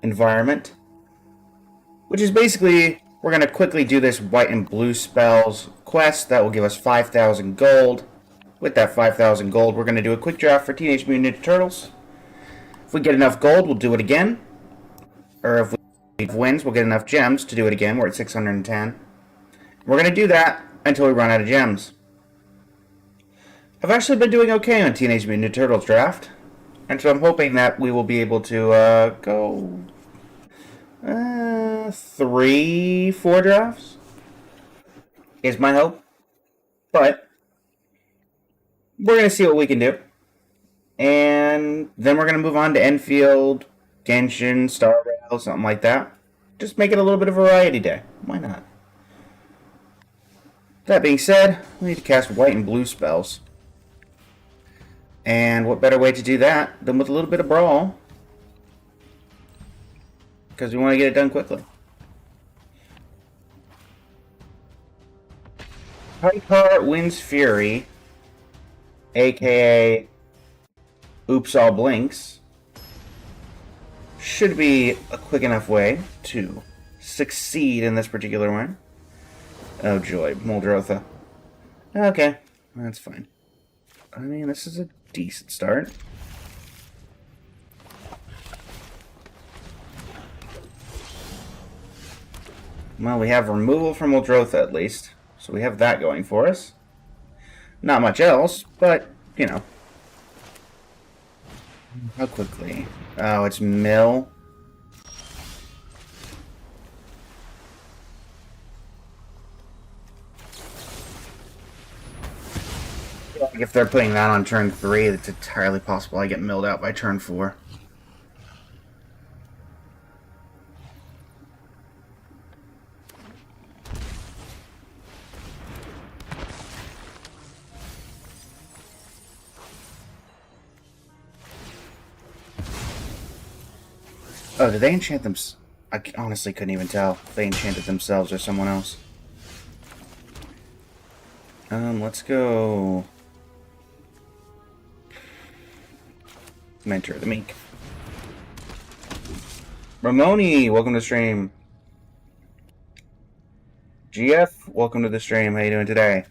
environment, which is basically we're going to quickly do this white and blue spells quest that will give us 5,000 gold. With that 5,000 gold, we're going to do a quick draft for Teenage Mutant Ninja Turtles. If we get enough gold, we'll do it again. Or if we wins, we'll get enough gems to do it again. We're at 610. We're going to do that until we run out of gems. I've actually been doing okay on Teenage Mutant Ninja Turtles draft. And so I'm hoping that we will be able to go 3-4 drafts. Is my hope. But we're going to see what we can do. And then we're going to move on to Enfield, Genshin, Star Rail, something like that. Just make it a little bit of a variety day. Why not? That being said, we need to cast white and blue spells. And what better way to do that than with a little bit of brawl? Because we want to get it done quickly. Hyper wins Fury, aka Oops All Blinks, should be a quick enough way to succeed in this particular one. Oh joy, Muldrotha. Okay, that's fine. I mean, this is a decent start. Well, we have removal from Muldrotha at least, so we have that going for us. Not much else, but, you know. How quickly? Oh, it's Mill. If they're putting that on turn 3, it's entirely possible I get milled out by turn 4. Oh, did they enchant them? I honestly couldn't even tell if they enchanted themselves or someone else. Let's go Mentor the Meek. Ramoni, welcome to the stream. GF, welcome to the stream. How you doing today?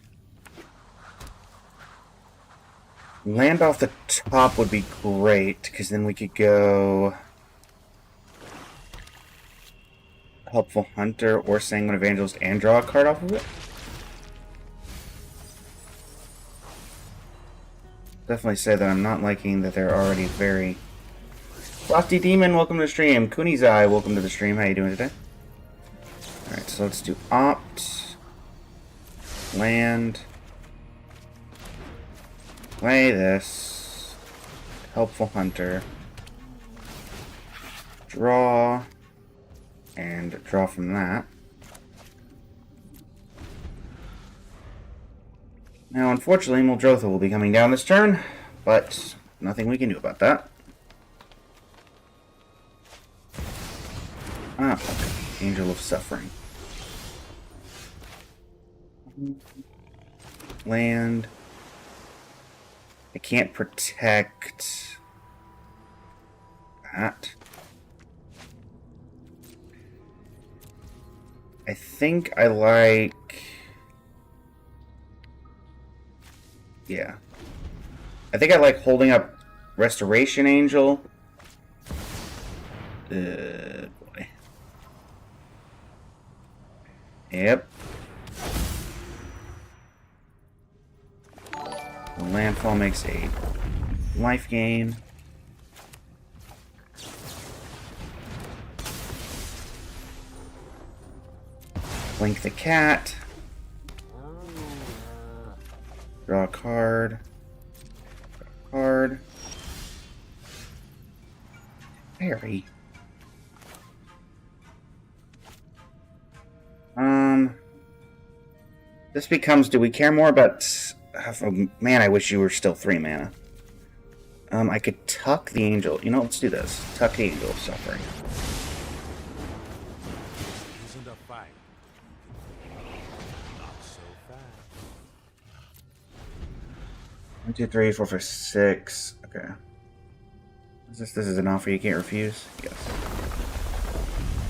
Land off the top would be great, because then we could go Helpful Hunter or Sanguine Evangelist and draw a card off of it. Definitely say that I'm not liking that they're already very... Lofty Demon, welcome to the stream. Kunizai, welcome to the stream. How you doing today? Alright, so let's do Opt. Land. Play this. Helpful Hunter. Draw. And draw from that. Now, unfortunately, Muldrotha will be coming down this turn, but nothing we can do about that. Ah, okay. Angel of Suffering. Land. I can't protect that. I think I like... Yeah. I think I like holding up Restoration Angel. Boy. Yep. Landfall makes a life gain. Blink the cat. Draw a card. Draw a card. Fairy. This becomes, do we care more about... Oh, man, I wish you were still 3 mana. I could tuck the angel. You know, let's do this. Tuck the angel of suffering. Isn't a fight. Not so fast. 1, 2, 3, 4, 5, 6. Okay. This is an offer you can't refuse? Yes.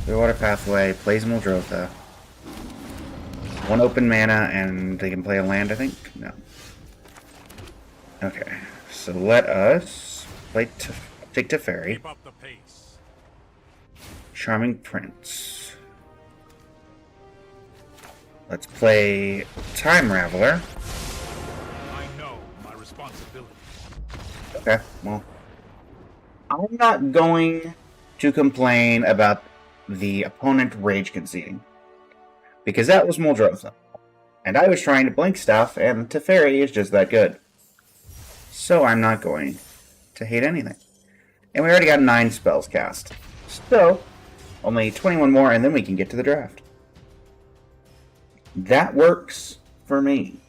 The water pathway plays Muldrotha. One open mana, and they can play a land, I think? No. Okay, so let us play take Teferi. Keep up the pace. Charming Prince. Let's play Time Raveler. I know my responsibility. Okay, well, I'm not going to complain about the opponent rage conceding, because that was Muldrotha, and I was trying to blink stuff, and Teferi is just that good. So I'm not going to hate anything. And we already got 9 spells cast. So, only 21 more, and then we can get to the draft. That works for me.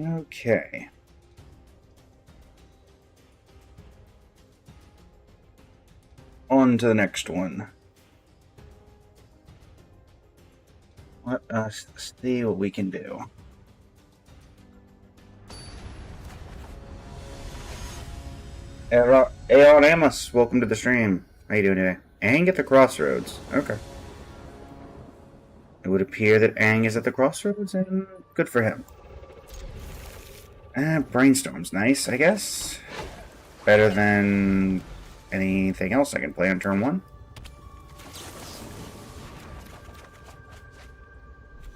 Okay. On to the next one. Let us see what we can do. Aeon Amos, welcome to the stream. How you doing today? Aang at the crossroads. Okay. It would appear that Aang is at the crossroads, and good for him. Brainstorm's nice, I guess. Better than anything else I can play on turn 1.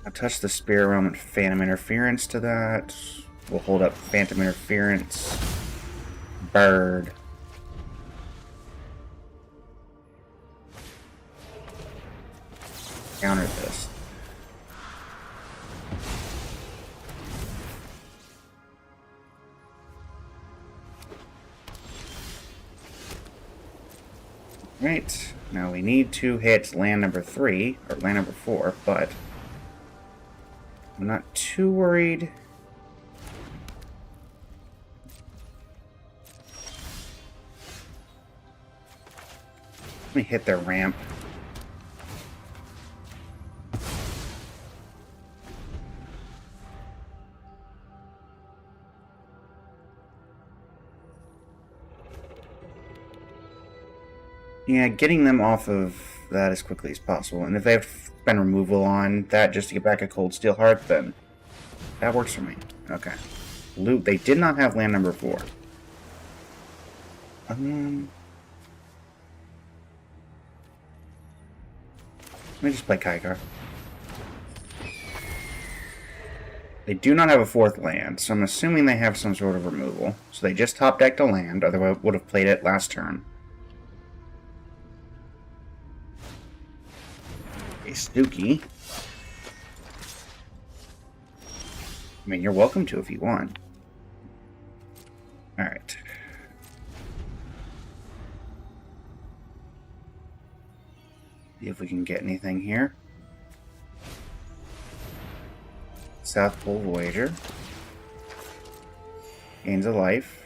I'll touch the Spirit Realm and Phantom Interference to that. We'll hold up Phantom Interference. Bird. Counter this. Right, now we need to hit land number 3, or land number 4, but I'm not too worried. Let me hit their ramp. Yeah, getting them off of that as quickly as possible. And if they have spend removal on that just to get back a Cold Steel Heart, then that works for me. Okay. Loot. They did not have land number 4. Let me just play Kaikar. They do not have a 4th land, so I'm assuming they have some sort of removal. So they just top decked a land, otherwise would have played it last turn. A Stooky. I mean, you're welcome to if you want. Alright. See if we can get anything here. South Pole Voyager. Gains a life.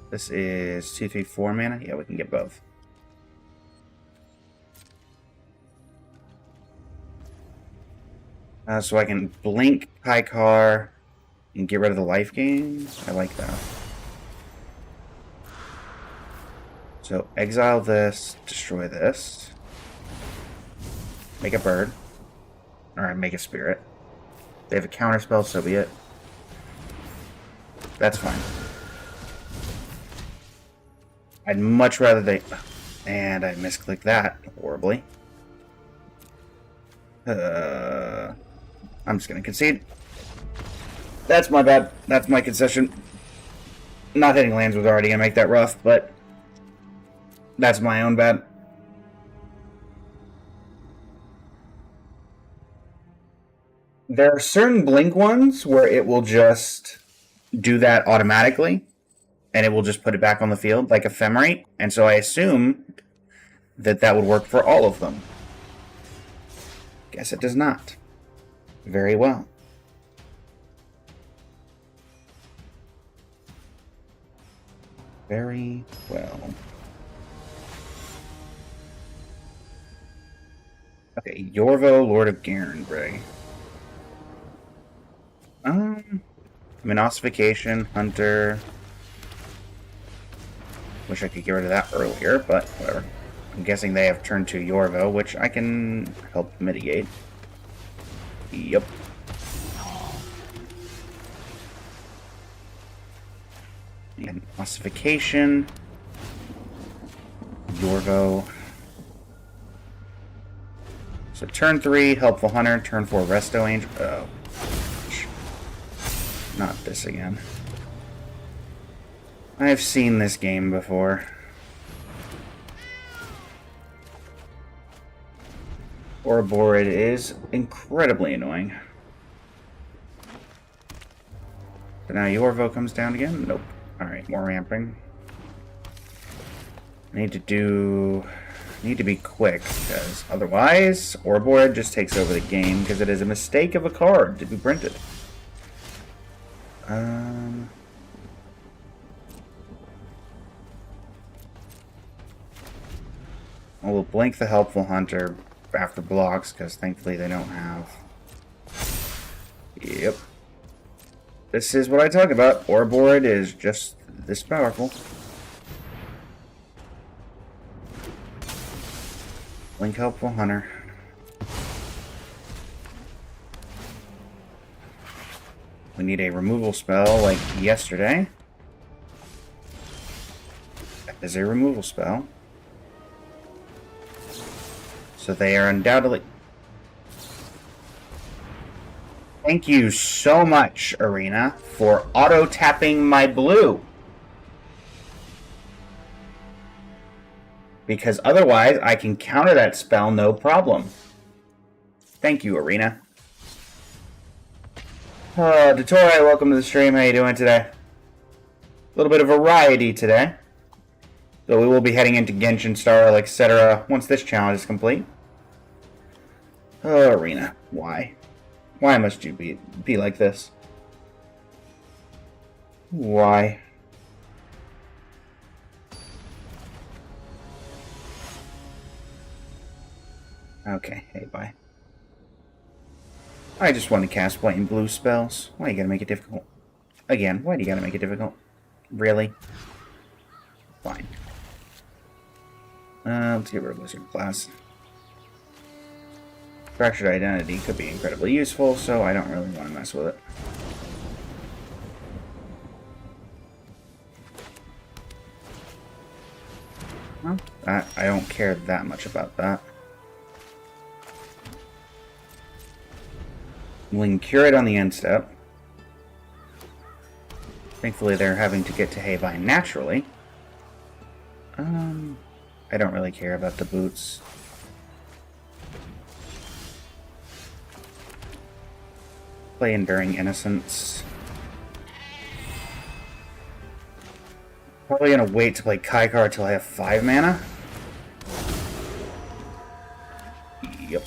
This is 2, 3, 4 mana. Yeah, we can get both. So I can blink Kaikar and get rid of the life gains. I like that. So exile this, destroy this. Make a bird. Alright, make a spirit. They have a counterspell, so be it. That's fine. I'd much rather they... And I misclicked that horribly. I'm just gonna concede. That's my bad. That's my concession. Not hitting lands was already gonna make that rough, but... That's my own bad. There are certain blink ones where it will just do that automatically, and it will just put it back on the field, like Ephemerate, and so I assume that that would work for all of them. Guess it does not. Very well. Very well. Okay, Yorvo, Lord of Garenbray. Monossification, Hunter. Wish I could get rid of that earlier, but whatever. I'm guessing they have turned to Yorvo, which I can help mitigate. Yep. And ossification. Yorvo. So turn 3, Helpful Hunter. Turn 4, Resto Angel. Oh. Not this again. I've seen this game before. Ouroboros is incredibly annoying. So now Yorvo comes down again? Nope. Alright, more ramping. Need to be quick, because otherwise Ouroboros just takes over the game because it is a mistake of a card to be printed. We'll blink the Helpful Hunter after blocks, because thankfully they don't have. Yep. This is what I talk about. Ouroboros is just this powerful. Blink Helpful Hunter. We need a removal spell like yesterday. That is a removal spell. So they are undoubtedly... Thank you so much, Arena, for auto-tapping my blue. Because otherwise, I can counter that spell no problem. Thank you, Arena. Dottore, welcome to the stream. How you doing today? A little bit of variety today. So we will be heading into Genshin Star, etc. once this challenge is complete. Oh, Arena, why? Why must you be like this? Why? Okay, hey, bye. I just want to cast white and blue spells. Why you gotta make it difficult? Again, why do you gotta make it difficult? Really? Fine. Let's get rid of Wizard class. Fractured Identity could be incredibly useful, so I don't really want to mess with it. Well, I don't care that much about that. We can cure it on the end step. Thankfully, they're having to get to Haybine naturally. I don't really care about the boots. Play Enduring Innocence. Probably gonna wait to play Kaikar until I have 5 mana. Yep.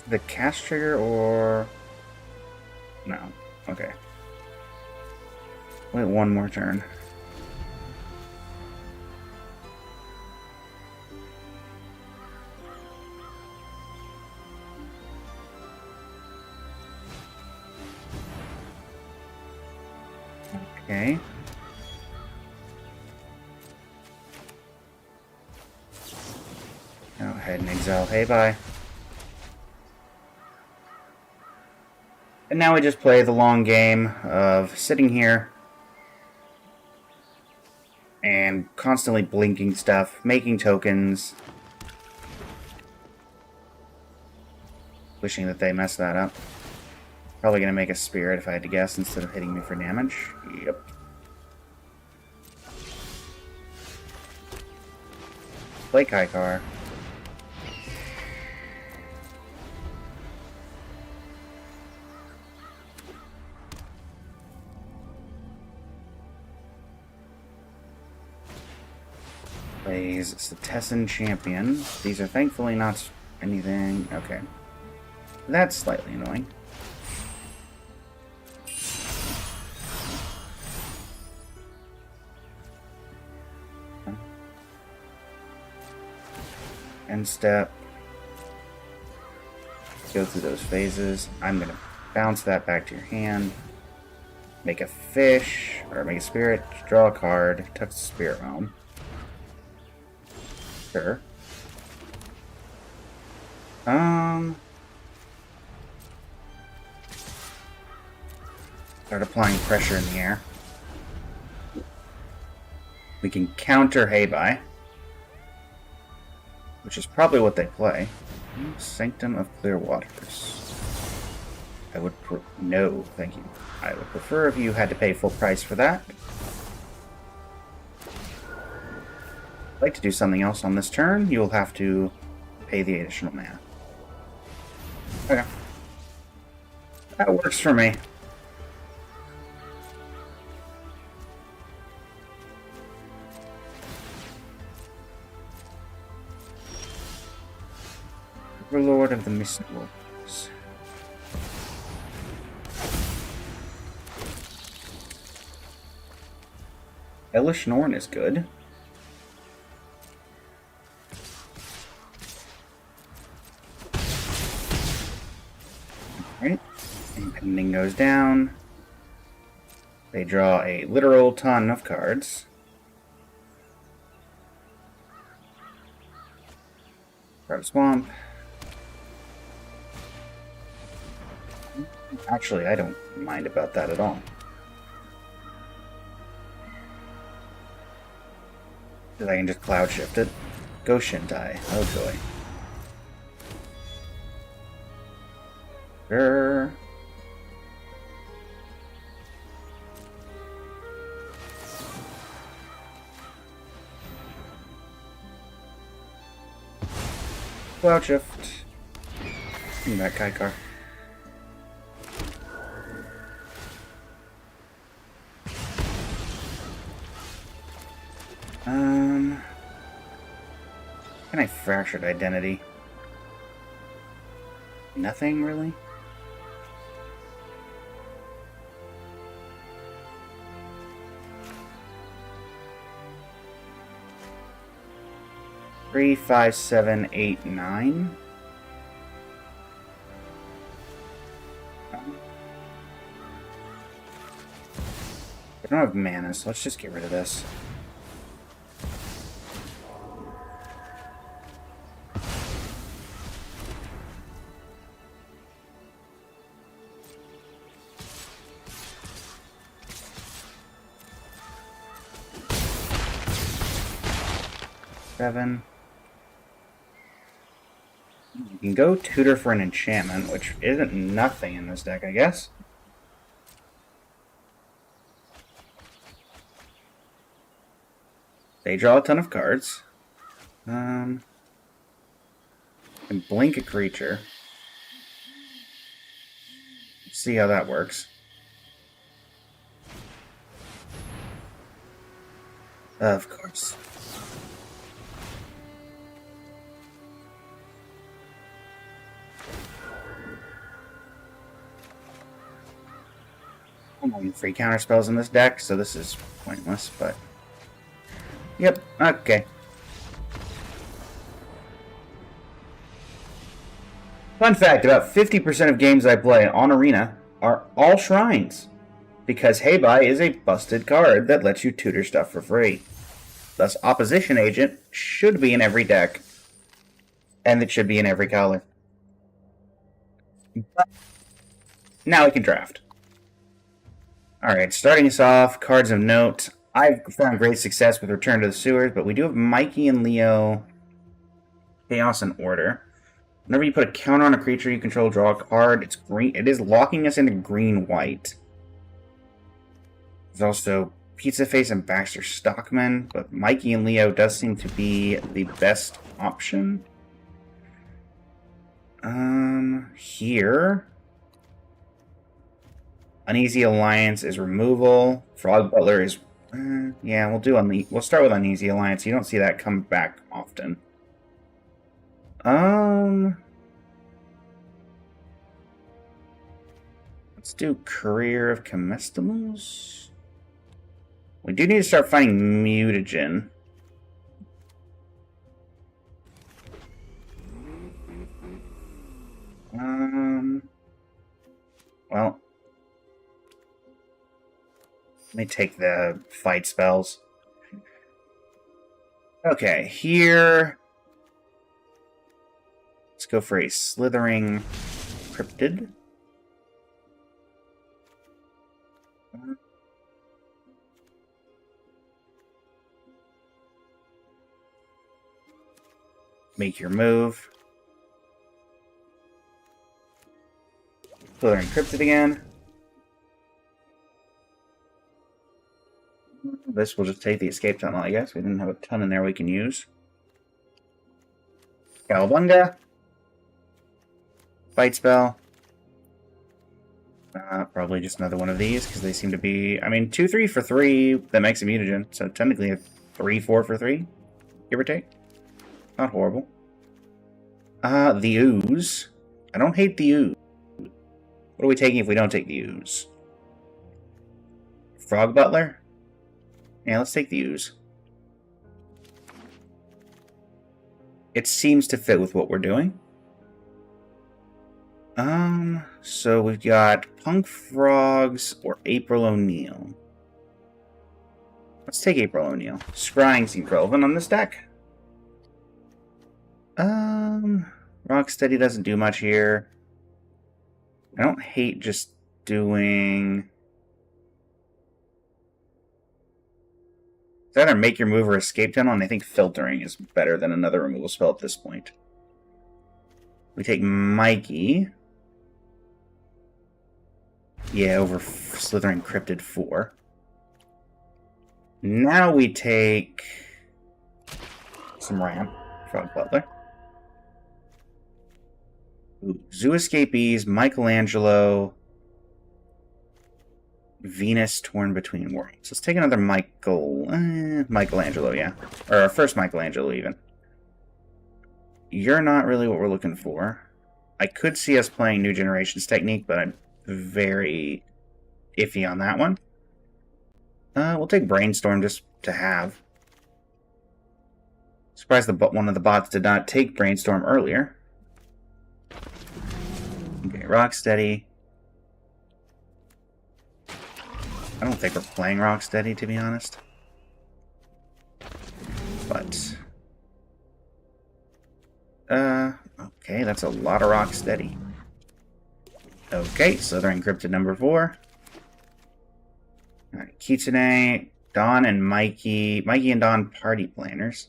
The cast trigger or... No. Okay. Wait one more turn. Okay. Go ahead and exile. Hey, bye. And now we just play the long game of sitting here and constantly blinking stuff, making tokens, wishing that they messed that up. Probably gonna make a spirit if I had to guess instead of hitting me for damage. Yep. Play Kaikar. Plays Cetessan Champion. These are thankfully not anything. Okay. That's slightly annoying. End step. Go through those phases. I'm going to bounce that back to your hand. Make a fish, or make a spirit, draw a card, touch the spirit realm. Sure. Start applying pressure in the air. We can counter Heibai, which is probably what they play. Sanctum of Clear Waters. I would no, thank you. I would prefer if you had to pay full price for that. I'd like to do something else on this turn. You'll have to pay the additional mana. Okay. That works for me. Overlord of the Mist Wolves. Elish Norn is good. Alright. Impending goes down. They draw a literal ton of cards. Grab Swamp. Actually, I don't mind about that at all. Because I can just cloud shift it. Go Shintai. Oh joy. Sure. Cloud shift. Give me that Kaikar. Can I fractured identity? Nothing really? Three, 5, 7, 8, 9. I don't have mana, so let's just get rid of this. Seven. You can go tutor for an enchantment, which isn't nothing in this deck, I guess. They draw a ton of cards. And blink a creature. See how that works. Of course. Free counter spells in this deck, so this is pointless, but... Yep, okay. Fun fact, about 50% of games I play on Arena are all shrines, because Heibai is a busted card that lets you tutor stuff for free. Thus, Opposition Agent should be in every deck, and it should be in every color. But now we can draft. Alright, starting us off, cards of note. I've found great success with Return to the Sewers, but we do have Mikey and Leo, Chaos and Order. Whenever you put a counter on a creature you control, draw a card. It's green. It is locking us into green-white. There's also Pizza Face and Baxter Stockman, but Mikey and Leo does seem to be the best option. Here... Uneasy Alliance is removal. Frog Butler is... yeah, we'll start with Uneasy Alliance. You don't see that come back often. Let's do Career of Comestibles. We do need to start finding mutagen. Well, let me take the fight spells. Okay, here... Let's go for a Slithering Cryptid. Make your move. Slithering Cryptid again. This will just take the escape tunnel, I guess. We didn't have a ton in there we can use. Cowabunga. Fight spell. Probably just another one of these, because they seem to be... I mean, 2-3 for 3, that makes a mutagen. So technically a 3-4 for 3, give or take. Not horrible. The Ooze. I don't hate the Ooze. What are we taking if we don't take the Ooze? Frog Butler? Yeah, let's take the Ooze. It seems to fit with what we're doing. So we've got Punk Frogs or April O'Neil. Let's take April O'Neil. Scrying seems relevant on this deck. Rocksteady doesn't do much here. I don't hate just doing... It's either Make Your Move or Escape Tunnel, and I think Filtering is better than another removal spell at this point. We take Mikey. Yeah, over Slithering Cryptid 4. Now we take some ramp. Frog Butler. Ooh, Zoo Escapees, Michelangelo, Venus Torn Between Worlds. Let's take another Michelangelo, yeah. Or our first Michelangelo, even. You're not really what we're looking for. I could see us playing New Generations Technique, but I'm very iffy on that one. We'll take Brainstorm just to have. Surprised one of the bots did not take Brainstorm earlier. Okay, Rocksteady. I don't think we're playing Rocksteady, to be honest. But... okay, that's a lot of Rocksteady. Okay, Slithering Cryptid number 4. Alright, Kitsune, Dawn and Mikey. Mikey and Dawn party planners.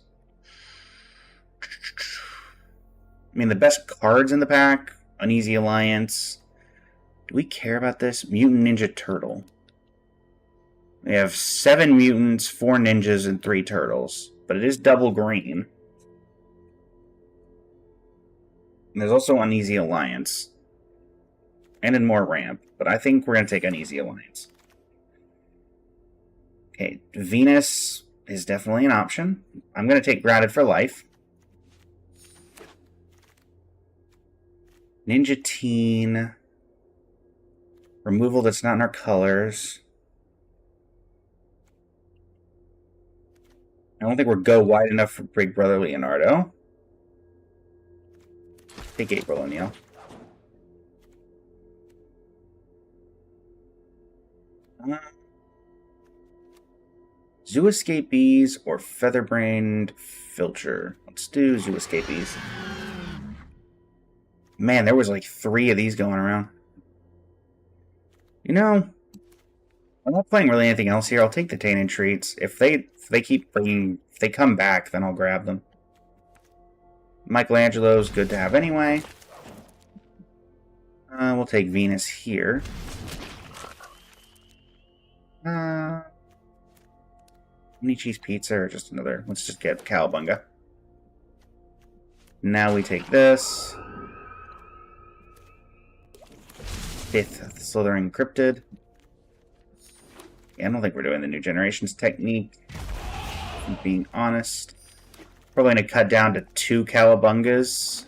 I mean, the best cards in the pack, Uneasy Alliance. Do we care about this? Mutant Ninja Turtle. We have 7 mutants, 4 ninjas, and 3 turtles. But it is double green. And there's also Uneasy Alliance. And in more ramp. But I think we're going to take Uneasy Alliance. Okay, Venus is definitely an option. I'm going to take Grounded for Life. Ninja Teen. Removal that's not in our colors. I don't think we'll go wide enough for Big Brother Leonardo. Take April O'Neil. Zoo Escapees or Featherbrained Filcher. Let's do Zoo Escapees. Man, there was like 3 of these going around. You know, I'm not playing really anything else here. I'll take the Tainted Treats. If they come back, then I'll grab them. Michelangelo's good to have anyway. We'll take Venus here. Any cheese pizza or just another? Let's just get Cowabunga. Now we take this. 5th Slithering Cryptid. Yeah, I don't think we're doing the New Generations Technique. If I'm being honest. Probably going to cut down to 2 Cowabungas.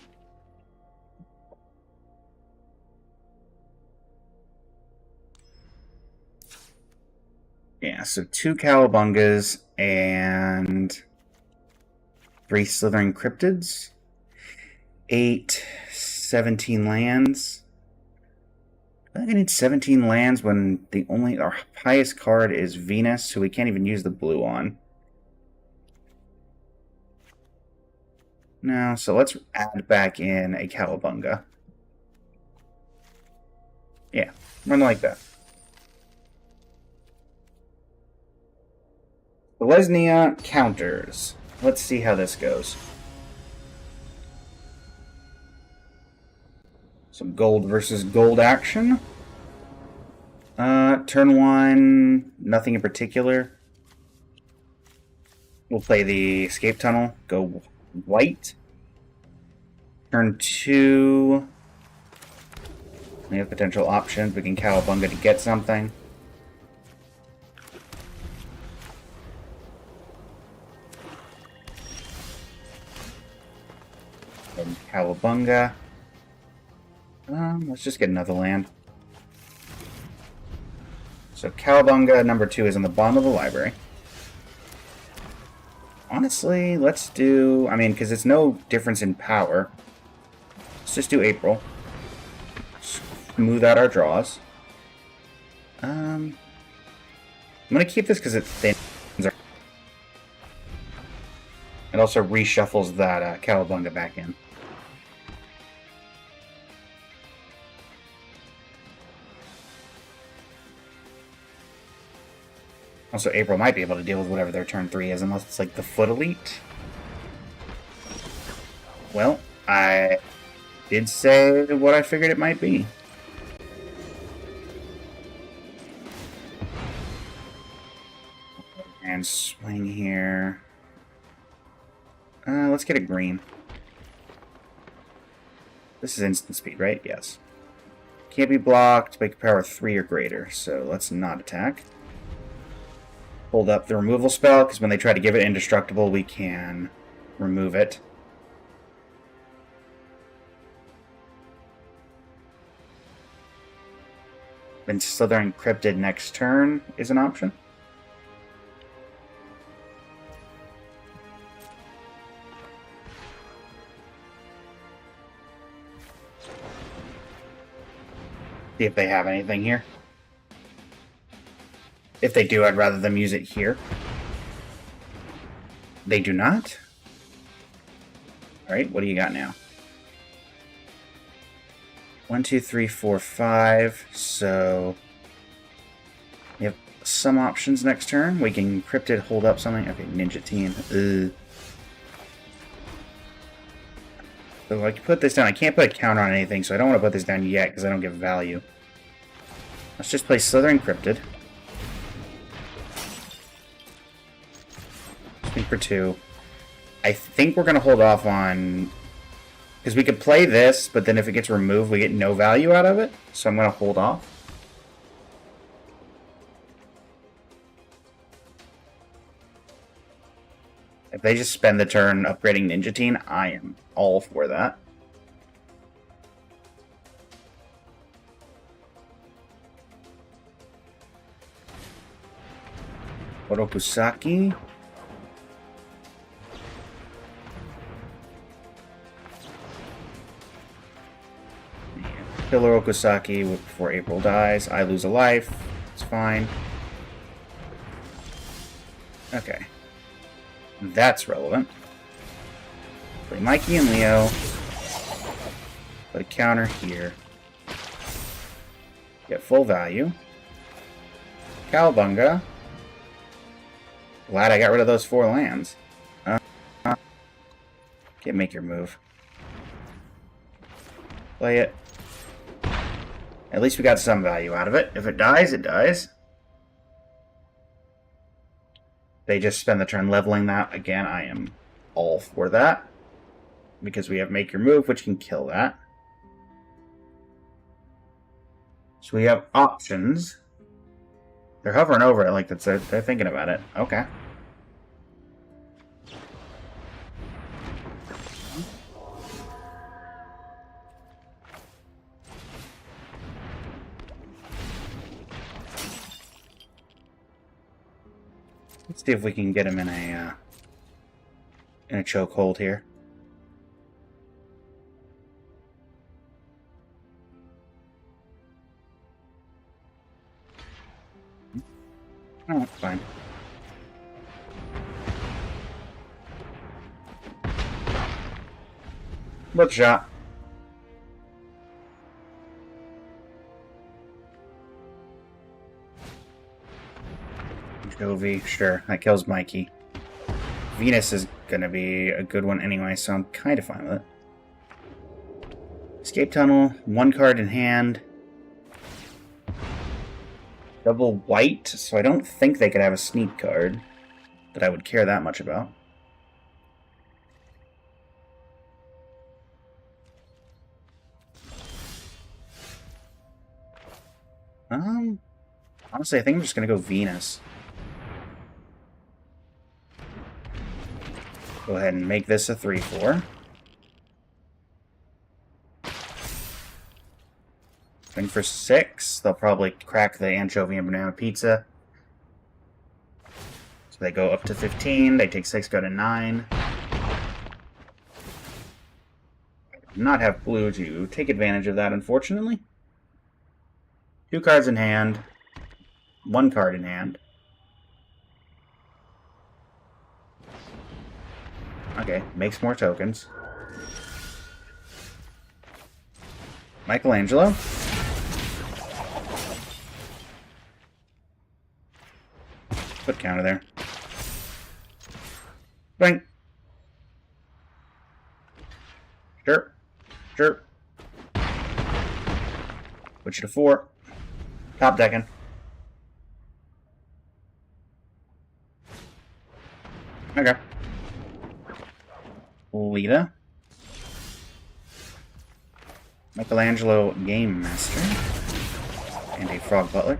Yeah, so 2 Cowabungas and 3 Slithering Cryptids. 8, 17 lands. I think I need 17 lands when our highest card is Venus, so we can't even use the blue on. No, so let's add back in a Cowabunga. Yeah, run like that. The Lesnia counters. Let's see how this goes. Some gold versus gold action. Turn 1, nothing in particular. We'll play the escape tunnel, go white. Turn 2, we have potential options. We can Cowabunga to get something. And Cowabunga. Let's just get another land. So Cowabunga number 2 is on the bottom of the library. Honestly, let's do... I mean, because it's no difference in power. Let's just do April. Smooth out our draws. I'm going to keep this because it thins. It also reshuffles that Cowabunga back in. Also, April might be able to deal with whatever their turn 3 is, unless it's like the Foot Elite. Well, I did say what I figured it might be. And swing here. Let's get a green. This is instant speed, right? Yes. Can't be blocked, make power 3 or greater, so let's not attack. Hold up the removal spell, because when they try to give it indestructible, we can remove it. Then Slithering Cryptid next turn is an option. See if they have anything here. If they do, I'd rather them use it here. They do not? Alright, what do you got now? 1, 2, 3, 4, 5. So we have some options next turn. We can Cryptid hold up something. Okay, Ninja Team. Ugh. So I can put this down. I can't put a counter on anything, so I don't want to put this down yet because I don't get value. Let's just play Slithering Cryptid. Swing for 2. I think we're going to hold off on... Because we could play this, but then if it gets removed, we get no value out of it. So I'm going to hold off. If they just spend the turn upgrading Ninja Teen, I am all for that. Orokusaki. Kill Orokusaki before April dies. I lose a life. It's fine. Okay. That's relevant. Play Mikey and Leo. Put a counter here. Get full value. Cowabunga. Glad I got rid of those 4 lands. Can't make your move. Play it. At least we got some value out of it. If it dies, it dies. They just spend the turn leveling that. Again, I am all for that. Because we have Make Your Move, which can kill that. So we have options. They're hovering over it like they're thinking about it. Okay. Let's see if we can get him in a chokehold here. Oh, that's fine. Good shot. Jovi, sure, that kills Mikey. Venus is gonna be a good one anyway, so I'm kind of fine with it. Escape tunnel, 1 card in hand. Double white, so I don't think they could have a sneak card that I would care that much about. Honestly, I think I'm just gonna go Venus. Go ahead and make this a 3/4. Swing for 6. They'll probably crack the anchovy and banana pizza. So they go up to 15. They take 6, go to 9. Not have blue to take advantage of that, unfortunately. 2 cards in hand. 1 card in hand. Okay, makes more tokens. Michelangelo. Put counter there. Bang. Sure. Sure. Switch to 4. Top decking. Okay. Lita. Michelangelo Game Master. And a Frog Butler.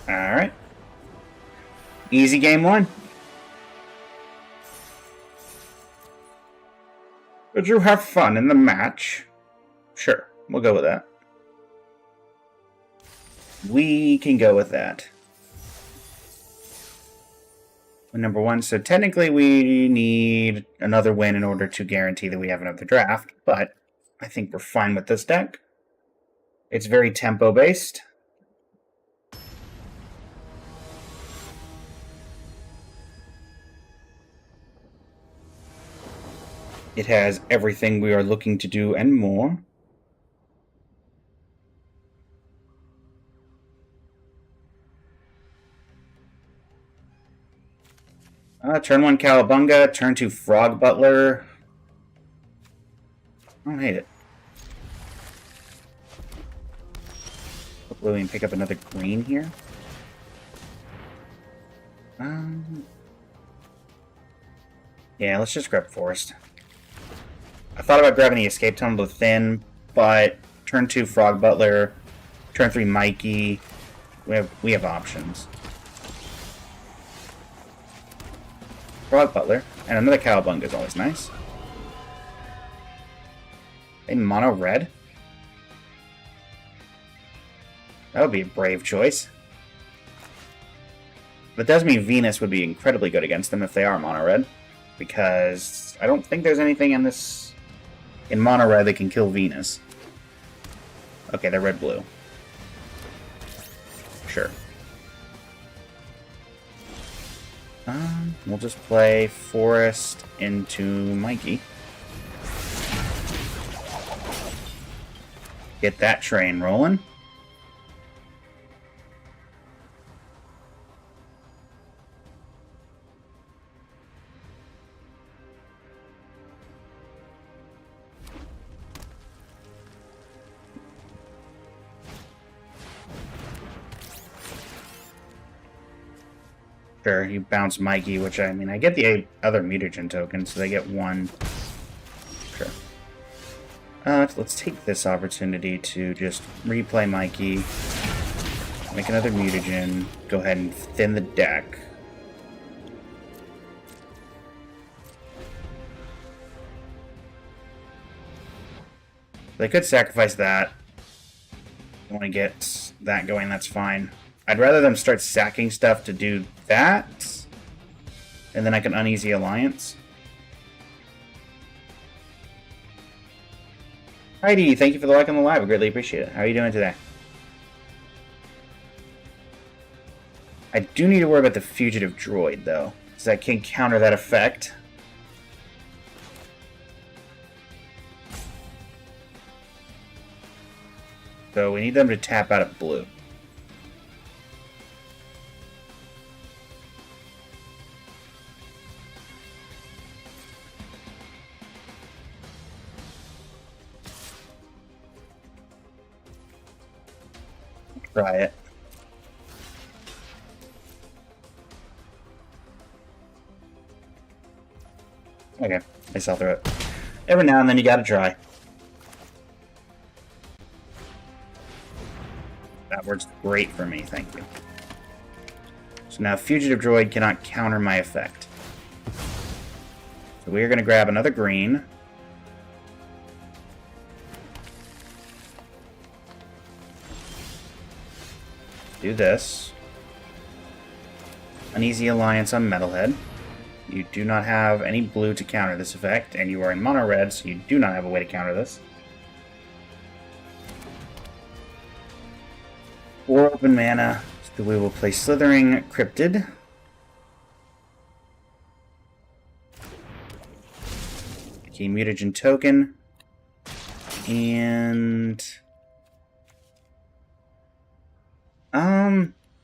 Alright. Easy game 1. Did you have fun in the match? Sure, we'll go with that. We can go with that. Number 1, so technically we need another win in order to guarantee that we have another draft, but I think we're fine with this deck. It's very tempo-based. It has everything we are looking to do and more. Turn 1 Cowabunga, turn 2 Frog Butler. I don't hate it. Put blue and pick up another green here. Yeah, let's just grab Forest. I thought about grabbing the Escape Tunnel within, but turn 2 Frog Butler, turn 3 Mikey. We have options. Frog Butler, and another Cowabunga is always nice. A mono red? That would be a brave choice. That does mean Venus would be incredibly good against them if they are mono red, because I don't think there's anything in mono red that can kill Venus. Okay, they're red blue. Sure. We'll just play Forest into Mikey. Get that train rolling. Sure, you bounce Mikey, which I mean, I get the other mutagen token, so they get 1. Sure. Let's take this opportunity to just replay Mikey, make another mutagen, go ahead and thin the deck. They could sacrifice that. I want to get that going, that's fine. I'd rather them start sacking stuff to do that, and then I can Uneasy Alliance. Heidi, thank you for the like on the live. I greatly appreciate it. How are you doing today? I do need to worry about the Fugitive Droid, though, because I can counter that effect. So we need them to tap out of blue. Try it. Okay, I saw through it. Every now and then you gotta try. That works great for me, thank you. So now Fugitive Droid cannot counter my effect. So we are going to grab another green. Do this. Uneasy Alliance on Metalhead. You do not have any blue to counter this effect, and you are in mono red, so you do not have a way to counter this. 4 open mana, so we will play Slithering Cryptid. Okay, Mutagen Token. And...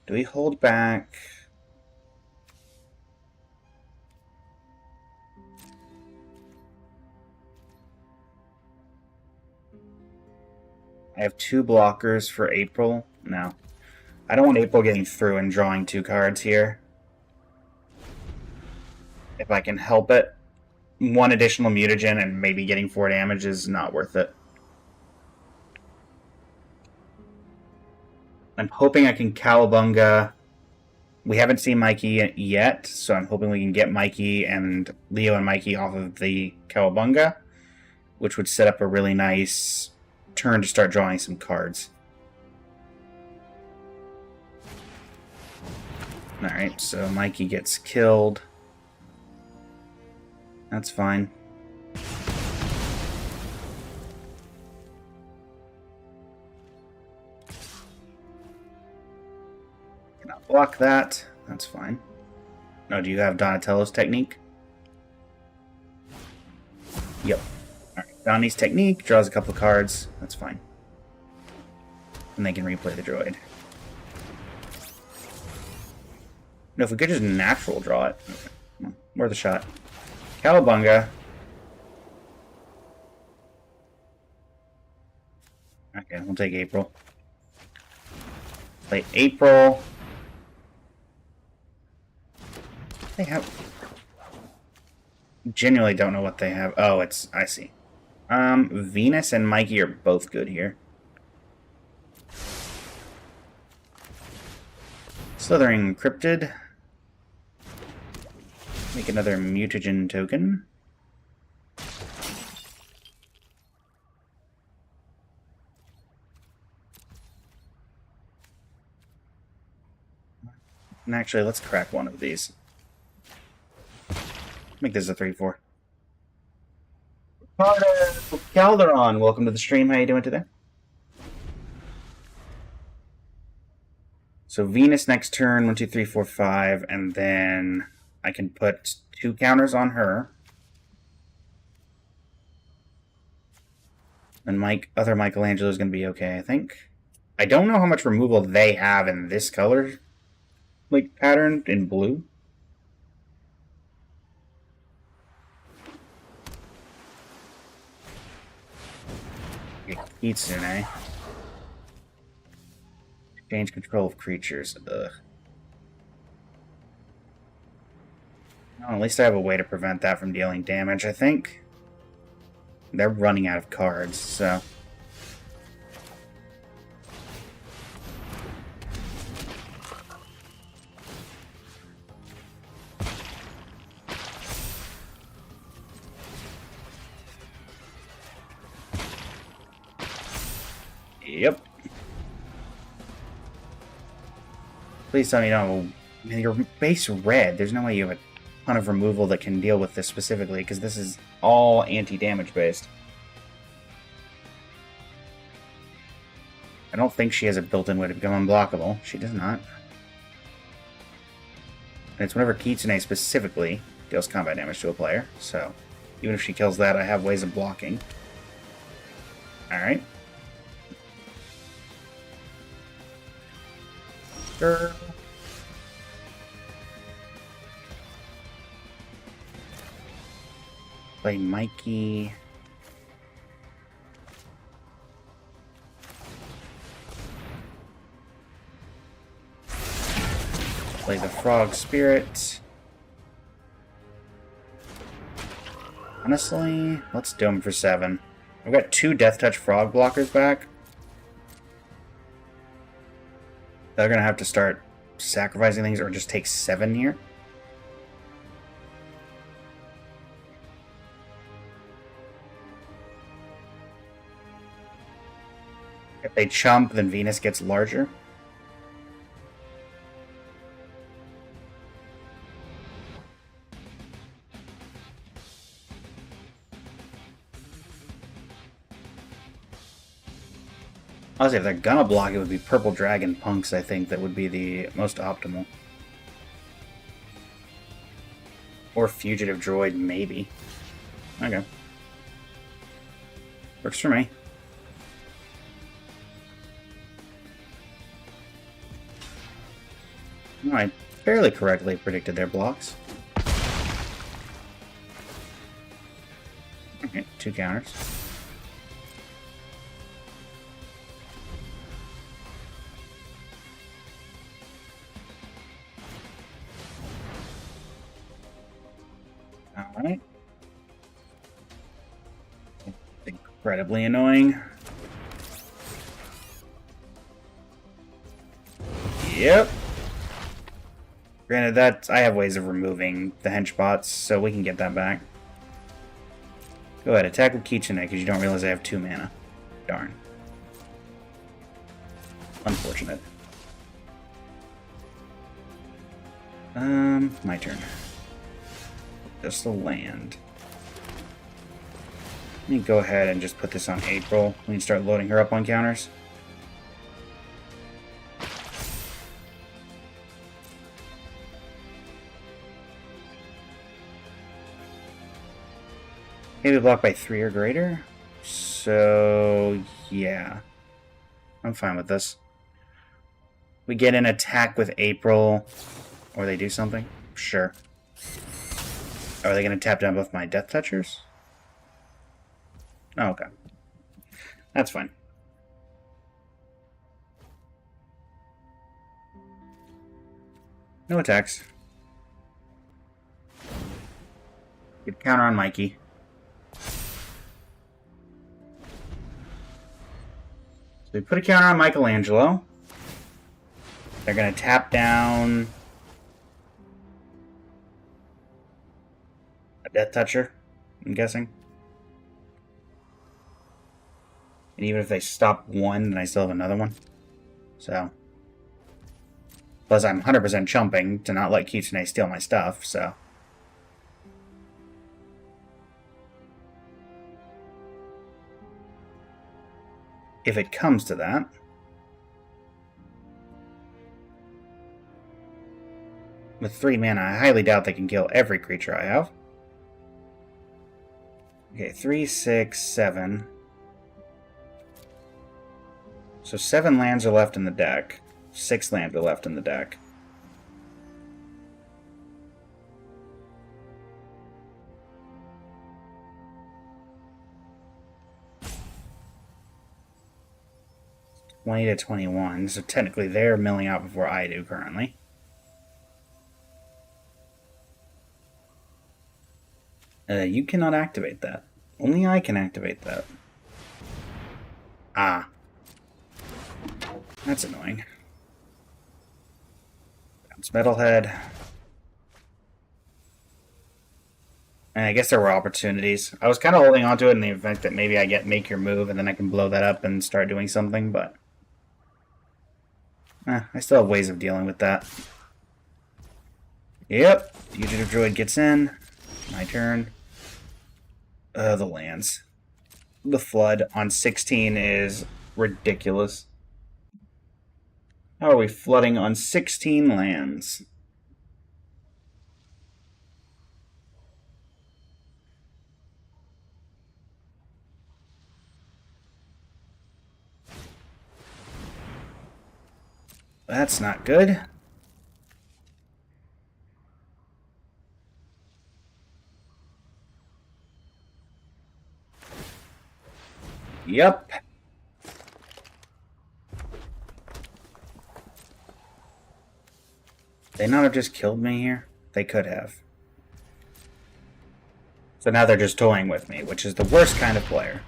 do we hold back... I have 2 blockers for April. No. I don't want April getting through and drawing 2 cards here. If I can help it. 1 additional mutagen and maybe getting 4 damage is not worth it. I'm hoping I can Cowabunga. We haven't seen Mikey yet, so I'm hoping we can get Mikey and Leo and Mikey off of the Cowabunga, which would set up a really nice turn to start drawing some cards. Alright, so Mikey gets killed. That's fine. Cannot block that. That's fine. No, do you have Donatello's technique? Yep. Alright, Donnie's technique draws a couple of cards. That's fine. And they can replay the droid. No, if we could just natural draw it. Okay. Worth a shot. Cowabunga. Okay, we'll take April. Play April. They have... Genuinely don't know what they have. Oh, it's... I see. Venus and Mikey are both good here. Slithering Cryptid. Make another Mutagen token. And actually, let's crack one of these. Make this a 3-4. Calderon, welcome to the stream. How you doing today? So Venus next turn, 1, 2, 3, 4, 5, and then I can put 2 counters on her. And other Michelangelo is going to be okay, I think. I don't know how much removal they have in this color, like, pattern in blue. Kitsune. Change control of creatures. Ugh. Well, at least I have a way to prevent that from dealing damage, I think. They're running out of cards, so... Yep. Please tell me you don't have a... You're base red. There's no way you have a ton of removal that can deal with this specifically, because this is all anti-damage based. I don't think she has a built-in way to become unblockable. She does not. And it's whenever Kitsune specifically deals combat damage to a player. So even if she kills that, I have ways of blocking. Alright. Girl. Play Mikey. Play the Frog Spirit. Honestly, let's do him for 7. I've got 2 Death Touch Frog blockers back. They're gonna have to start sacrificing things or just take 7 here. If they chump, then Venus gets larger. Honestly, if they're gonna block, it would be Purple Dragon Punks, I think, that would be the most optimal. Or Fugitive Droid, maybe. Okay. Works for me. No, I fairly correctly predicted their blocks. Okay, 2 counters. Alright. Incredibly annoying. Yep. Granted, that I have ways of removing the hench bots, so we can get that back. Go ahead, attack with Kitsune, because you don't realize I have 2 mana. Darn. Unfortunate. My turn. Just a land. Let me go ahead and just put this on April. We can start loading her up on counters. Maybe block by 3 or greater. So, yeah. I'm fine with this. We get an attack with April, or they do something? Sure. Are they going to tap down both my Death Touchers? Oh, okay. That's fine. No attacks. Good counter on Mikey. So we put a counter on Michelangelo. They're going to tap down a Death Toucher, I'm guessing. And even if they stop one, then I still have another one. So. Plus, I'm 100% chumping to not let Kitsune steal my stuff, so. If it comes to that. With 3 mana, I highly doubt they can kill every creature I have. Okay, 3, 6, 7. So 7 lands are left in the deck. 6 lands are left in the deck. $20 to $21, so technically they're milling out before I do currently. You cannot activate that. Only I can activate that. Ah. That's annoying. Bounce Metalhead. And I guess there were opportunities. I was kind of holding on to it in the event that maybe I get Make Your Move and then I can blow that up and start doing something, but... I still have ways of dealing with that. Yep. Fugitive Droid gets in. My turn. The lands. The Flood on 16 is ridiculous. How are we flooding on 16 lands? That's not good. Yep. They not have just killed me here? They could have. So now they're just toying with me, which is the worst kind of player.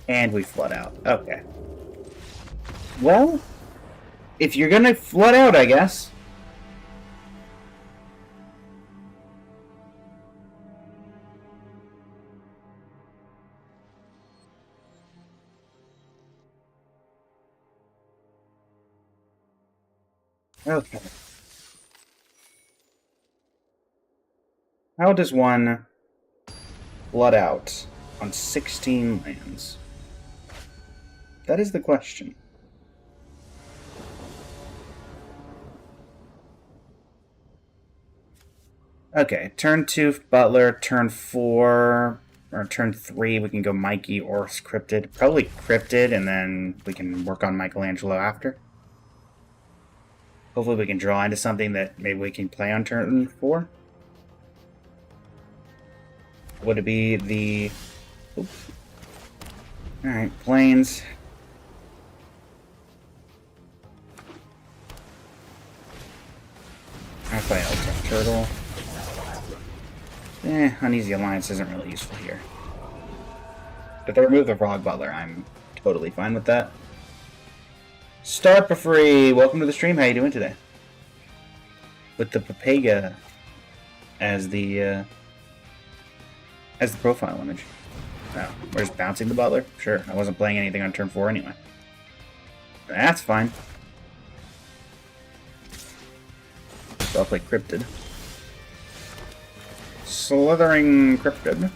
And we flood out. Okay. Well, if you're gonna flood out, I guess. Okay. How does one flood out on 16 lands? That is the question. Okay, turn 2, Butler. Turn 4, or turn 3, we can go Mikey or Cryptid. Probably Cryptid, and then we can work on Michelangelo after. Hopefully we can draw into something that maybe we can play on turn 4. Would it be the... Alright, Plains. I'll play Ultra Turtle. Uneasy Alliance isn't really useful here. But they remove the Frog Butler, I'm totally fine with that. Starpa Free, welcome to the stream. How you doing today? With the Papega as the profile image. Oh, we're just bouncing the Butler? Sure, I wasn't playing anything on turn 4 anyway. That's fine. So I'll play Cryptid. Slithering Cryptid.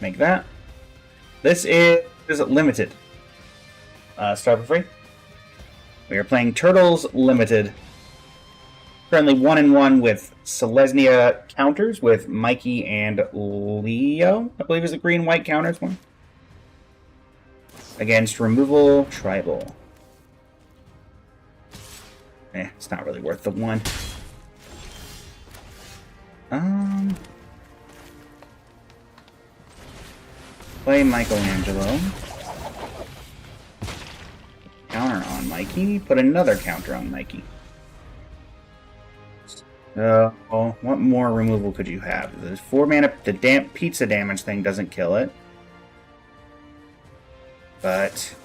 Make that. This is limited. Start for free. We are playing Turtles Limited. Currently 1-1 with Selesnya counters with Mikey and Leo. I believe is the green-white counters one. Against Removal Tribal. It's not really worth the 1. Play Michelangelo. Counter on Mikey. Put another counter on Mikey. What more removal could you have? The 4 mana, the pizza damage thing doesn't kill it. But,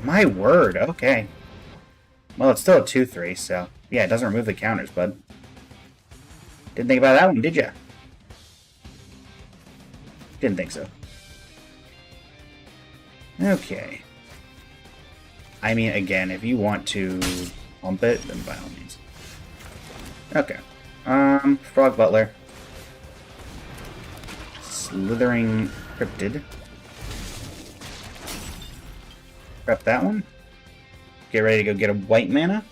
my word, okay. Well, it's still a 2/3, so yeah, it doesn't remove the counters, bud. Didn't think about that one, did ya? Didn't think so. Okay. I mean, again, if you want to pump it, then by all means. Okay. Frog Butler. Slithering Cryptid. Prep that one. Get ready to go get a white mana.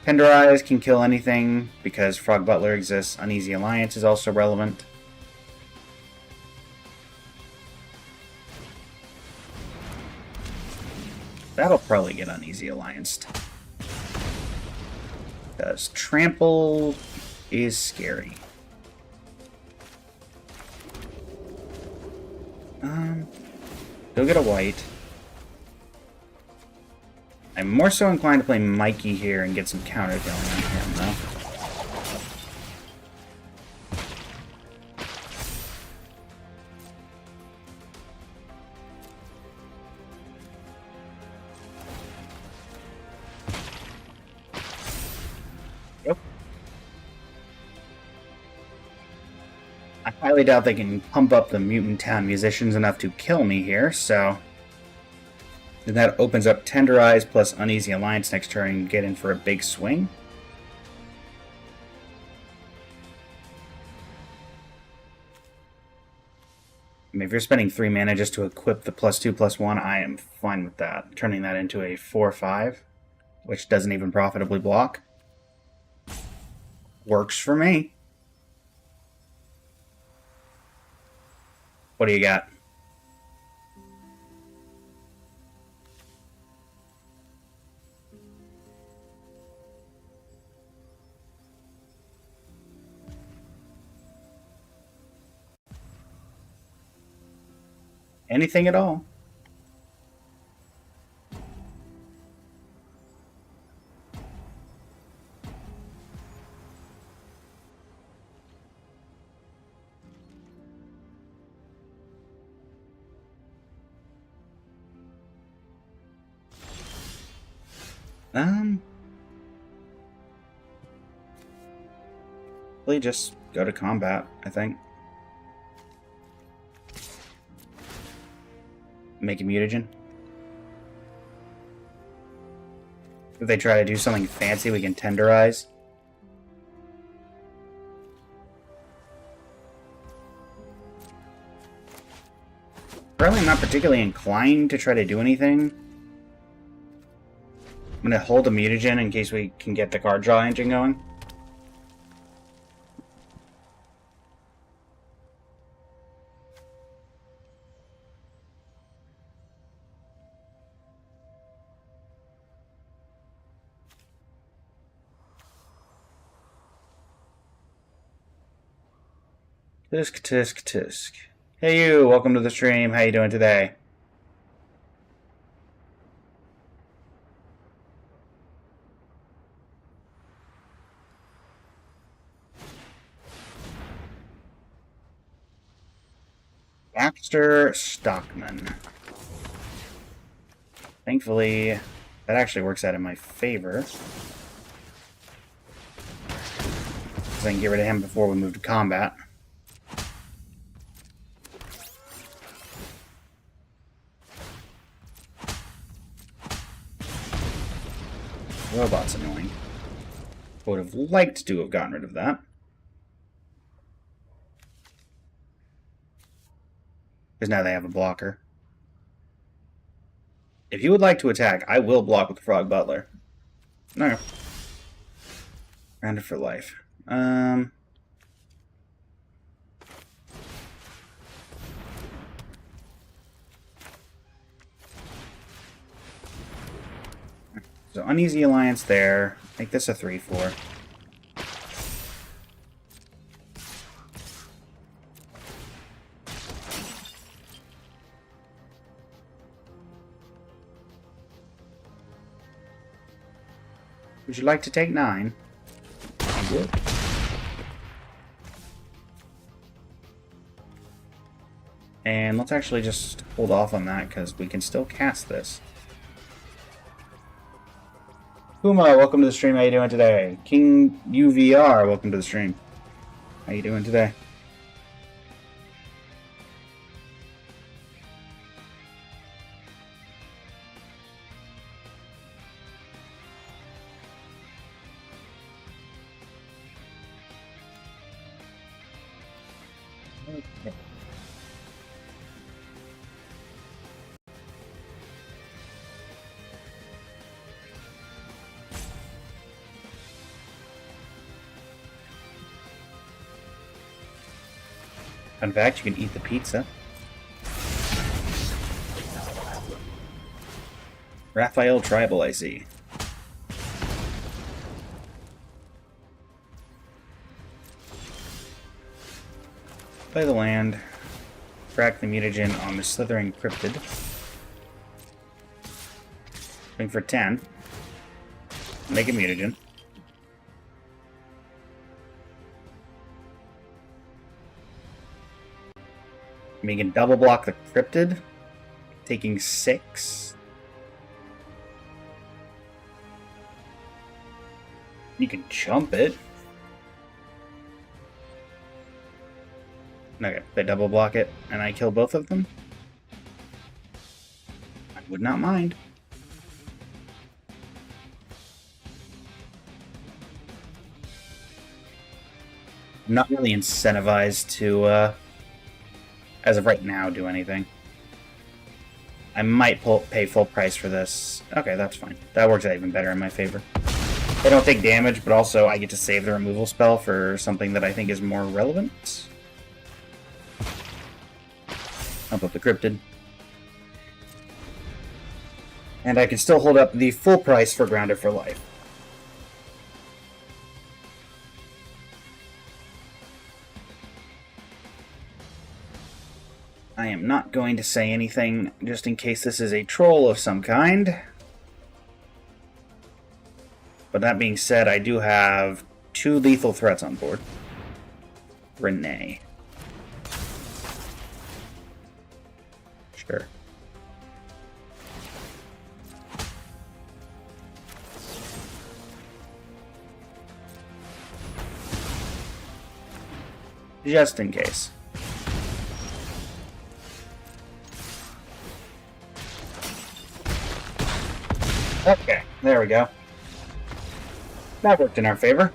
Penderize can kill anything because Frog Butler exists. Uneasy Alliance is also relevant. That'll probably get Uneasy Allianced. Because Trample is scary. Go get a white. I'm more so inclined to play Mikey here and get some counters going on him, though. Yep. I highly doubt they can pump up the Mutant Town musicians enough to kill me here, so... Then that opens up Tenderize plus Uneasy Alliance next turn and get in for a big swing. I mean, if you're spending 3 mana just to equip the +2/+1, I am fine with that. Turning that into a 4/5, which doesn't even profitably block. Works for me. What do you got? Anything at all? Really just go to combat, I think. Make a mutagen. If they try to do something fancy, we can tenderize. Probably not particularly inclined to try to do anything. I'm gonna hold a mutagen in case we can get the card draw engine going. Tisk, tisk, tisk. Hey you, welcome to the stream. How you doing today? Baxter Stockman. Thankfully, that actually works out in my favor. So I can get rid of him before we move to combat. Robot's annoying. Would have liked to have gotten rid of that. Because now they have a blocker. If you would like to attack, I will block with the Frog Butler. No. Grounded for life. So Uneasy Alliance there. Make this a 3/4. Would you like to take 9? I would. And let's actually just hold off on that because we can still cast this. Puma, welcome to the stream. How you doing today? King UVR, welcome to the stream. How you doing today? Okay. In fact, you can eat the pizza. Raphael Tribal, I see. Play the land. Crack the mutagen on the Slithering Cryptid. Swing for 10. Make a mutagen. We can double block the Cryptid, taking 6. You can jump it. Okay, they double block it, and I kill both of them. I would not mind. I'm not really incentivized to, as of right now, do anything. I might pay full price for this. Okay, that's fine. That works out even better in my favor. I don't take damage, but also I get to save the removal spell for something that I think is more relevant. Pump up the cryptid. And I can still hold up the full price for Grounded for Life. I am not going to say anything just in case this is a troll of some kind. But that being said, I do have 2 lethal threats on board. Renee. Sure. Just in case. Okay, there we go. That worked in our favor.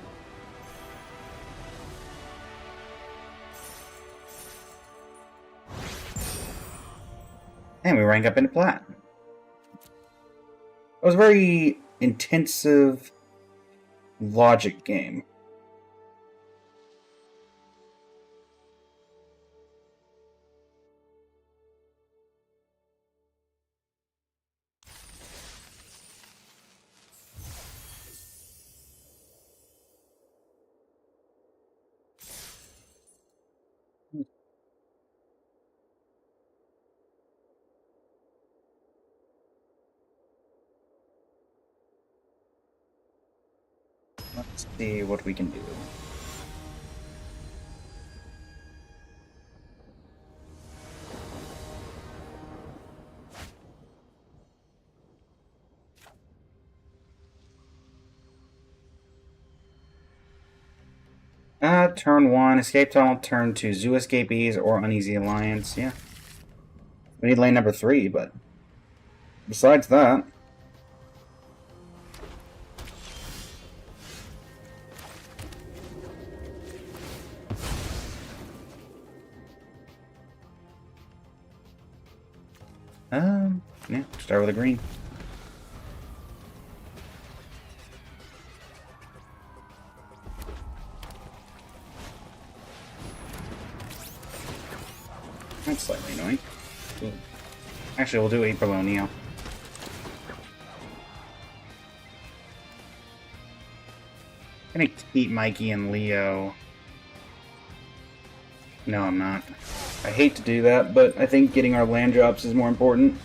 And we rank up into plat. It was a very intensive logic game. Let's see what we can do. Turn 1, Escape Tunnel, turn 2, Zoo Escapees, or Uneasy Alliance, yeah. We need lane number 3, but besides that... yeah, start with a green. That's slightly annoying. Ooh. Actually, we'll do April O'Neil. I'm gonna keep Mikey and Leo. No, I'm not. I hate to do that, but I think getting our land drops is more important.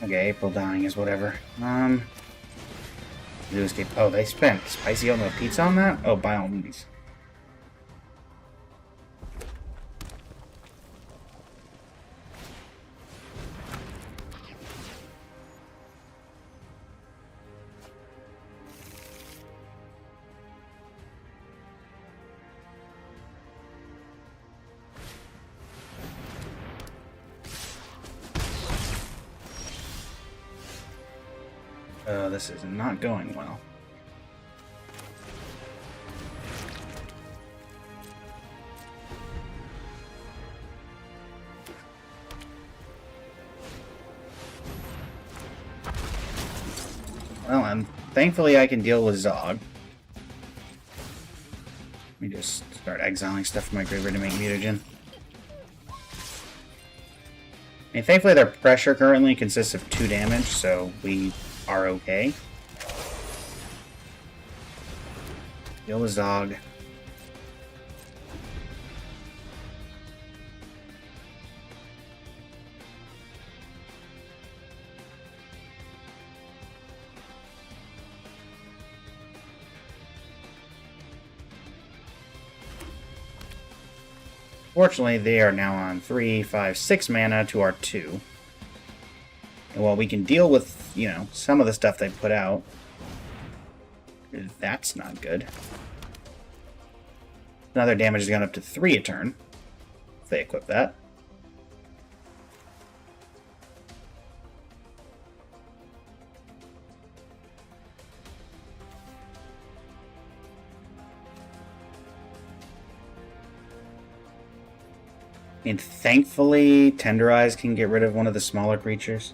Okay, April dying is whatever. Do escape. Oh, they spent spicy oatmeal pizza on that? Oh, by all means. This is not going well. Well, and thankfully I can deal with Zog. Let me just start exiling stuff from my graveyard to make mutagen. And thankfully their pressure currently consists of 2 damage, so we are okay. Deal with Zog. Fortunately, they are now on 3, 5, 6 mana to our 2. And while we can deal with, you know, some of the stuff they put out, that's not good. Now their damage has gone up to 3 a turn, if they equip that. And thankfully, Tenderize can get rid of one of the smaller creatures.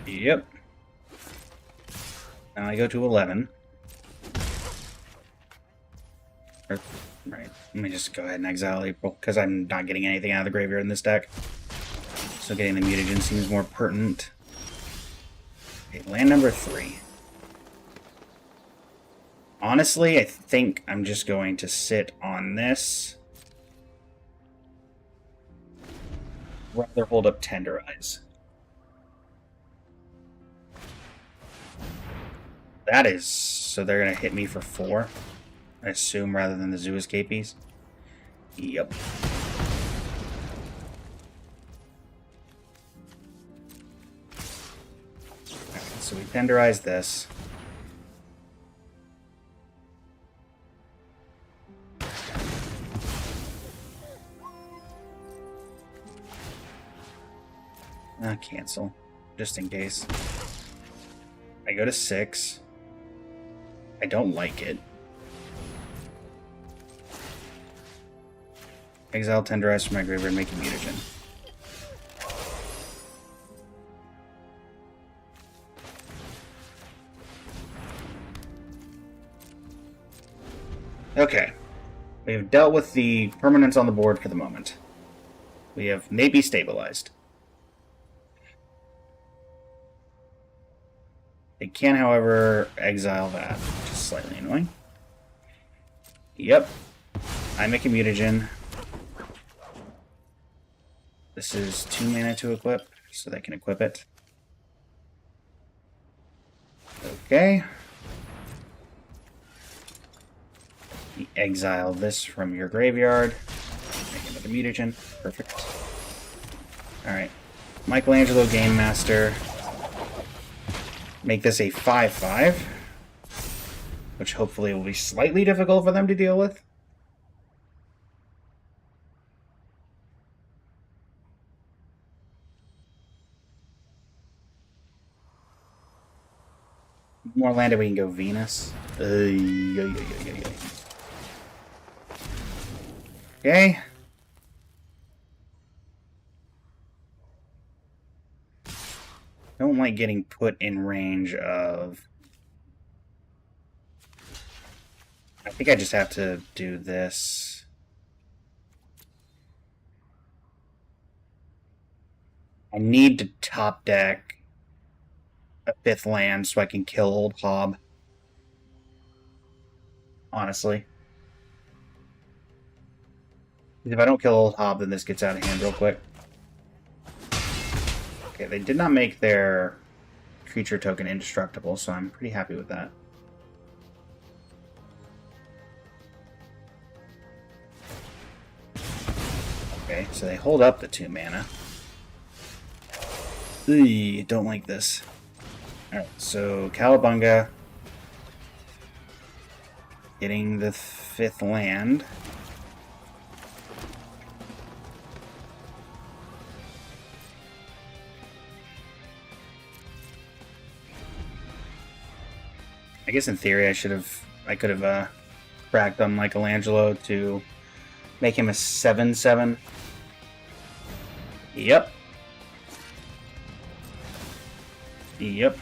Yep. Now I go to 11. Right. Let me just go ahead and exile April, because I'm not getting anything out of the graveyard in this deck. So getting the mutagen seems more pertinent. Okay, land number 3. Honestly, I think I'm just going to sit on this. Rather hold up Tenderize. That is... So they're going to hit me for 4, I assume, rather than the Zoo Escapees. Yep. Okay, so we Tenderize this. Cancel, just in case. I go to 6. I don't like it. Exile Tenderize from my graveyard, make a mutagen. Okay. We have dealt with the permanents on the board for the moment. We have maybe stabilized. They can, however, exile that, which is slightly annoying. Yep. I make a mutagen. This is 2 mana to equip, so they can equip it. Okay. You exile this from your graveyard. Make another mutagen. Perfect. Alright. Michelangelo Game Master. Make this a 5/5, which hopefully will be slightly difficult for them to deal with. More land and we can go Venus. Okay. Don't like getting put in range of... I think I just have to do this. I need to top deck a 5th land so I can kill Old Hob. Honestly. If I don't kill Old Hob, then this gets out of hand real quick. Okay, they did not make their creature token indestructible, so I'm pretty happy with that. Okay, so they hold up the 2 mana. Eey, don't like this. Alright, so Cowabunga getting the 5th land. I guess in theory I could have cracked on Michelangelo to make him a 7/7. Yep. Yep.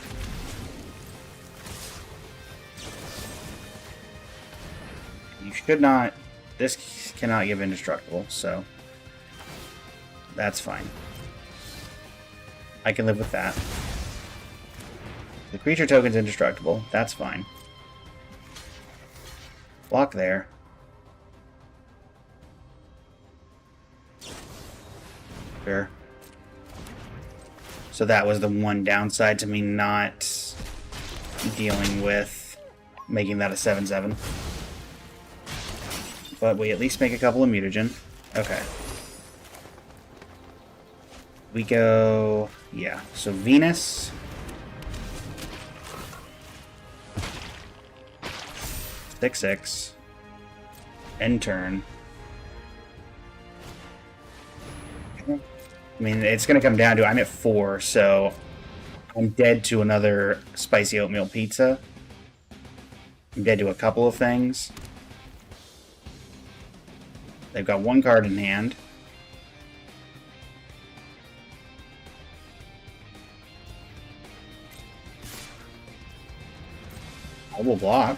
You should not... This cannot give indestructible, so... That's fine. I can live with that. The creature token's indestructible. That's fine. Block there. Sure. So that was the one downside to me not dealing with making that a 7/7. But we at least make a couple of mutagen. Okay. We go... Yeah, so Venus... 6/6. End turn. I mean, it's going to come down to... I'm at 4, so... I'm dead to another spicy oatmeal pizza. I'm dead to a couple of things. They've got 1 card in hand. we'll block.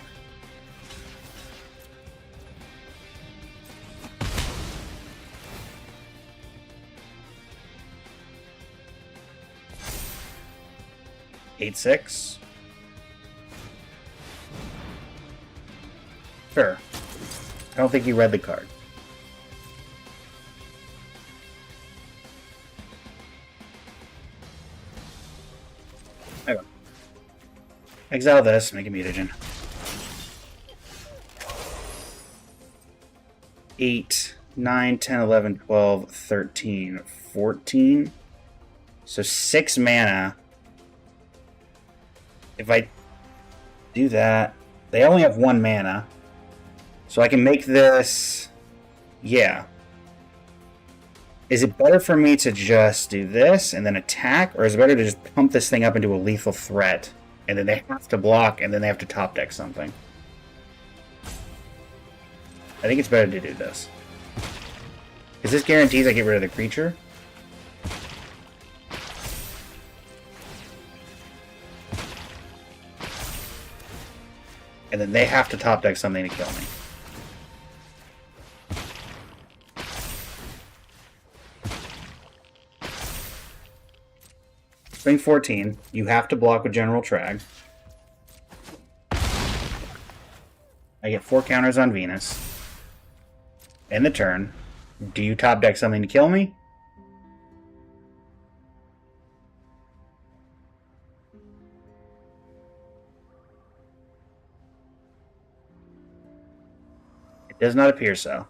Eight, 6. Sure. I don't think you read the card. Okay. Exile this, make a mutagen. 8, 9, 10, 11, 12, 13, 14. So 6 mana. If I do that, they only have 1 mana. So I can make this... Yeah. Is it better for me to just do this and then attack? Or is it better to just pump this thing up into a lethal threat? And then they have to block, and then they have to top deck something. I think it's better to do this. Because this guarantees I get rid of the creature. And then they have to top deck something to kill me. Swing 14. You have to block with General Trag. I get 4 counters on Venus. End the turn. Do you top deck something to kill me? It does not appear so.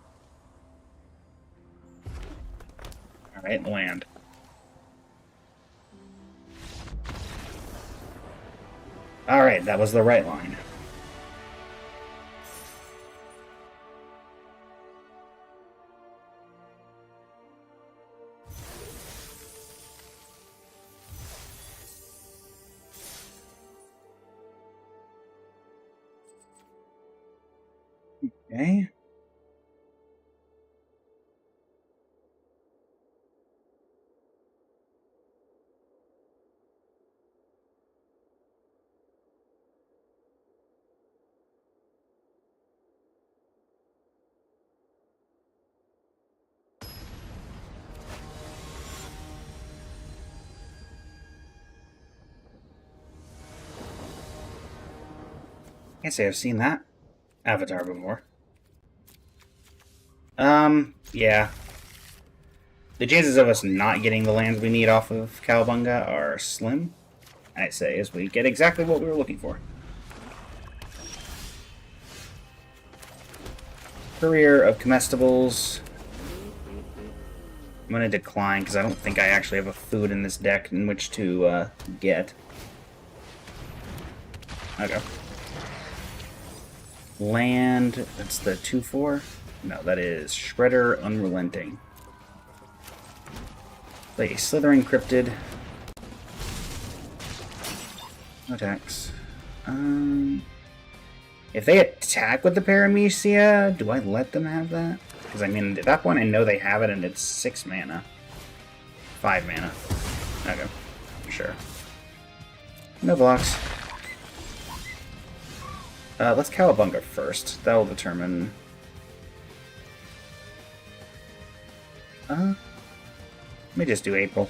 Alright, land. Alright, that was the right line. Okay. Can't say I've seen that avatar before. Yeah. The chances of us not getting the lands we need off of Cowabunga are slim, I'd say, as we get exactly what we were looking for. Career of Comestibles. I'm going to decline because I don't think I actually have a food in this deck in which to get. Okay. Land, that's the 2/4. No, that is Shredder Unrelenting. Play a Slithering Cryptid. No attacks. If they attack with the Paramecia, do I let them have that? Because, I mean, at that point I know they have it and it's 6 mana. 5 mana. Okay. Sure. No blocks. Let's Cowabunga first. That will determine... let me just do April.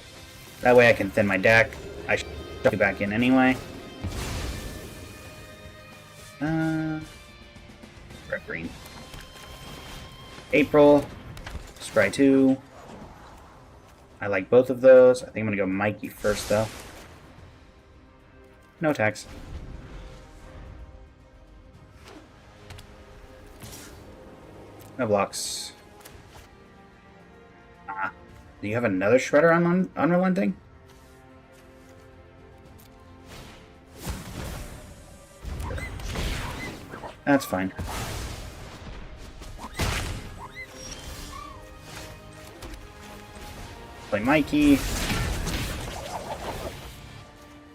That way I can thin my deck. I should be back in anyway. Red green. April. Scry 2. I like both of those. I think I'm gonna go Mikey first though. No attacks. No blocks. Do you have another Shredder on Unrelenting? That's fine. Play Mikey.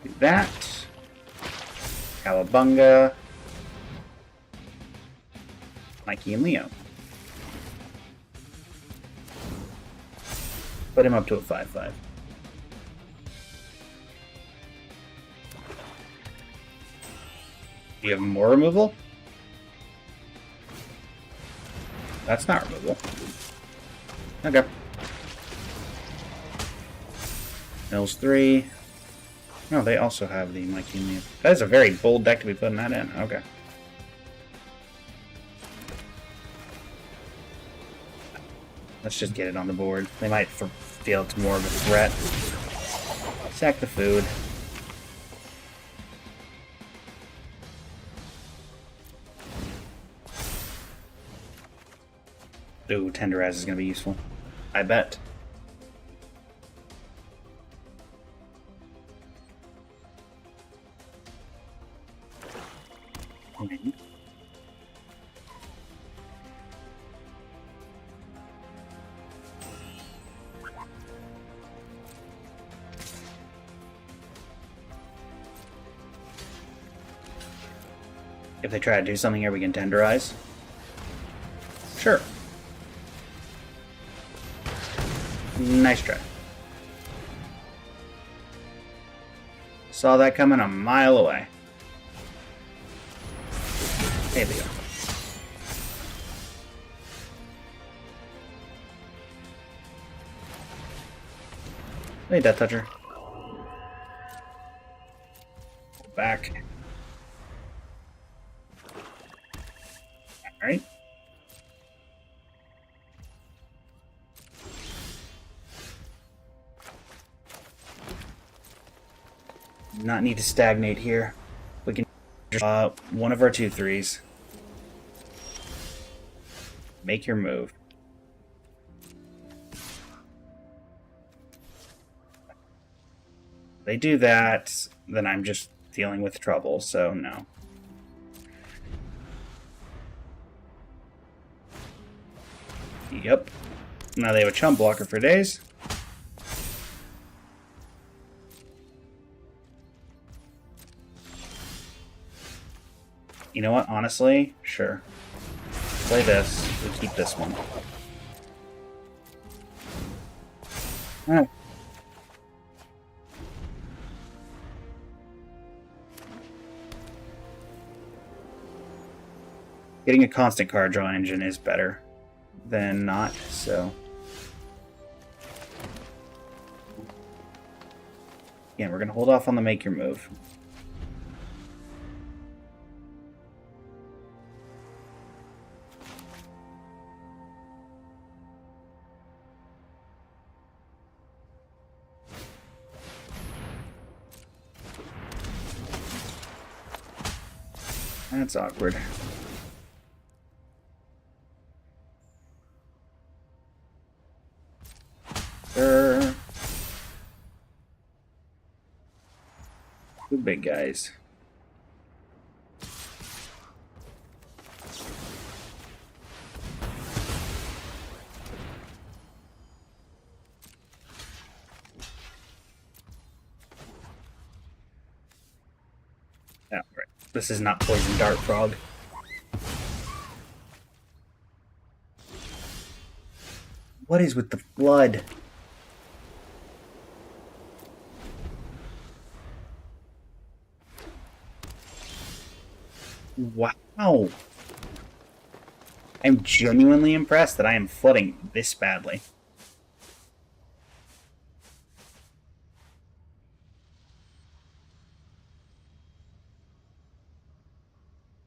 Do that. Cowabunga. Mikey and Leo. Put him up to a 5/5. Do you have more removal? That's not removal. Okay. Mills 3. No, they also have the My Team. That is a very bold deck to be putting that in. Okay. Let's just get it on the board. They might feel it's more of a threat. Sack the food. Ooh, Tenderize is going to be useful. I bet. Okay. If they try to do something here, we can Tenderize. Sure. Nice try. Saw that coming a mile away. There we go. Hey, Death Toucher. Back. Alright. Not need to stagnate here. We can draw one of our 2/3s. Make your move. They do that, then I'm just dealing with trouble, so no. Yep. Now they have a chump blocker for days. You know what? Honestly, sure. Play this. We keep this one. Alright. Getting a constant card draw engine is better than not, so. Again, we're going to hold off on the make your move. That's awkward. Two big guys. Oh, right. This is not Poison Dart Frog. What is with the blood? Wow. I'm genuinely impressed that I am flooding this badly.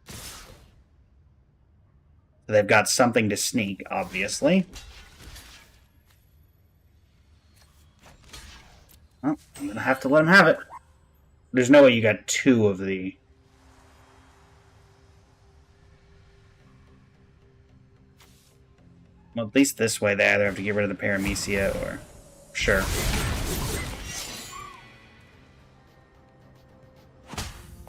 So they've got something to sneak, obviously. Well, I'm going to have to let them have it. There's no way you got two of the... Well, at least this way they either have to get rid of the Paramecia or... Sure.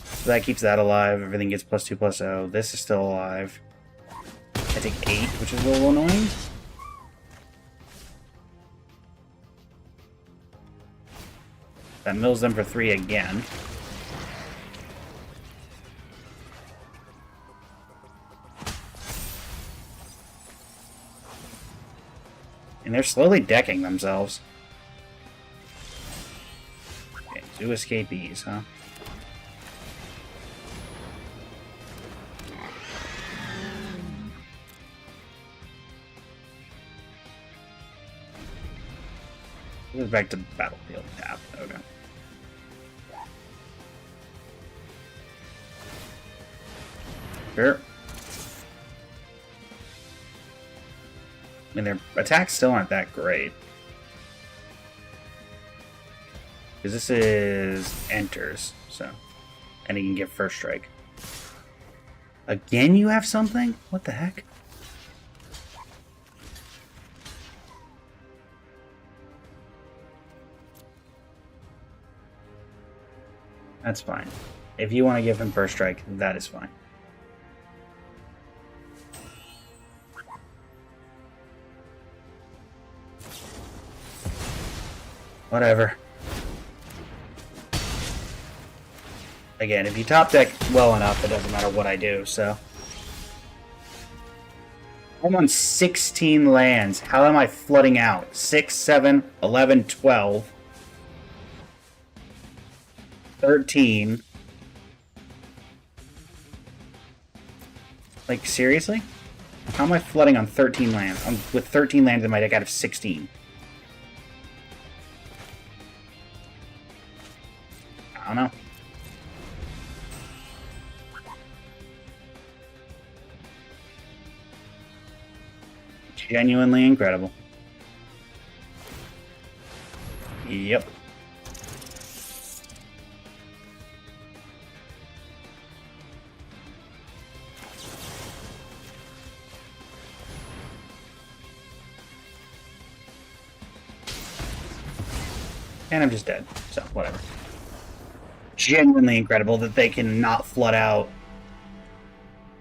So that keeps that alive. Everything gets +2/+0. This is still alive. I take 8, which is a little annoying. That mills them for 3 again. And they're slowly decking themselves. Okay, 2 escapees, huh? Goes back to battlefield tab. Okay. Sure. I mean, their attacks still aren't that great. Because this is enters, so. And he can get first strike. Again, you have something? What the heck? That's fine. If you want to give him first strike, that is fine. Whatever. Again, if you top deck well enough, it doesn't matter what I do, so. I'm on 16 lands. How am I flooding out? 6, 7, 11, 12, 13. Like, seriously? How am I flooding on 13 lands? I'm with 13 lands in my deck out of 16. I don't know. Genuinely incredible. Yep. And I'm just dead, so whatever. Genuinely incredible that they can not flood out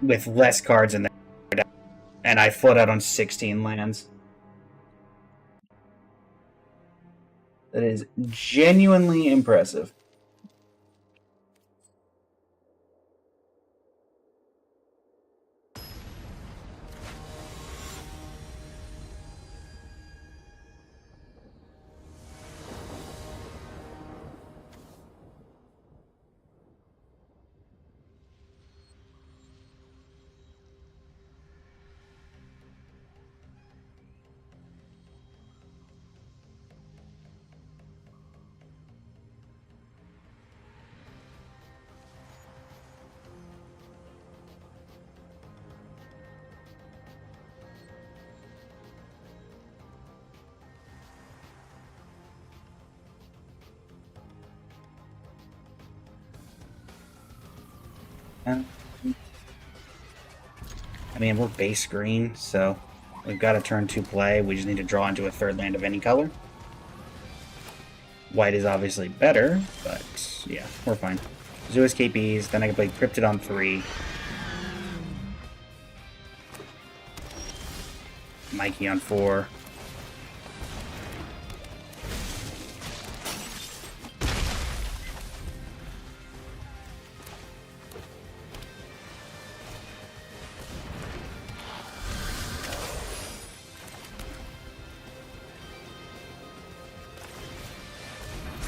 with less cards in their deck. And I flood out on 16 lands. That is genuinely impressive. I mean, we're base green, so we've got a turn 2 play. We just need to draw into a third land of any color. White is obviously better, but yeah, we're fine. Zoo escapees, then I can play Cryptid on 3. Mikey on 4.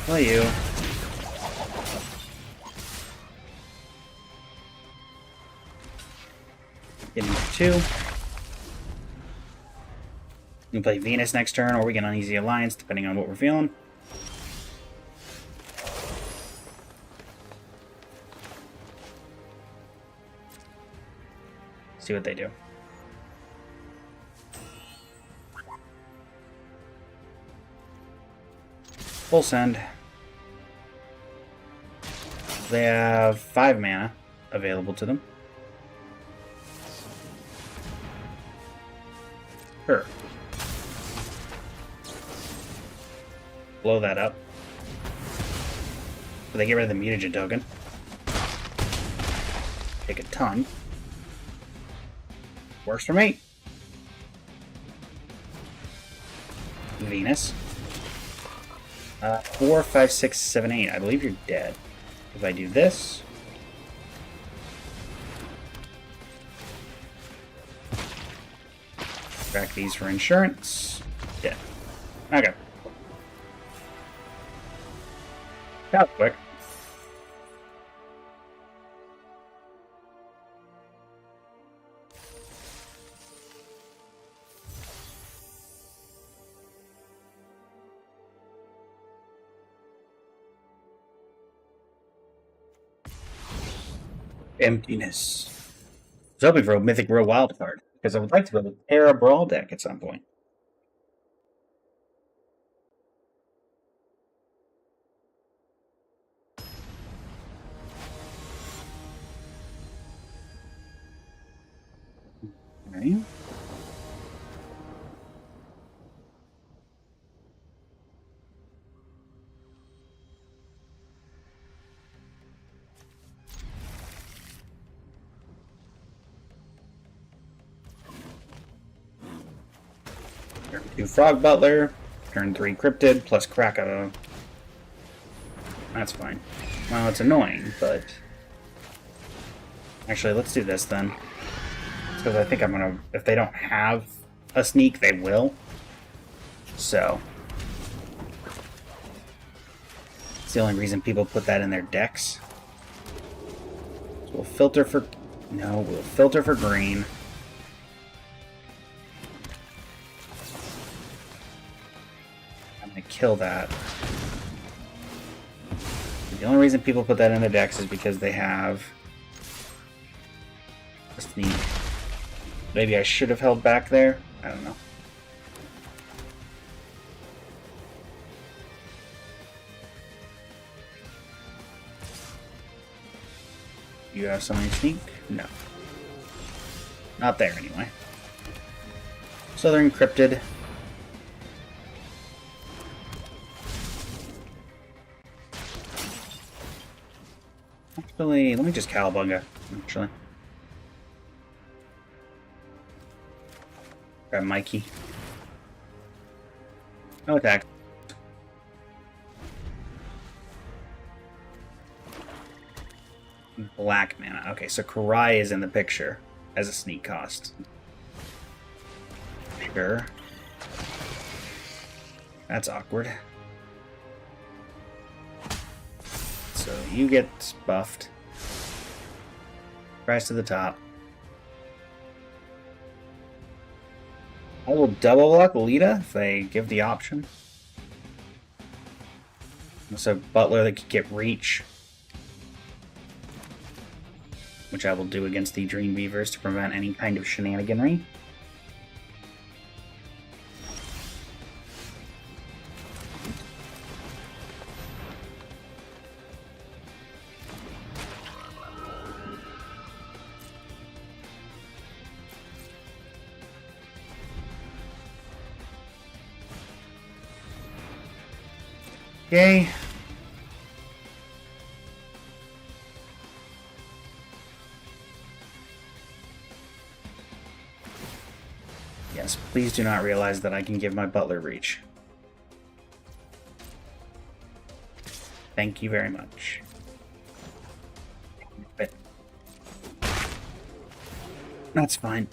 Play you. Getting 2. We can play Venus next turn, or we get Uneasy Alliance, depending on what we're feeling. See what they do. Full send. They have 5 mana available to them. Sure. Blow that up. But they get rid of the mutagen token. Take a ton. Works for me. Venus. 4, 5, 6, 7, 8. I believe you're dead. If I do this. Track these for insurance. Dead. Okay. That was quick. Emptiness. I was hoping for a Mythic Real Wild card, because I would like to build a Terra Brawl deck at some point. Okay. Turn 2 Frog Butler, turn 3 Cryptid, plus Kraka. That's fine. Well, it's annoying, but... Actually, let's do this then. Because I think I'm gonna... If they don't have a sneak, they will. So... It's the only reason people put that in their decks. So we'll filter for... No, we'll filter for green. I'm gonna kill that. The only reason people put that in their decks is because they have a sneak. Maybe I should have held back there. I don't know. You have something sneak? No. Not there anyway. So they're encrypted. Actually, let me just Cowabunga, actually. Grab Mikey. No attack. Black mana. Okay, so Karai is in the picture as a sneak cost. Sure. That's awkward. So you get buffed. Rise to the top. I will double block Lita if they give the option. So Butler that could get reach. Which I will do against the Dreamweavers to prevent any kind of shenaniganry. Okay. Yes, please do not realize that I can give my Butler reach. Thank you very much. But that's fine.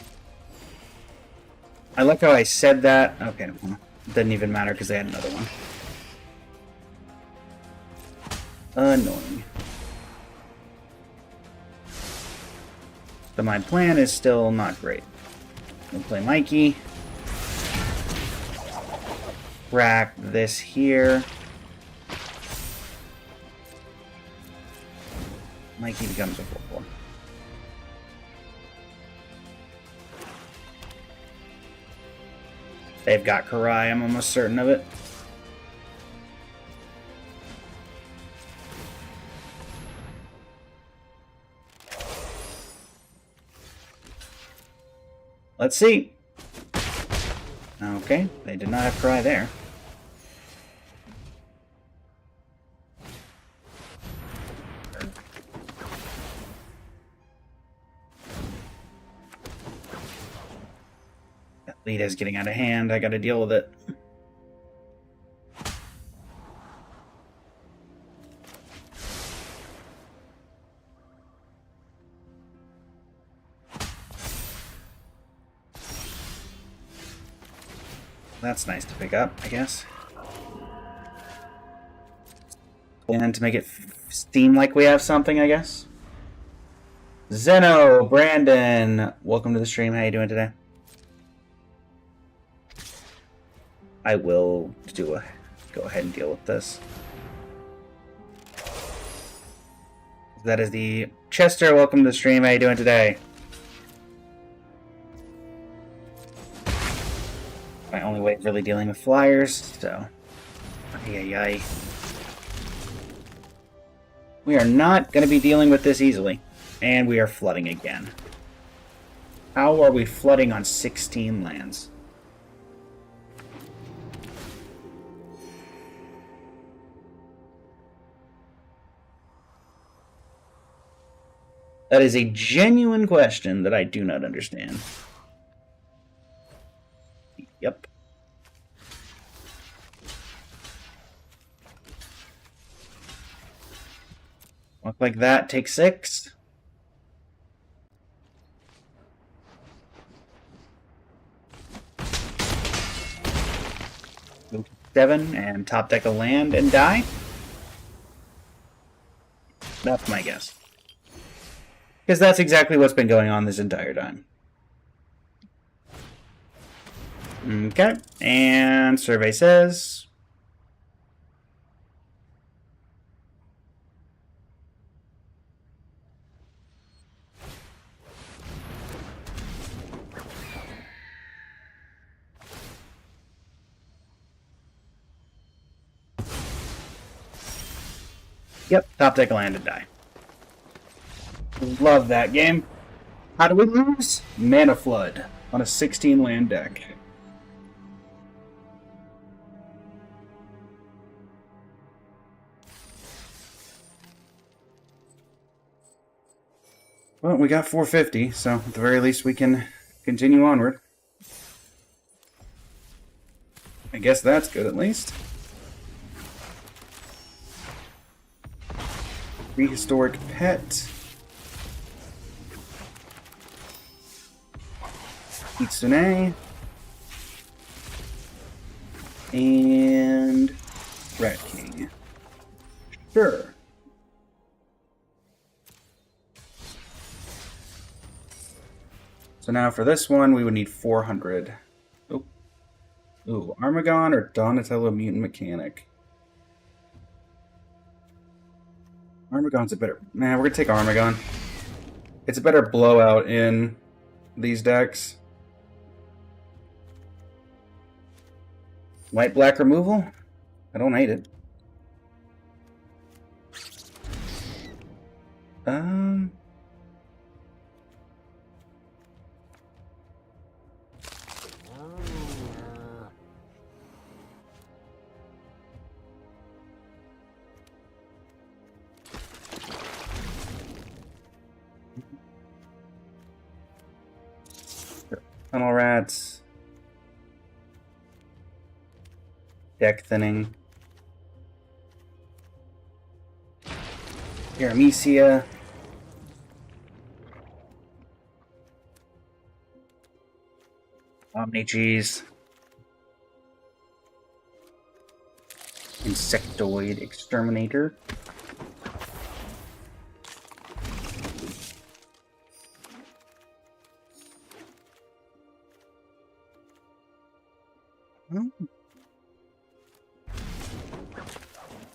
I like how I said that. Okay, well, it didn't even matter because they had another one. Annoying. But my plan is still not great. We'll play Mikey. Rack this here. Mikey becomes a 4/4. They've got Karai, I'm almost certain of it. Let's see. Okay, they did not have Karai there. That lead is getting out of hand. I gotta deal with it. That's nice to pick up, I guess. And to make it seem like we have something, I guess. Zeno, Brandon, welcome to the stream. How you doing today? I will go ahead and deal with this. That is the Chester. Welcome to the stream. How you doing today? My only way of really dealing with flyers, so... Ay. We are not going to be dealing with this easily. And we are flooding again. How are we flooding on 16 lands? That is a genuine question that I do not understand. Yep. Look like that. Take 6. Go to 7 and top deck a land and die. That's my guess. Because that's exactly what's been going on this entire time. Okay, and survey says... Yep, top deck a land and die. Love that game. How do we lose? Mana Flood on a 16 land deck. Well, we got 450, so at the very least we can continue onward. I guess that's good at least. Prehistoric Pet. Kitsune. And Rat King. Sure. So now for this one, we would need 400. Oh. Ooh, Armagon or Donatello Mutant Mechanic? Armagon's a better... Nah, we're gonna take Armagon. It's a better blowout in these decks. White-black removal? I don't hate it. Tunnel Rats. Deck Thinning. Paramecia. Omni Cheese. Insectoid Exterminator.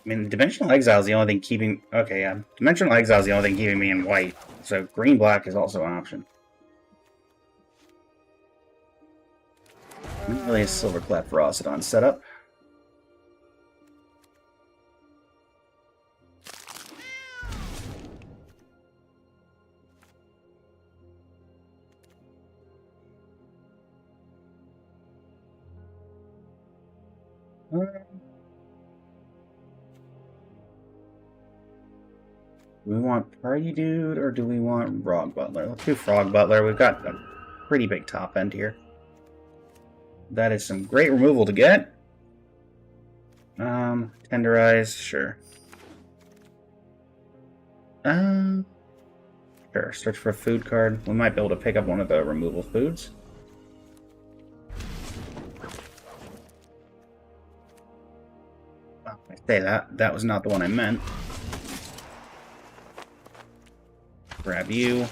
I mean, Dimensional Exile is the only thing keeping... Okay, yeah. Dimensional Exile is the only thing keeping me in white. So green-black is also an option. Not really a Silverclap Ferocity setup. Do we want Party Dude or do we want Frog Butler? Let's do Frog Butler. We've got a pretty big top end here. That is some great removal to get. Tenderize, sure. Sure, search for a food card. We might be able to pick up one of the removal foods. Well, I say that. That was not the one I meant. Grab you.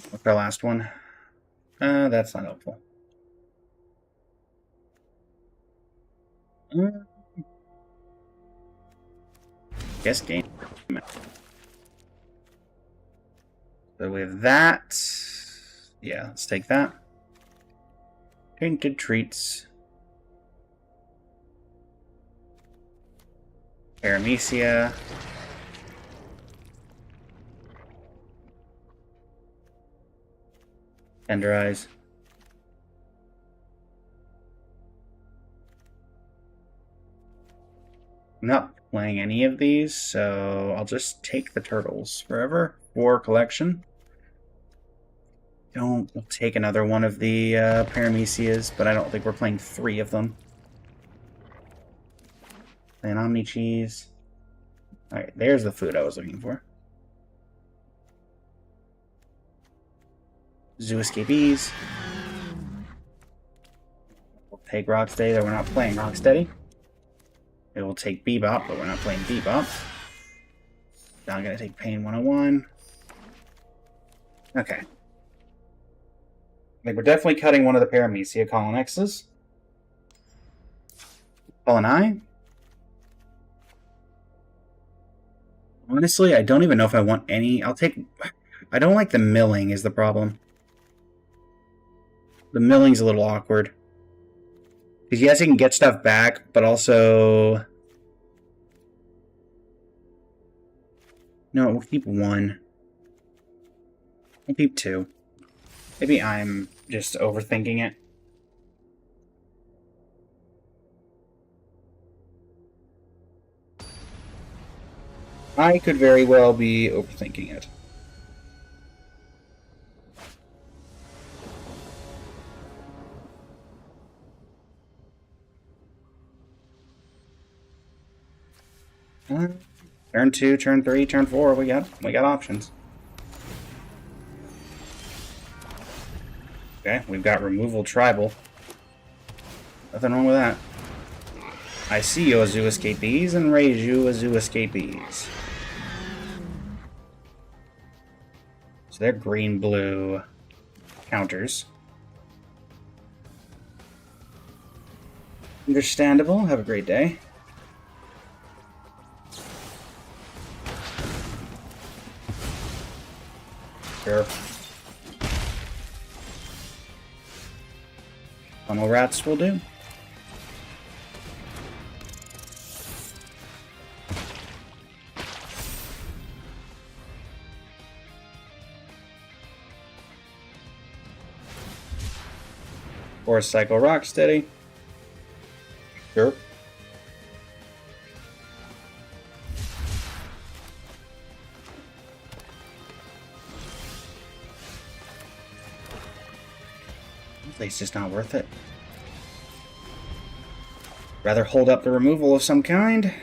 What's our last one? That's not helpful. Guess game. So with that, yeah, let's take that. Painted treats. Paramecia. Tenderize. I'm not playing any of these, so I'll just take the turtles forever for collection. We'll take another one of the Paramecias, but I don't think we're playing 3 of them. Play an Omni Cheese. Alright, there's the food I was looking for. Zoo Escapees. We'll take Rocksteady, though we're not playing Rocksteady. It will take Bebop, but we're not playing Bebop. Now I'm going to take Pain 101. Okay. I think we're definitely cutting one of the Paramecia Colonexes. Colonai. Honestly, I don't even know if I want any. I'll take... I don't like the milling is the problem. The milling's a little awkward. Because yes, you can get stuff back, but also... No, we'll keep 1. We'll keep 2. Maybe I'm just overthinking it. I could very well be overthinking it. Turn 2, turn 3, turn 4, we got options. Okay, we've got removal tribal. Nothing wrong with that. I see you, Zoo Escapees, and raise you as Zoo Escapees. So they're green-blue counters. Understandable. Have a great day. Sure. Funnel rats will do. Or Cycle Rocksteady. Sure. It's just not worth it. Rather hold up the removal of some kind.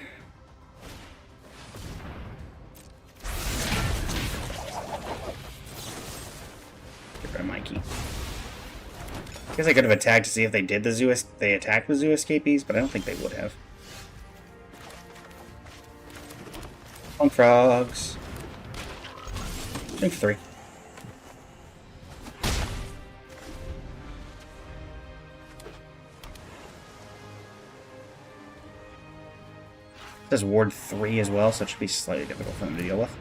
Get rid of Mikey. I guess I could have attacked to see if they did the zoo. They attacked the Zoo Escapees, but I don't think they would have. Punk Frogs. Drink 3. It does Ward 3 as well, so it should be slightly difficult for them to deal with.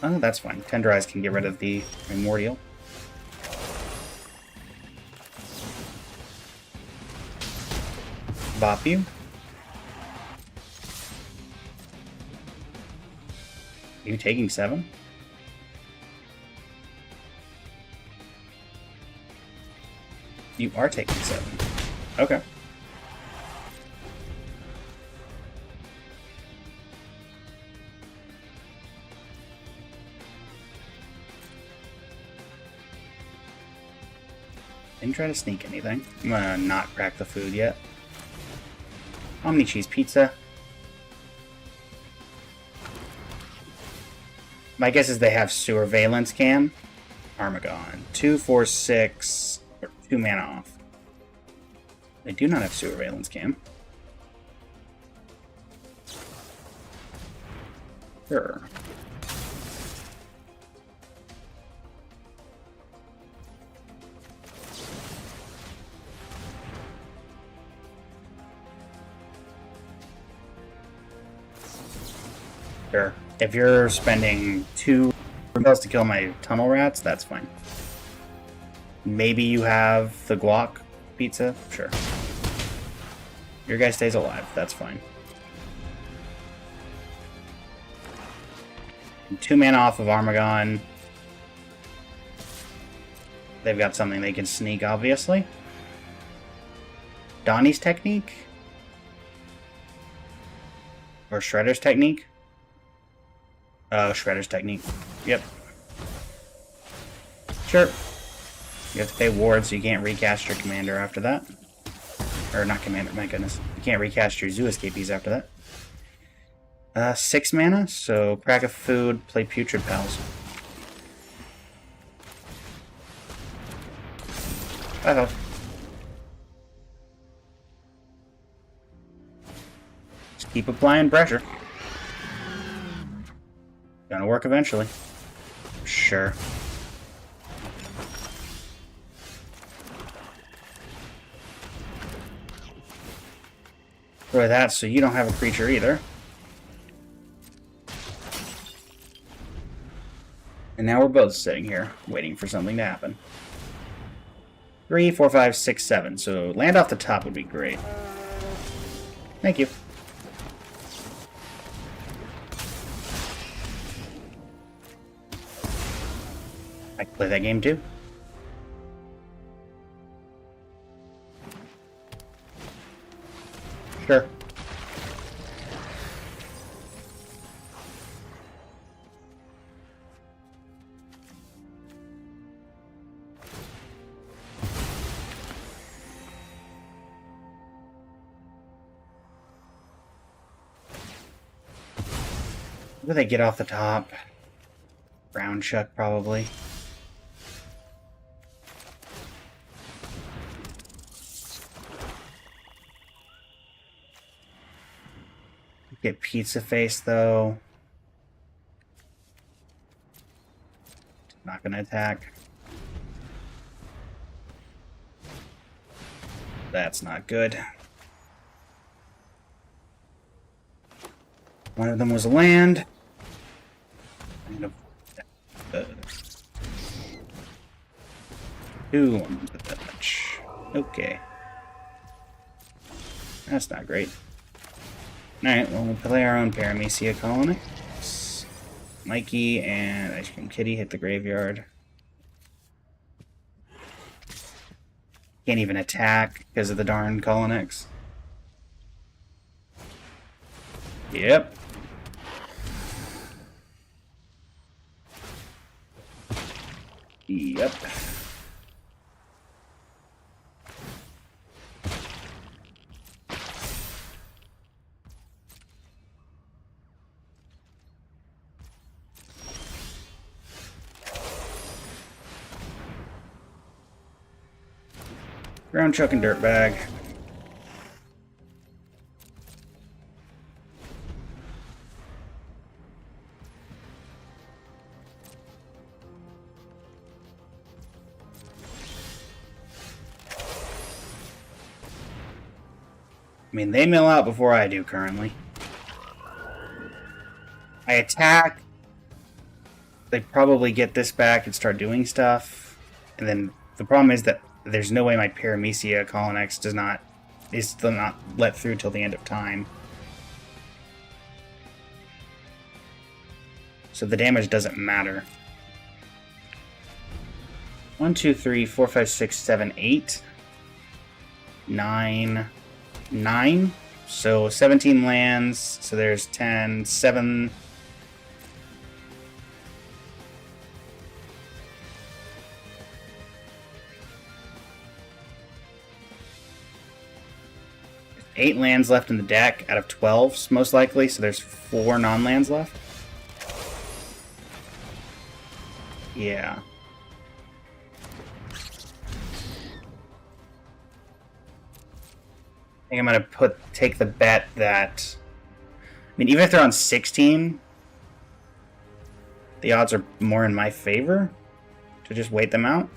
Oh, that's fine. Tenderize can get rid of the Primordial. Bop you. You taking 7? You are taking 7. Okay. Didn't try to sneak anything. I'm gonna not crack the food yet. Omni Cheese Pizza. My guess is they have Surveillance Cam. Armagon. 2, 4, 6. Or 2 mana off. They do not have Surveillance Cam. Sure. Sure. If you're spending 2 bells to kill my tunnel rats, that's fine. Maybe you have the guac pizza? Sure. Your guy stays alive, that's fine. 2 mana off of Armagon. They've got something they can sneak, obviously. Donnie's technique? Or Shredder's technique? Oh, Shredder's technique. Yep. Sure. You have to pay ward, so you can't recast your commander after that. Or not commander, my goodness. You can't recast your zoo escapees after that. 6 mana, so crack a food, play Putrid Pals. Uh-oh. Just keep applying pressure. Gonna work eventually. Sure. Throw that so you don't have a creature either. And now we're both sitting here, waiting for something to happen. 3, 4, 5, 6, 7. So land off the top would be great. Thank you. I can play that game too. Sure. Where do they get off the top? Brown Chuck, probably. Get Pizza Face, though. Not gonna attack. That's not good. One of them was a land. And a... 2 on the touch. Okay. That's not great. Alright, well, we'll play our own Paramecia Colonyx. Mikey and Ice Cream Kitty hit the graveyard. Can't even attack because of the darn Colonyx. Yep. Yep. Ground Chuck and Dirtbag. I mean, they mill out before I do currently. I attack. They probably get this back and start doing stuff. And then the problem is that there's no way my Paramecia Colonyx is still not let through till the end of time. So the damage doesn't matter. 1, 2, 3, 4, 5, 6, 7, 8. 9. 9. So 17 lands. So there's 10, 7. There's 8 lands left in the deck out of 12, most likely. So there's 4 non-lands left. Yeah. I think I'm gonna take the bet that, I mean, even if they're on 16, the odds are more in my favor to just wait them out.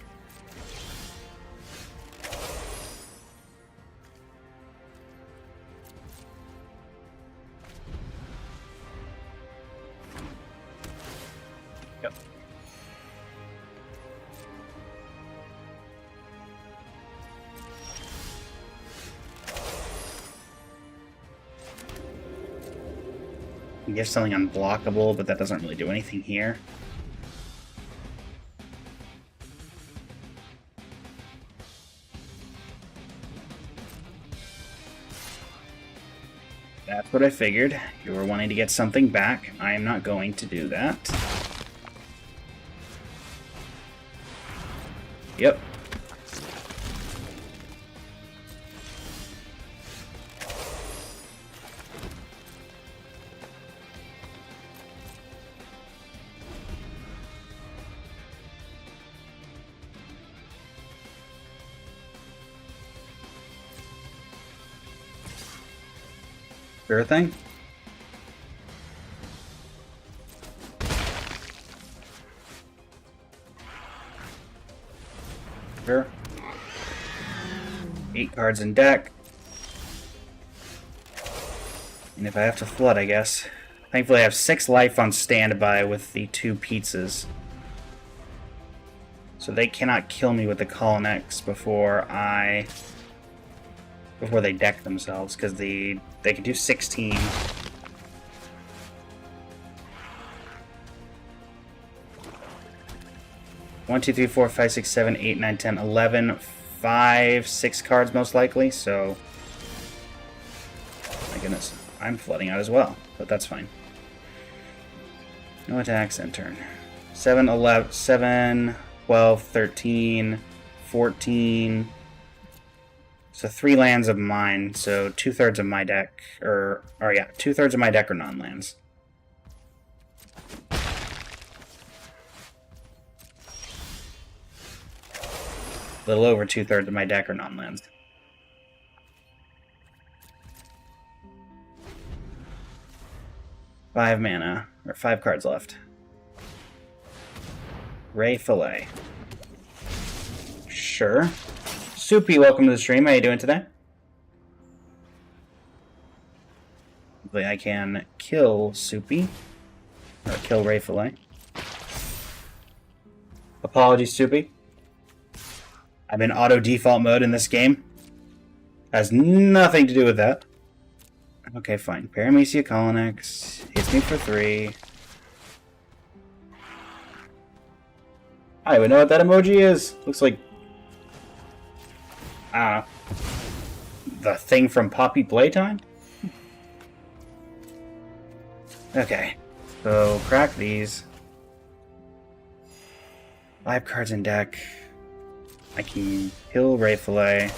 Yep. You get something unblockable, but that doesn't really do anything here. That's what I figured. You were wanting to get something back. I am not going to do that. Yep. Sure thing. Sure. 8 cards in deck. And if I have to flood, I guess. Thankfully, I have 6 life on standby with the 2 pizzas. So they cannot kill me with the Colonnex before they deck themselves, because they can do 16. One, 2, 3, 4, 5, 6, 7, 8, 9, 10, 11, 5, 6 cards most likely, so my goodness, I'm flooding out as well, but that's fine. No attacks, end turn. 7, 11, 7, 12, 13, 14. So 3 lands of mine, so 2/3 of my deck, or yeah, 2/3 of my deck are non-lands. A little over 2/3 of my deck are non-lands. Five mana, or 5 cards left. Ray Fillet. Sure. Soupy, welcome to the stream. How you doing today? Hopefully I can kill Soupy. Or kill Ray Fillet. Apologies, Soupy. I'm in auto default mode in this game. Has nothing to do with that. Okay, fine. Paramecia Colonnex hits me for 3. I don't even know what that emoji is. Looks like, I don't know, the thing from Poppy Playtime? Okay, so crack these. 5 cards in deck. I can kill Ray Fillet.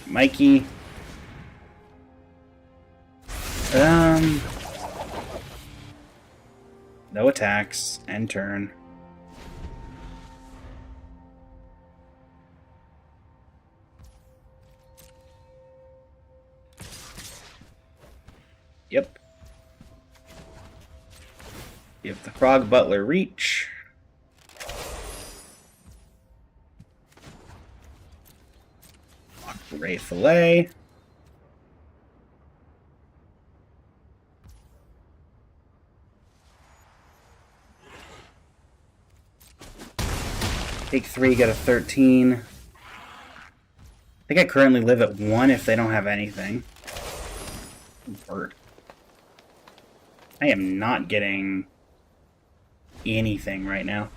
Mikey. No attacks. End turn. Yep. Give the Frog Butler reach. Ray Fillet. Take 3, get a 13. I think I currently live at 1 if they don't have anything. Bird. I am not getting anything right now.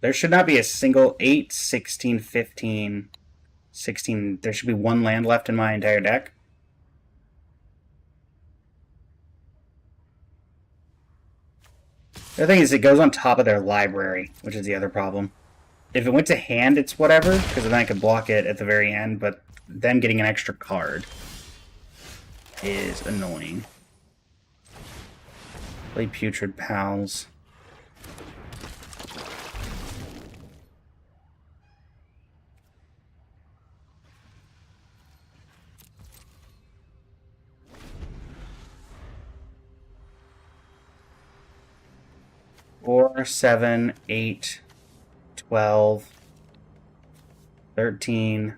There should not be a single 8, 16, 15, 16. There should be 1 land left in my entire deck. The thing is, it goes on top of their library, which is the other problem. If it went to hand, it's whatever, because then I could block it at the very end, but them getting an extra card is annoying. Play Putrid Pals. Four, 7, 8, 12, 13.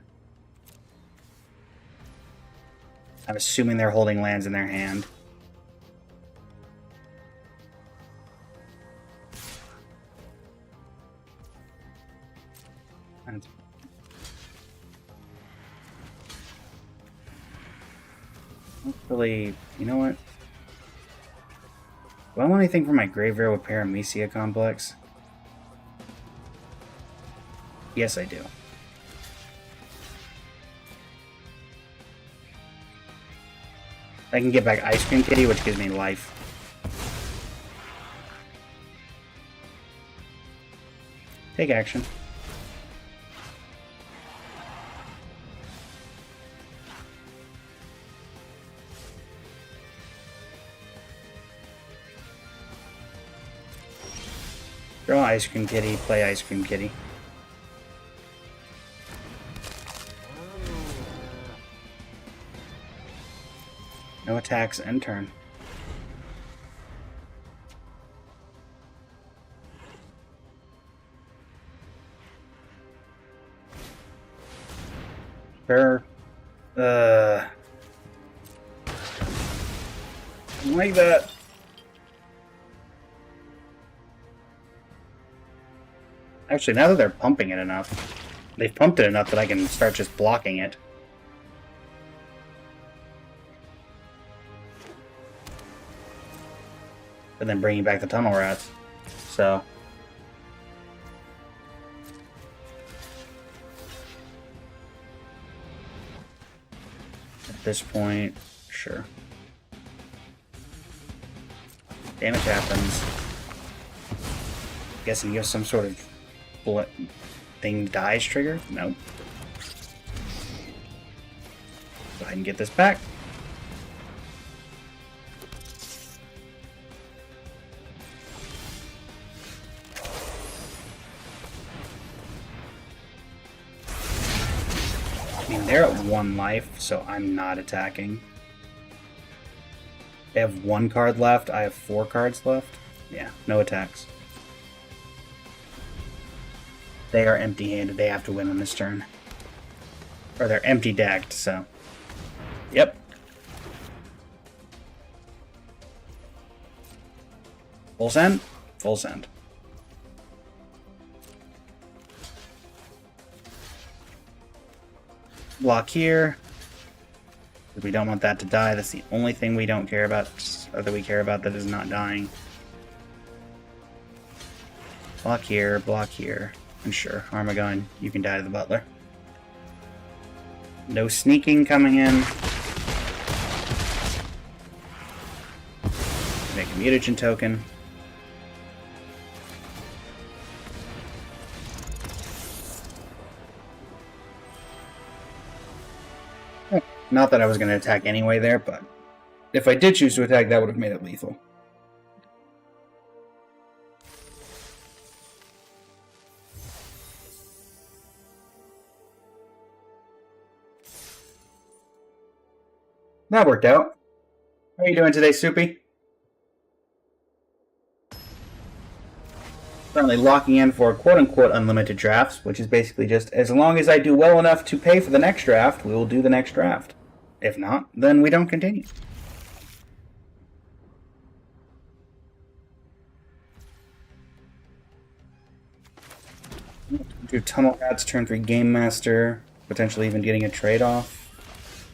I'm assuming they're holding lands in their hand. And hopefully, you know what? Do I want anything for my Graveyard with Paramecia Complex? Yes, I do. I can get back Ice Cream Kitty, which gives me life. Take action. Draw Ice Cream Kitty, play Ice Cream Kitty. No attacks, end turn. Sure. Like that. Actually, now that they're pumping it enough, they've pumped it enough that I can start just blocking it. And then bringing back the tunnel rats. So. At this point, sure. Damage happens. Guessing you have some sort of bullet thing dies trigger? No. Go ahead and get this back. I mean, they're at 1 life, so I'm not attacking. They have 1 card left, I have 4 cards left. Yeah, no attacks. They are empty-handed, they have to win on this turn. Or they're empty-decked, so... Yep. Full send? Full send. Block here. We don't want that to die. That's the only thing we don't care about, or that we care about that is not dying. Block here, and sure, Armagon, you can die to the butler. No sneaking coming in. Make a mutagen token. Not that I was going to attack anyway there, but if I did choose to attack, that would have made it lethal. That worked out. How are you doing today, Soupy? Currently locking in for quote-unquote unlimited drafts, which is basically just as long as I do well enough to pay for the next draft, we will do the next draft. If not, then we don't continue. Do Tunnel Rats, turn 3 Game Master, potentially even getting a trade-off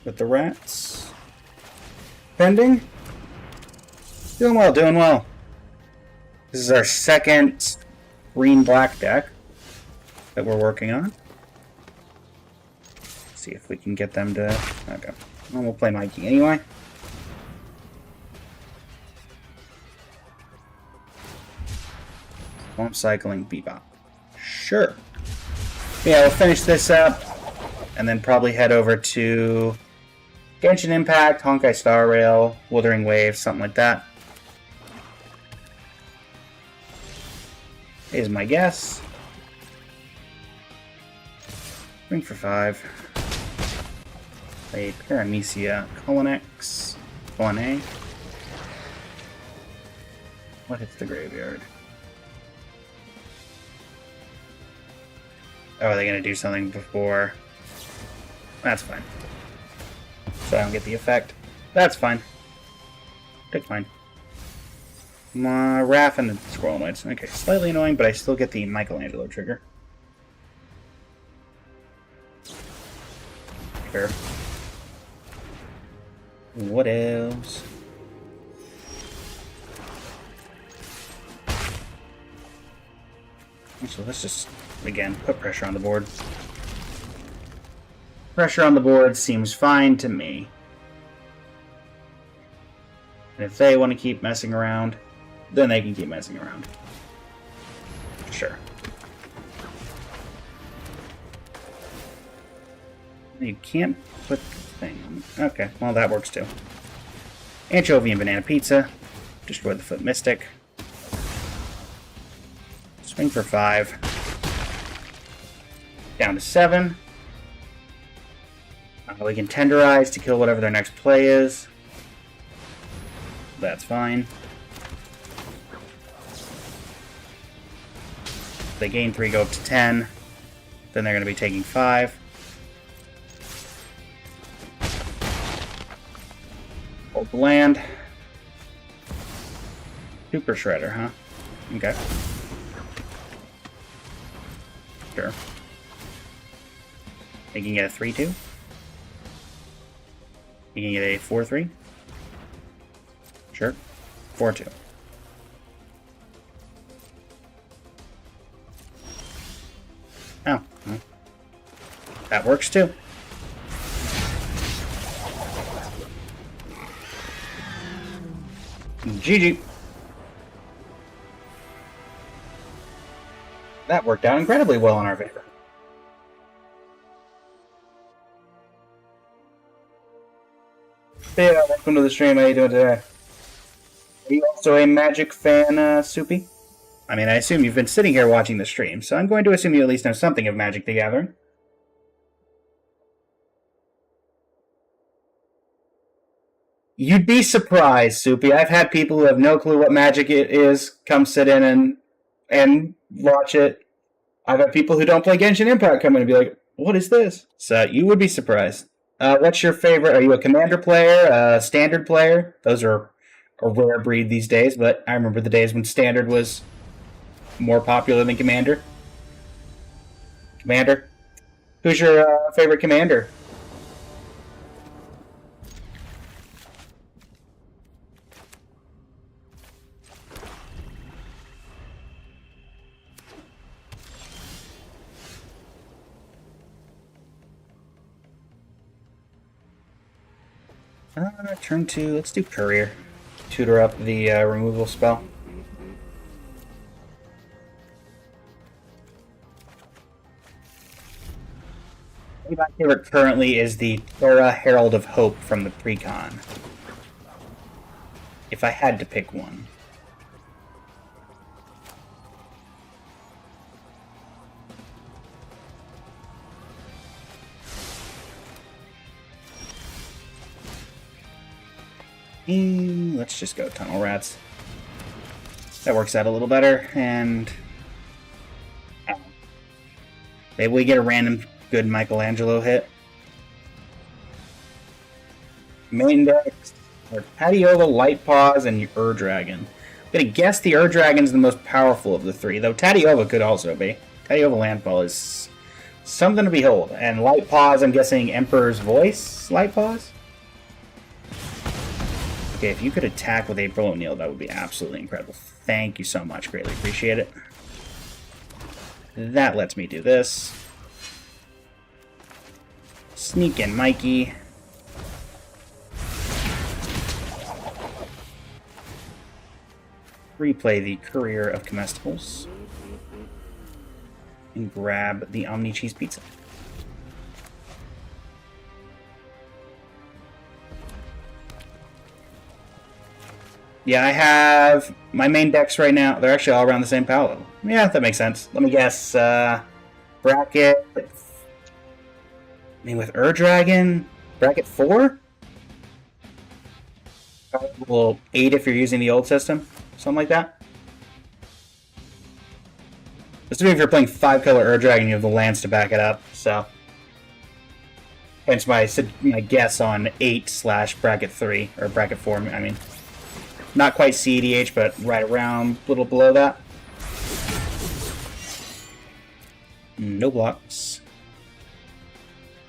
with the rats. Pending? Doing well, doing well. This is our second green-black deck that we're working on. See if we can get them to... Okay. Well, we'll play Mikey anyway. Swamp Cycling Bebop. Sure. Yeah, we'll finish this up, and then probably head over to Genshin Impact, Honkai Star Rail, Wuthering Waves, something like that. Is my guess. Ring for 5. Play Paramecia Colonex. 1A. What hits the graveyard? Oh, are they going to do something before? That's fine. So I don't get the effect. That's fine. Take fine. Raph and the Squirrel Knights. Okay, slightly annoying, but I still get the Michelangelo trigger. Sure. What else? So let's just, again, put pressure on the board. Pressure on the board seems fine to me. And if they want to keep messing around, then they can keep messing around. Sure. You can't put the thing on. Okay, well that works too. Anchovy and banana pizza. Destroy the foot mystic. Swing for 5. Down to 7. We can tenderize to kill whatever their next play is. That's fine. They gain 3, go up to 10. Then they're going to be taking 5. Hold the land. Super Shredder, huh? Okay. Sure. You can get a 3-2. You can get a 4-3. Sure. 4-2. Oh. Well. That works too. GG. That worked out incredibly well in our favor. Yeah, welcome to the stream. How you doing today? Are you also a Magic fan, Soupy? I mean, I assume you've been sitting here watching the stream, so I'm going to assume you at least know something of Magic the Gathering. You'd be surprised, Soupy. I've had people who have no clue what Magic it is come sit in and watch it. I've had people who don't play Genshin Impact come in and be like, what is this? So you would be surprised. What's your favorite? Are you a Commander player, a Standard player? Those are a rare breed these days, but I remember the days when Standard was more popular than Commander. Commander? Who's your favorite Commander? Turn 2, let's do Courier. Tutor up the removal spell. My favorite currently is the Terra Herald of Hope from the Precon. If I had to pick one. Let's just go Tunnel Rats. That works out a little better, and maybe we get a random good Michelangelo hit. Main decks are Patiola, Light Paws, and Ur Dragon. I'm gonna guess the Ur Dragon's the most powerful of the 3, though Tadiova could also be. Tadiova Landfall is something to behold, and Light Paws, I'm guessing Emperor's Voice Light Paws? Okay, if you could attack with April O'Neil, that would be absolutely incredible. Thank you so much. Greatly appreciate it. That lets me do this. Sneak in Mikey. Replay the Courier of Comestibles. And grab the Omni Cheese Pizza. Yeah, I have my main decks right now. They're actually all around the same power level. Yeah, that makes sense. Let me guess. Bracket. I mean, with Ur Dragon, bracket 4? Well, 8 if you're using the old system. Something like that. Assuming if you're playing 5-color Ur Dragon, you have the lands to back it up, so. Hence my guess on 8/bracket 3, or bracket 4, I mean. Not quite CEDH, but right around, a little below that. No blocks.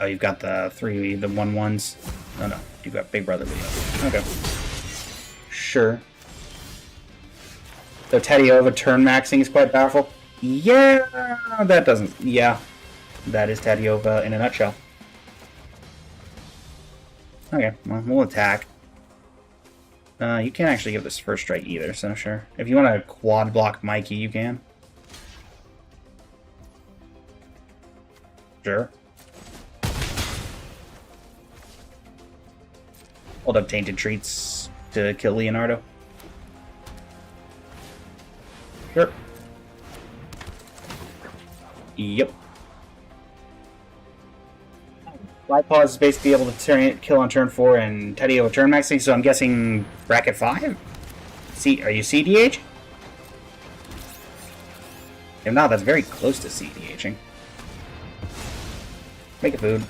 Oh, you've got the 1/1s. Oh no, you've got Big Brother Leo. Okay. Sure. So Tediova turn maxing is quite powerful. Yeah, that doesn't. Yeah, that is Tediova in a nutshell. Okay, well, we'll attack. You can't actually give this first strike either, so sure. If you want to quad block Mikey, you can. Sure. Hold up Tainted Treats to kill Leonardo. Sure. Yep. Flypaw is basically able to kill on turn 4 and Teddio turn maxing, so I'm guessing bracket 5? Are you CDH? If not, that's very close to CDHing. Make a food.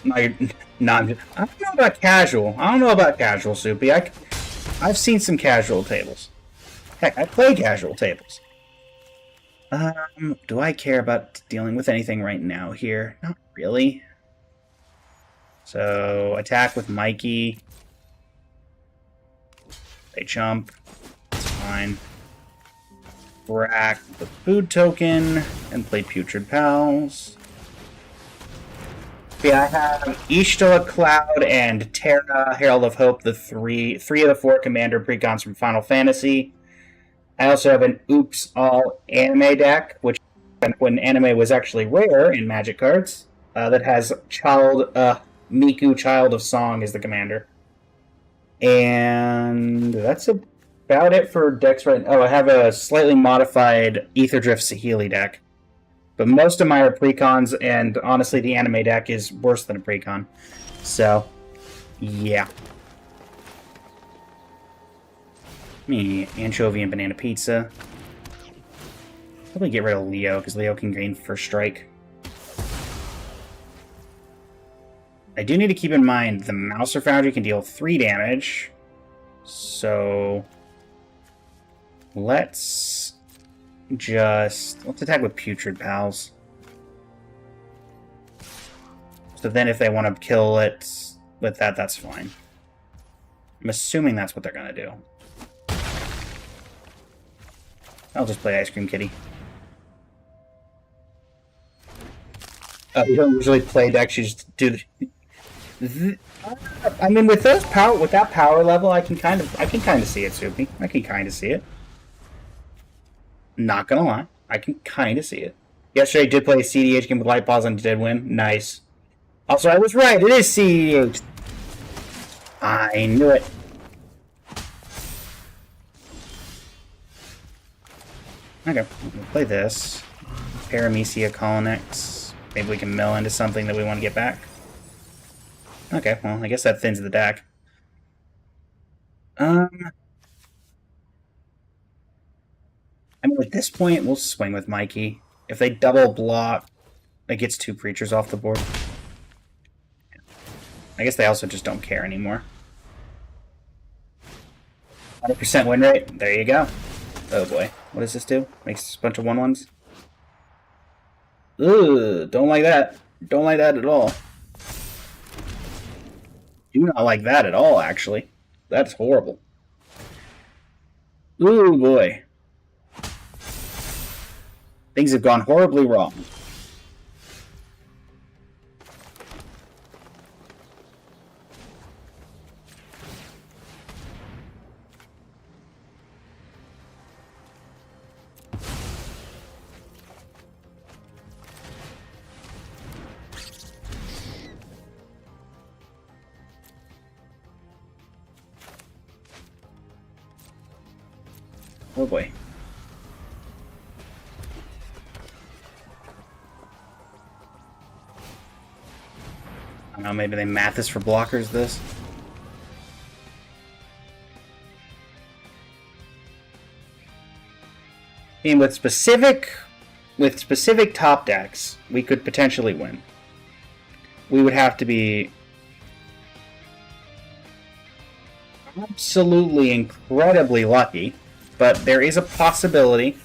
No, I don't know about casual. I don't know about casual, Soupy. I've seen some casual tables. Heck, I play casual tables. Do I care about dealing with anything right now here? Not really. So, attack with Mikey. They jump. It's fine. Rack the food token and play Putrid Pals. Yeah, I have Ishtala, Cloud, and Terra, Herald of Hope, the three of the 4 Commander Precons from Final Fantasy. I also have an Oops All Anime deck, which when anime was actually rare in Magic cards, that has Miku, Child of Song, as the commander. And that's about it for decks right now. Oh, I have a slightly modified Aetherdrift Saheeli deck. But most of mine are precons, and honestly, the anime deck is worse than a precon. So, yeah. Me, anchovy and banana pizza. Probably get rid of Leo, because Leo can gain first strike. I do need to keep in mind the Mouser Foundry can deal 3 damage. So, let's attack with Putrid Pals. So then if they want to kill it with that, that's fine. I'm assuming that's what they're going to do. I'll just play Ice Cream Kitty. You don't usually play decks, you just do the... I mean, with that power level, I can kind of see it, Soupy. I can kind of see it. Not gonna lie, I can kind of see it. Yesterday I did play a CDH game with Light Pause and did win. Nice. Also, I was right. It is CDH. I knew it. Okay, we'll play this. Paramecia Colonix. Maybe we can mill into something that we want to get back. Okay, well, I guess that thins the deck. I mean, at this point, we'll swing with Mikey. If they double block, it gets 2 creatures off the board. I guess they also just don't care anymore. 100% win rate. There you go. Oh boy. What does this do? Makes a bunch of 1/1s. Ugh, don't like that. Don't like that at all. Do not like that at all, actually. That's horrible. Ooh boy. Things have gone horribly wrong. Oh boy. I don't know, maybe they math this for blockers, this? I mean, with specific top decks, we could potentially win. We would have to be absolutely incredibly lucky, but there is a possibility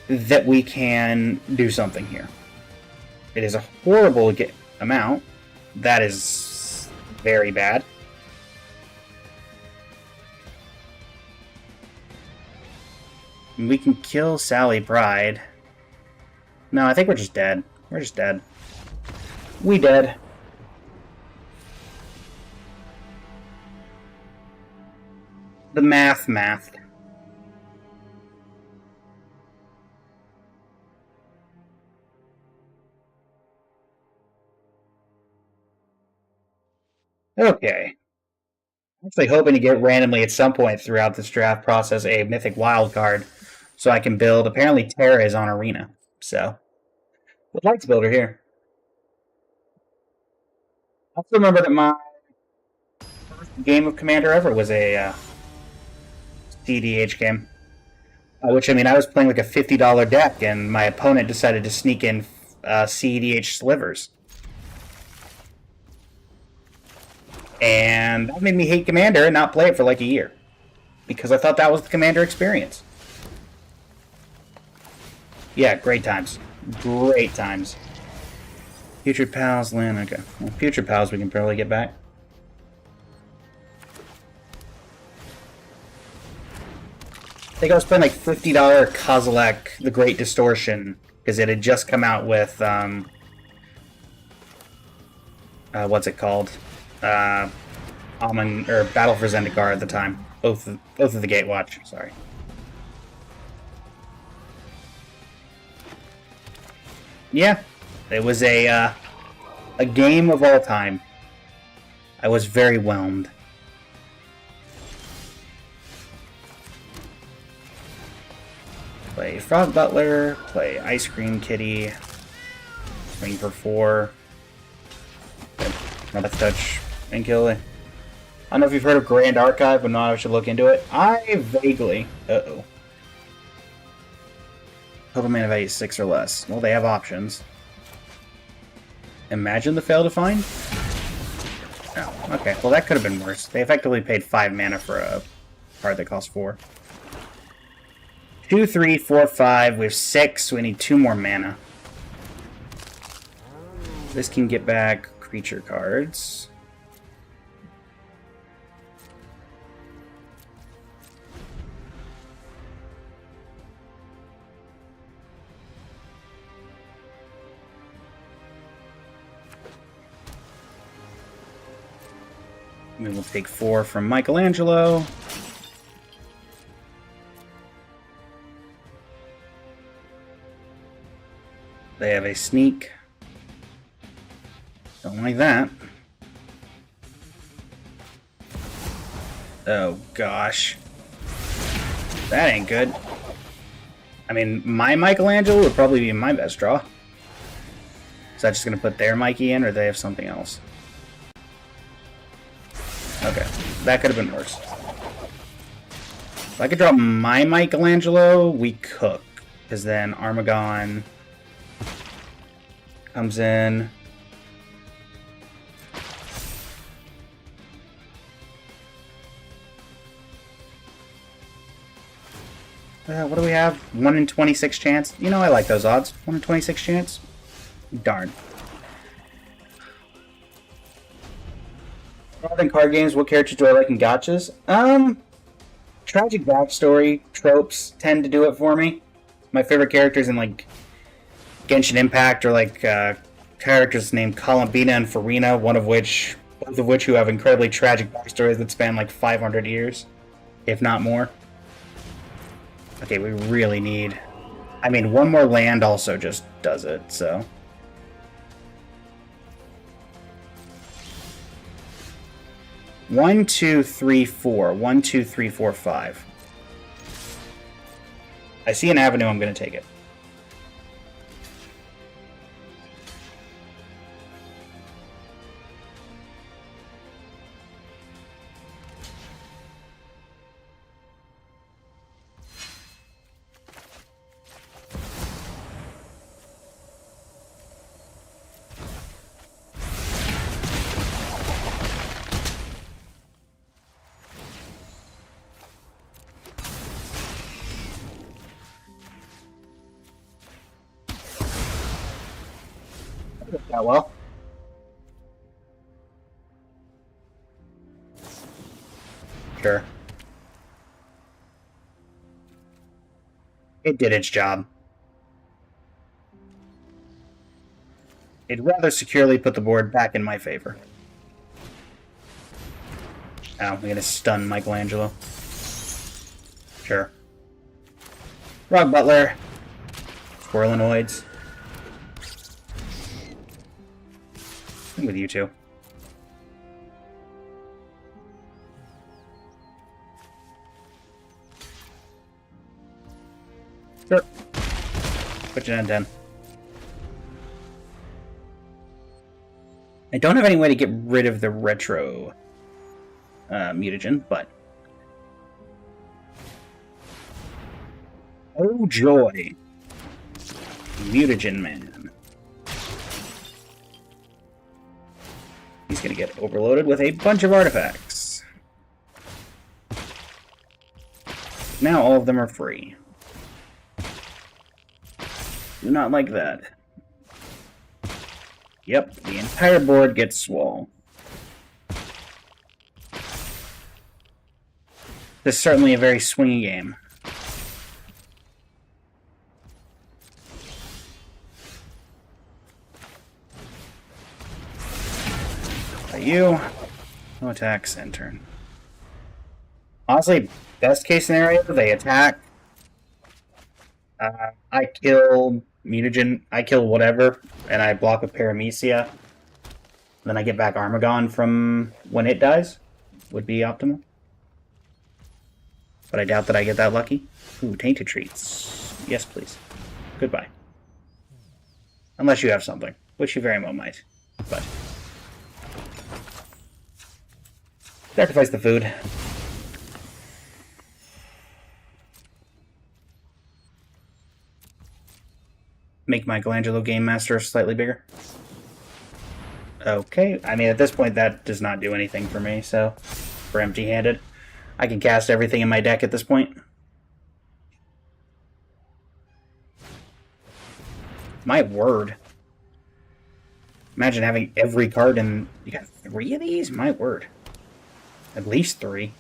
that we can do something here. It is a horrible amount. That is very bad. We can kill Sally Bride. No, I think we're just dead. We're just dead. We dead. The math. Okay. Actually hoping to get randomly at some point throughout this draft process a mythic wild card so I can build. Apparently Terra is on Arena, so would like to build her here. I also remember that my first game of Commander ever was a CDH game. Which, I mean, I was playing like a $50 deck, and my opponent decided to sneak in CDH slivers. And that made me hate Commander and not play it for like a year. Because I thought that was the Commander experience. Yeah, great times. Great times. Future Pals, land, okay. Well, Future Pals we can probably get back. I think I was playing like $50 Kozilek, The Great Distortion, because it had just come out with, what's it called? Almond, or Battle for Zendikar at the time. Both of the Gatewatch, sorry. Yeah, it was a game of all time. I was very whelmed. Play Frog Butler, play Ice Cream Kitty, swing for 4. Death Touch and kill it. I don't know if you've heard of Grand Archive, but now I should look into it. I vaguely. Uh-oh. Total mana value 6 or less. Well, they have options. Imagine the fail to find? Oh, okay. Well, that could have been worse. They effectively paid 5 mana for a card that costs 4. 2, 3, 4, 5. We have 6, so we need 2 more mana. This can get back creature cards. We will take 4 from Michelangelo. They have a sneak. Don't like that. Oh gosh. That ain't good. I mean, my Michelangelo would probably be my best draw. Is that just going to put their Mikey in, or they have something else? Okay, that could have been worse. If I could draw my Michelangelo, we cook. Because then Armagon comes in. What do we have? 1 in 26 chance? You know, I like those odds. 1 in 26 chance? Darn. Rather than card games, what characters do I like in gachas? Tragic backstory tropes tend to do it for me. My favorite characters in, like, Genshin Impact are, like, characters named Columbina and Farina, both of which who have incredibly tragic backstories that span, like, 500 years, if not more. Okay, we really need... I mean, one more land also just does it, so... 1, 2, 3, 4. 1, 2, 3, 4, 5. I see an avenue, I'm going to take it. out well. Sure. It did its job. It rather securely put the board back in my favor. Oh, I'm gonna stun Michelangelo. Sure. Rock Butler. Squirrelinoids. I'm with you two. Sure. Put you down 10. I don't have any way to get rid of the retro mutagen, but... Oh joy! Mutagen Man. He's gonna get overloaded with a bunch of artifacts. Now all of them are free. Do not like that. Yep, the entire board gets swole. This is certainly a very swingy game. By you, no attacks, end turn. Honestly, best case scenario, they attack. I kill mutagen, I kill whatever, and I block with Paramecia. Then I get back Armagon from when it dies. Would be optimal. But I doubt that I get that lucky. Ooh, Tainted Treats. Yes, please. Goodbye. Unless you have something, which you very well might. But sacrifice the food. Make Michelangelo Game Master slightly bigger. Okay, I mean, at this point, that does not do anything for me, so... For empty-handed. I can cast everything in my deck at this point. My word. Imagine having every card in... You got 3 of these? My word. At least 3.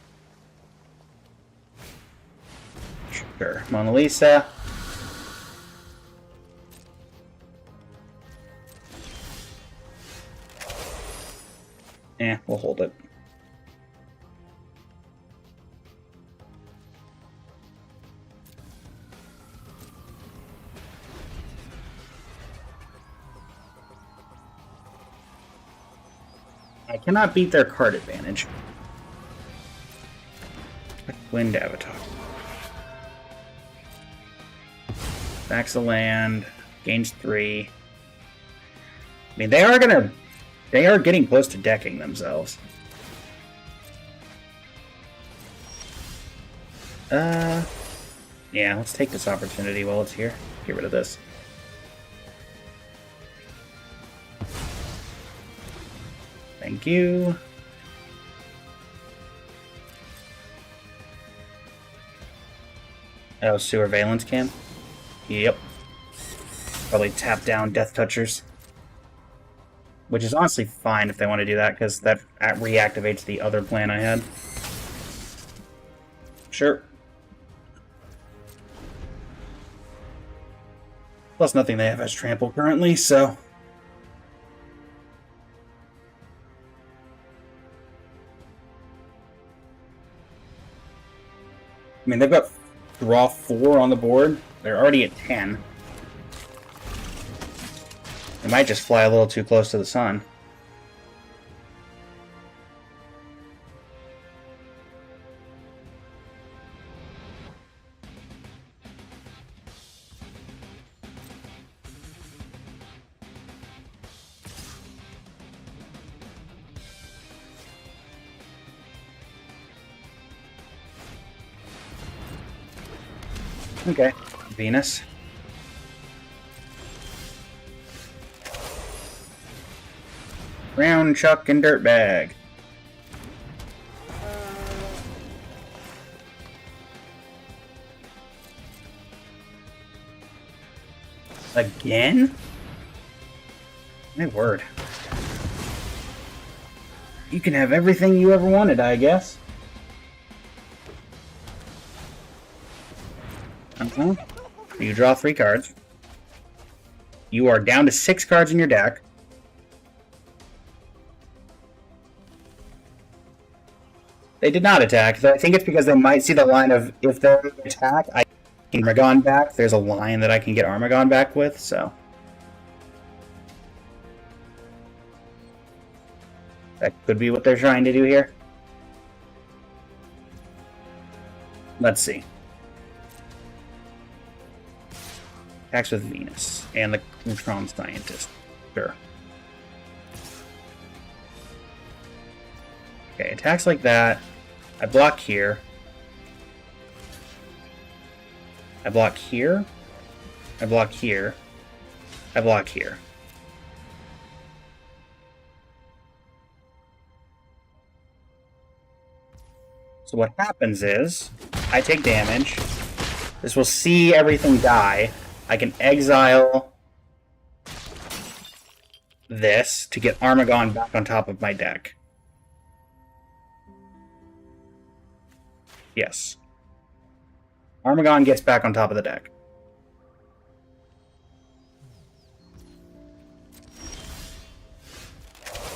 Sure. Mona Lisa. We'll hold it. I cannot beat their card advantage. Wind Avatar. Backs the land. Gains 3. I mean, they are getting close to decking themselves. Yeah, let's take this opportunity while it's here. Get rid of this. Thank you. Oh, Sewer Valence Cam? Yep. Probably tap down Death Touchers. Which is honestly fine if they want to do that, because that reactivates the other plan I had. Sure. Plus nothing they have as trample currently, so... I mean, they've got draw 4 on the board. They're already at 10. They might just fly a little too close to the sun. Okay, Venus. Round Chuck and Dirtbag. Again? My word. You can have everything you ever wanted, I guess. You draw 3 cards. You are down to 6 cards in your deck. They did not attack. I think it's because they might see the line of, if they attack, I can Armagon back. There's a line that I can get Armagon back with, so. That could be what they're trying to do here. Let's see. Attacks with Venus and the Neutron Scientist. Sure. Okay, attacks like that. I block here. I block here. I block here. I block here. So what happens is, I take damage. This will see everything die. I can exile this to get Armagon back on top of my deck. Yes. Armagon gets back on top of the deck.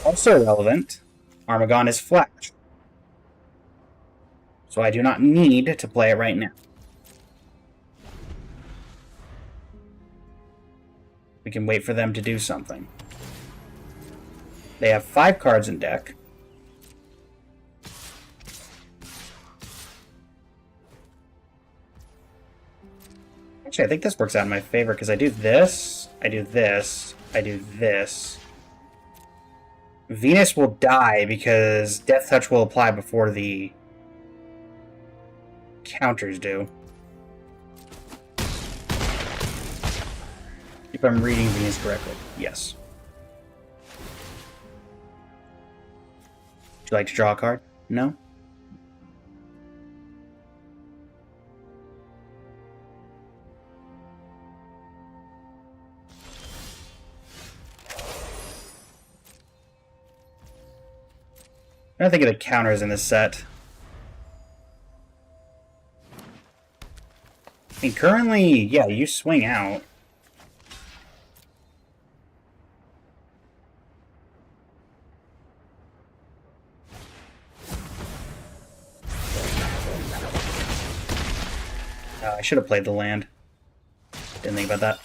Also relevant, Armagon is flash. So I do not need to play it right now. We can wait for them to do something. They have 5 cards in deck. Actually, I think this works out in my favor because I do this, I do this, I do this. Venus will die because Death Touch will apply before the counters do. If I'm reading Venus correctly. Yes. Would you like to draw a card? No? I don't think of the counters in this set. I mean, currently, yeah, you swing out. I should have played the land. Didn't think about that.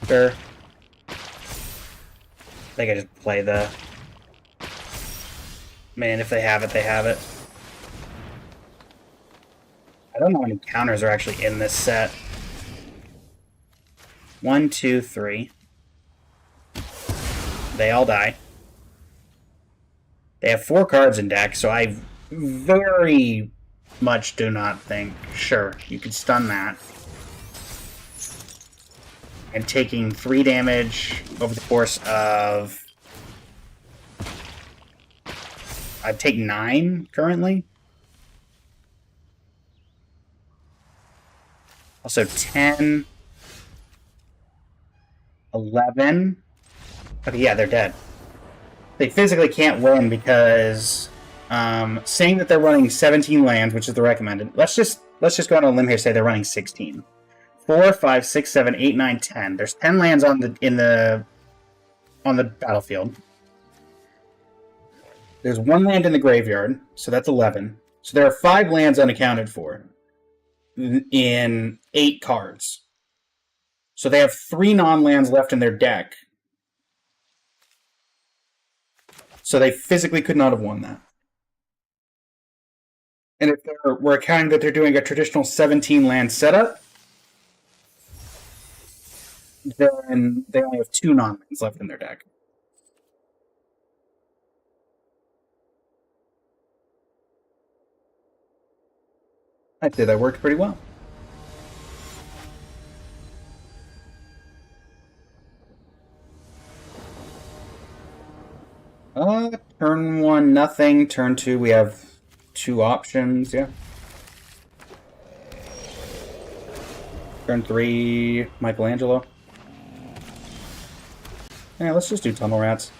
Sure. I think I just play the... Man, if they have it, they have it. I don't know how many counters are actually in this set. 1, 2, 3. They all die. They have 4 cards in deck, so I very much do not think... Sure, you could stun that. And taking 3 damage over the course of... I take 9 currently. Also 10, 11. Okay, yeah, they're dead. They physically can't win because saying that they're running 17 lands, which is the recommended. Let's just go on a limb here. Say they're running 16. 4, 5, 6, 7, 8, 9, 10. There's 10 lands on the battlefield. There's 1 land in the graveyard, so that's 11. So there are 5 lands unaccounted for in 8 cards. So they have 3 non-lands left in their deck. So they physically could not have won that. And if we're accounting that they're doing a traditional 17-land setup, then they only have 2 non-lands left in their deck. I'd say that worked pretty well. Turn 1, nothing. Turn 2, we have 2 options, yeah. Turn 3, Michelangelo. Yeah, let's just do tunnel rats.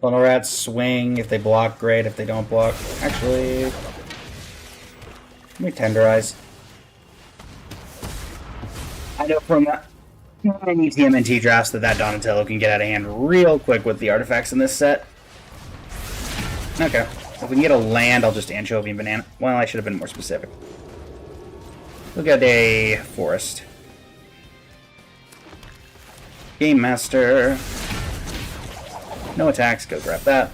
Tunnel rats swing. If they block, great. If they don't block, actually, let me tenderize. I know from any TMNT drafts that Donatello can get out of hand real quick with the artifacts in this set. Okay. If we can get a land, I'll just anchovy and banana. Well, I should have been more specific. We'll get a forest. Game Master. No attacks, go grab that.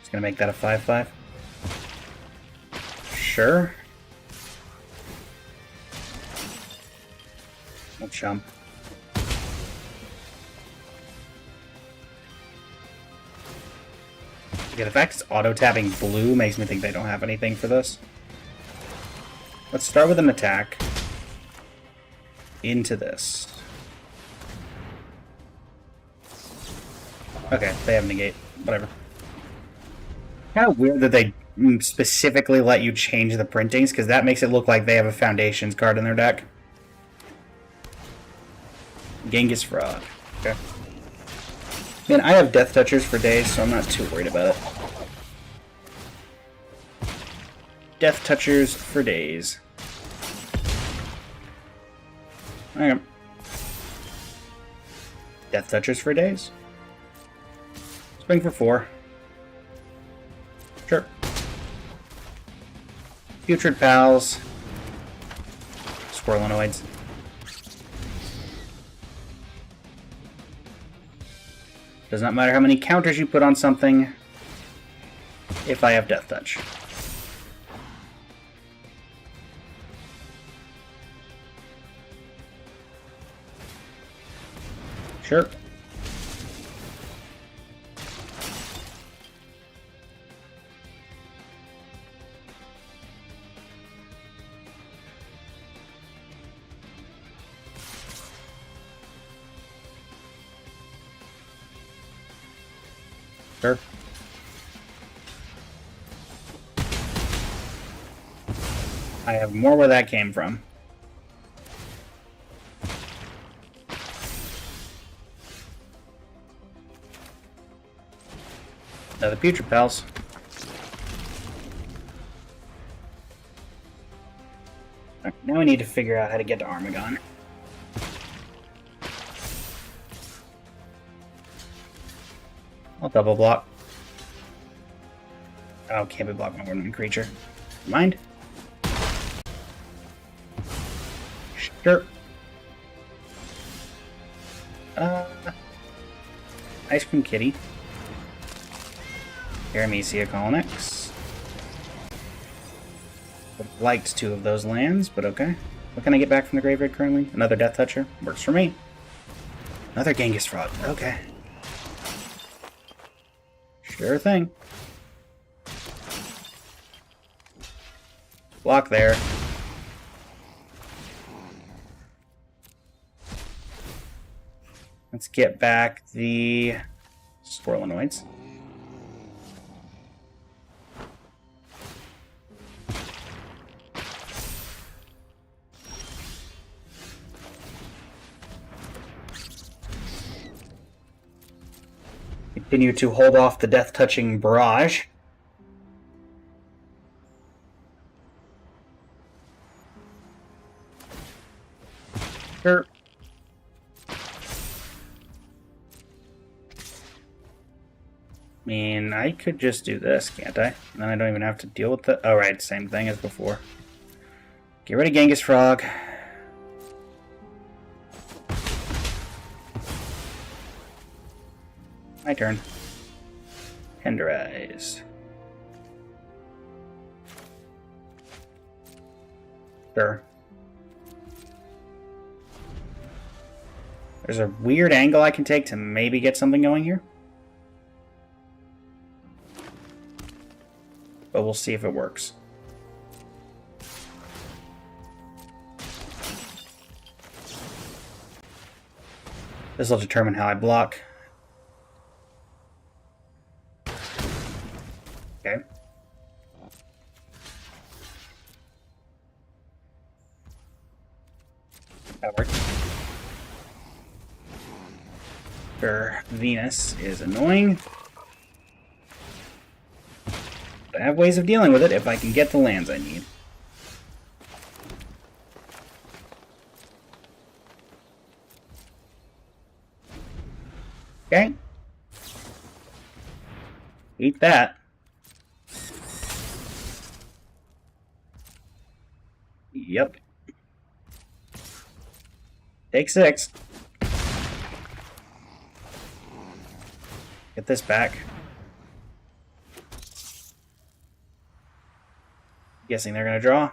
Just gonna make that a 5/5. Sure. No chump. Yeah, the fact it's auto-tapping blue makes me think they don't have anything for this. Let's start with an attack. Into this. Okay, they have negate. Whatever. Kind of weird that they specifically let you change the printings, because that makes it look like they have a Foundations card in their deck. Genghis Fraud. Okay. Man, I have Death Touchers for days, so I'm not too worried about it. Death Touchers for days. Okay. Death Touchers for days. Swing for 4. Sure. Putrid Pals. Squirlinoids. Does not matter how many counters you put on something if I have Death Touch. Sure. Sure. I have more where that came from. The Putrid Pals. Right, now we need to figure out how to get to Armagon. I'll double block. Oh, can't be blocked by more than one creature. Mind? Sure. Ice Cream Kitty. Paramecia Colonix. Would have liked 2 of those lands, but okay. What can I get back from the graveyard currently? Another Death Toucher. Works for me. Another Genghis Fraud. Okay. Sure thing. Block there. Let's get back the Squirlinoids. Continue to hold off the death-touching barrage. Sure. I mean, I could just do this, can't I? And then I don't even have to deal with the... Oh, right, same thing as before. Get rid of Genghis Frog. My turn. Tenderize. Sure. There's a weird angle I can take to maybe get something going here. But we'll see if it works. This will determine how I block. That worked. For Venus is annoying. But I have ways of dealing with it if I can get the lands I need. Okay. Eat that. Yep. Take 6. Get this back. Guessing they're gonna draw?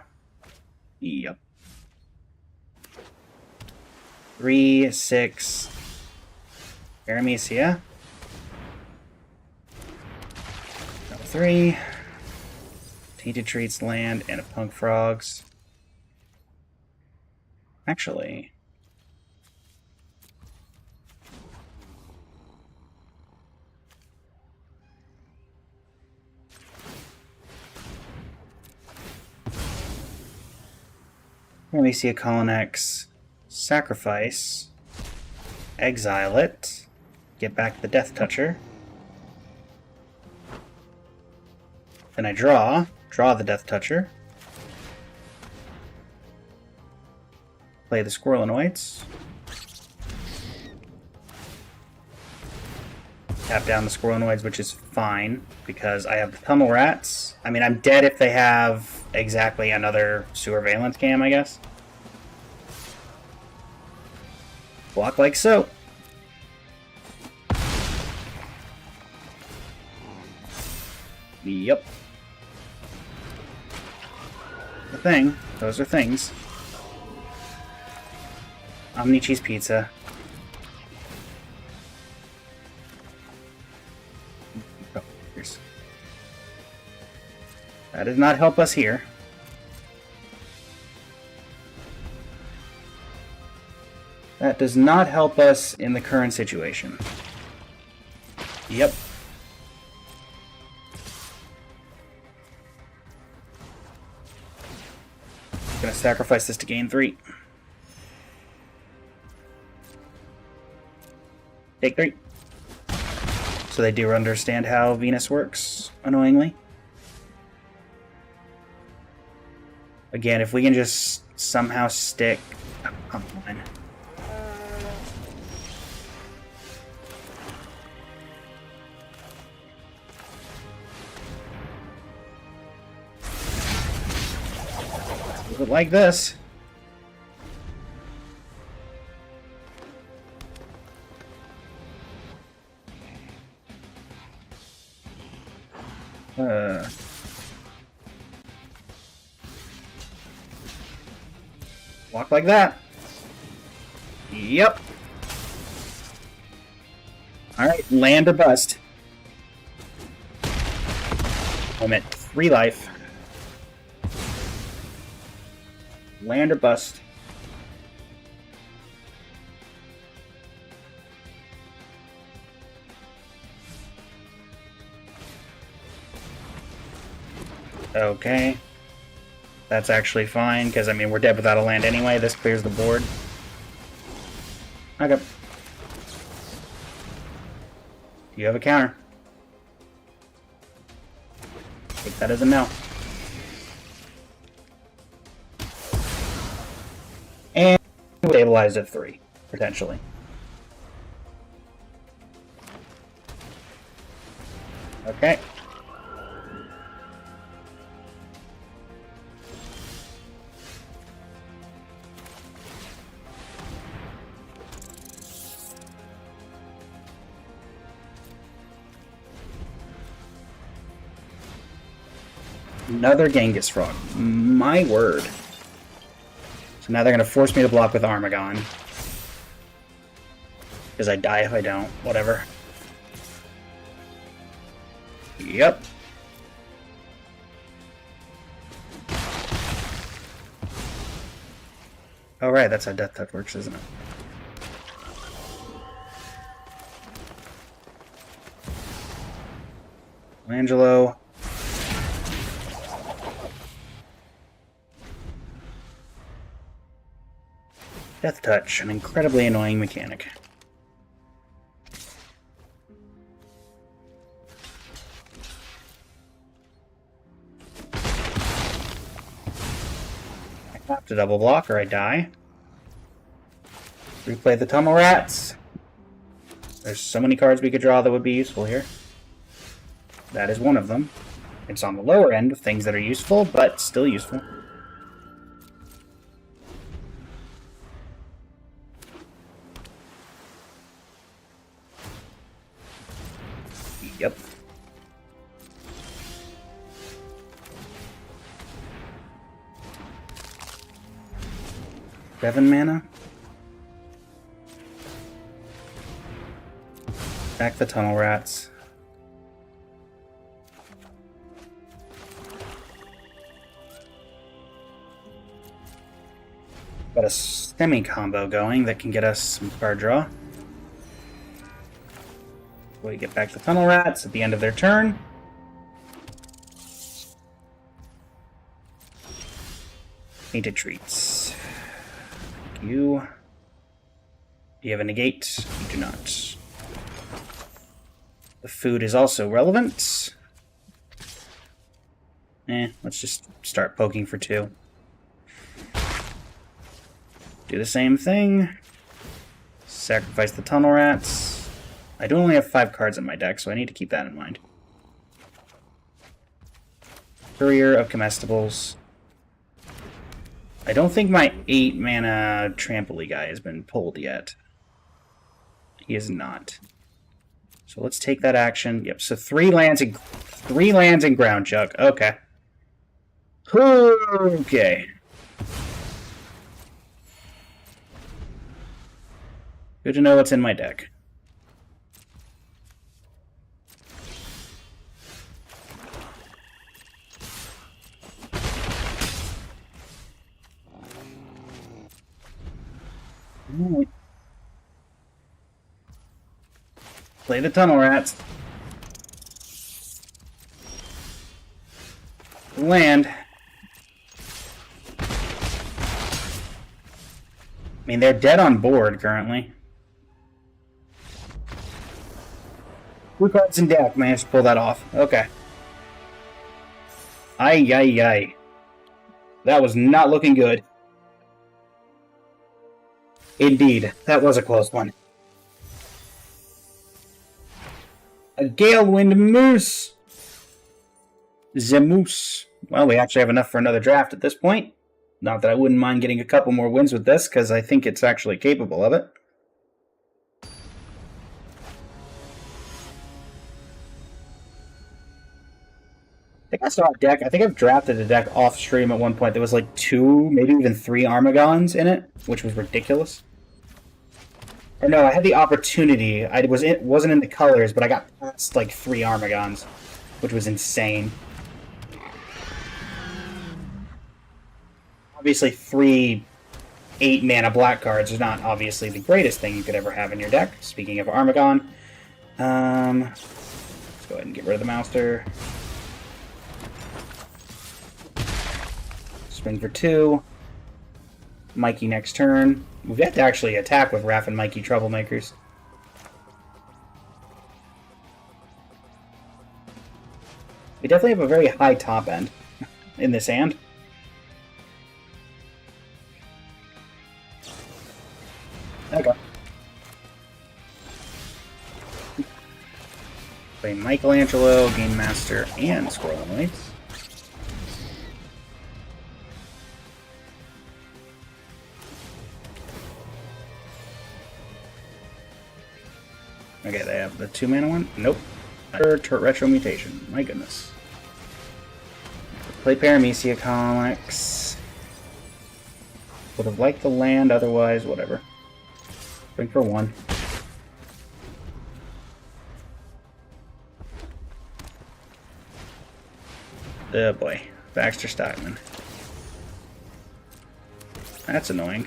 Yep. 3, 6. Paramecia. Number 3. Tainted Treats land and a Punk Frogs. Actually. Paramecia Colonnex. Sacrifice. Exile it. Get back the Death Toucher. Then I draw. Draw the Death Toucher. Play the Squirrelinoids. Tap down the Squirrelinoids, which is fine, because I have the Pummel Rats. I mean, I'm dead if they have exactly another Sewer Valence Cam, I guess. Block like so. Yep. The thing. Those are things. Omni Cheese Pizza. Oh, here's. That does not help us here. That does not help us in the current situation. Yep. Gonna sacrifice this to gain 3. Take 3. So they do understand how Venus works, annoyingly. Again, if we can just somehow stick... Oh, come on. Like this. Walk like that. Yep. Alright, land or bust. I'm at 3 life. Land or bust. Okay. That's actually fine, because, I mean, we're dead without a land anyway. This clears the board. Okay. You have a counter. Take that as a no. And stabilized at 3, potentially. Okay. Another Genghis Frog. My word. So now they're going to force me to block with Armagon. Because I die if I don't. Whatever. Yep. Oh, right. That's how Death Touch works, isn't it? Angelo. Death Touch, an incredibly annoying mechanic. I have to double block or I die. Replay the Tunnel Rats. There's so many cards we could draw that would be useful here. That is one of them. It's on the lower end of things that are useful, but still useful. Yep. Seven mana. Back the Tunnel Rats. Got a semi-combo going that can get us some card draw. We get back the Tunnel Rats at the end of their turn. Painted Treats. You. Do you have a negate? You do not. The food is also relevant. Let's just start poking for 2. Do the same thing. Sacrifice the Tunnel Rats. I do only have 5 cards in my deck, so I need to keep that in mind. Courier of Comestibles. I don't think my 8 mana Trampoline guy has been pulled yet. He is not. So let's take that action. Yep, so 3 lands and Ground Jug. Okay. Okay. Good to know what's in my deck. Play the Tunnel Rats. Land. I mean, they're dead on board currently. 2 cards in deck. Managed to pull that off. Okay. Ay, ay, ay. That was not looking good. Indeed, that was a close one. A Galewind Moose! The Moose. Well, we actually have enough for another draft at this point. Not that I wouldn't mind getting a couple more wins with this, because I think it's actually capable of it. I think I saw a deck. I think I've drafted a deck off stream at one point. There was like 2, maybe even 3 Armagons in it, which was ridiculous. Or no, I had the opportunity. Wasn't in the colors, but I got past like 3 Armagons, which was insane. Obviously, 3 8 mana black cards is not obviously the greatest thing you could ever have in your deck. Speaking of Armagon, let's go ahead and get rid of the Mouster. Swing for 2. Mikey next turn. We've got to actually attack with Raph and Mikey Troublemakers. We definitely have a very high top end in this hand. Okay. Play Michelangelo, Game Master, and Squirrel. Okay, they have the 2 mana one? Nope. Retro Mutation. My goodness. Play Paramecia Comics. Would have liked the land otherwise, whatever. Bring for 1. Oh boy. Baxter Stockman. That's annoying.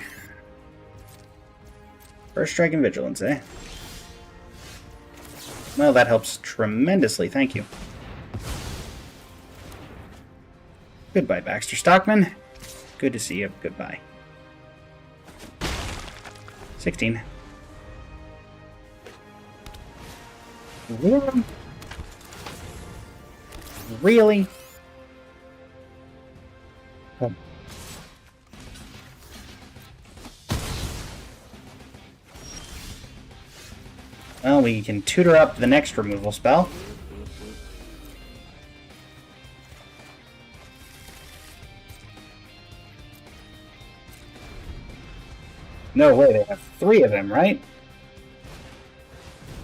First Strike and Vigilance, eh? Well, that helps tremendously, thank you. Goodbye, Baxter Stockman. Good to see you. Goodbye. 16. Really? Really? Oh. Well, we can tutor up the next removal spell. No way, they have 3 of them, right?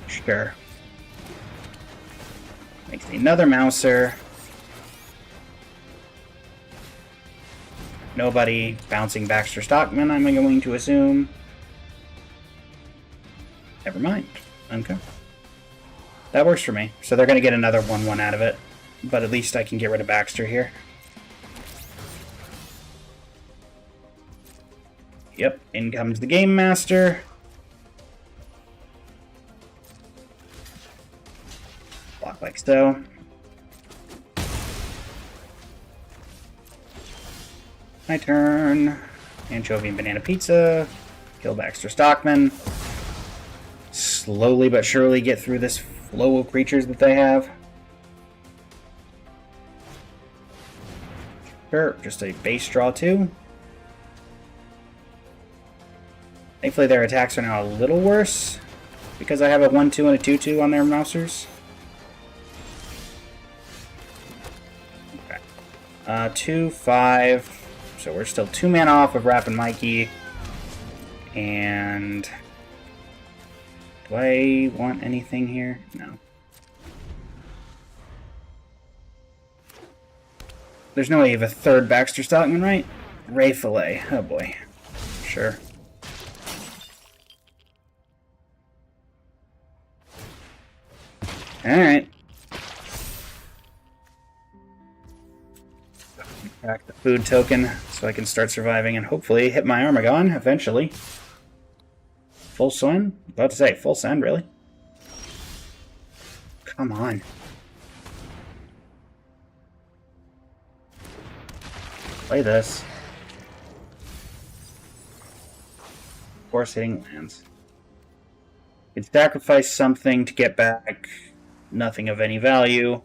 Sure. Makes another Mouser. Nobody bouncing Baxter Stockman, I'm going to assume. Never mind. Okay. That works for me. So they're going to get another 1-1 out of it. But at least I can get rid of Baxter here. Yep, in comes the Game Master. Block like so. My turn. Anchovy and Banana Pizza. Kill Baxter Stockman. Slowly but surely get through this flow of creatures that they have. Sure, just a base draw 2. Thankfully their attacks are now a little worse, because I have a 1-2 and a 2-2 on their Mousers. Okay. 2, 5. So we're still 2 mana off of Rappin' Mikey. And do I want anything here? No. There's no way you have a 3rd Baxter Stockman, right? Ray Fillet. Oh boy. Sure. Alright. Back the food token so I can start surviving and hopefully hit my Armagon eventually. Full send? About to say, full send, really? Come on. Play this. Force hitting lands. Could sacrifice something to get back nothing of any value.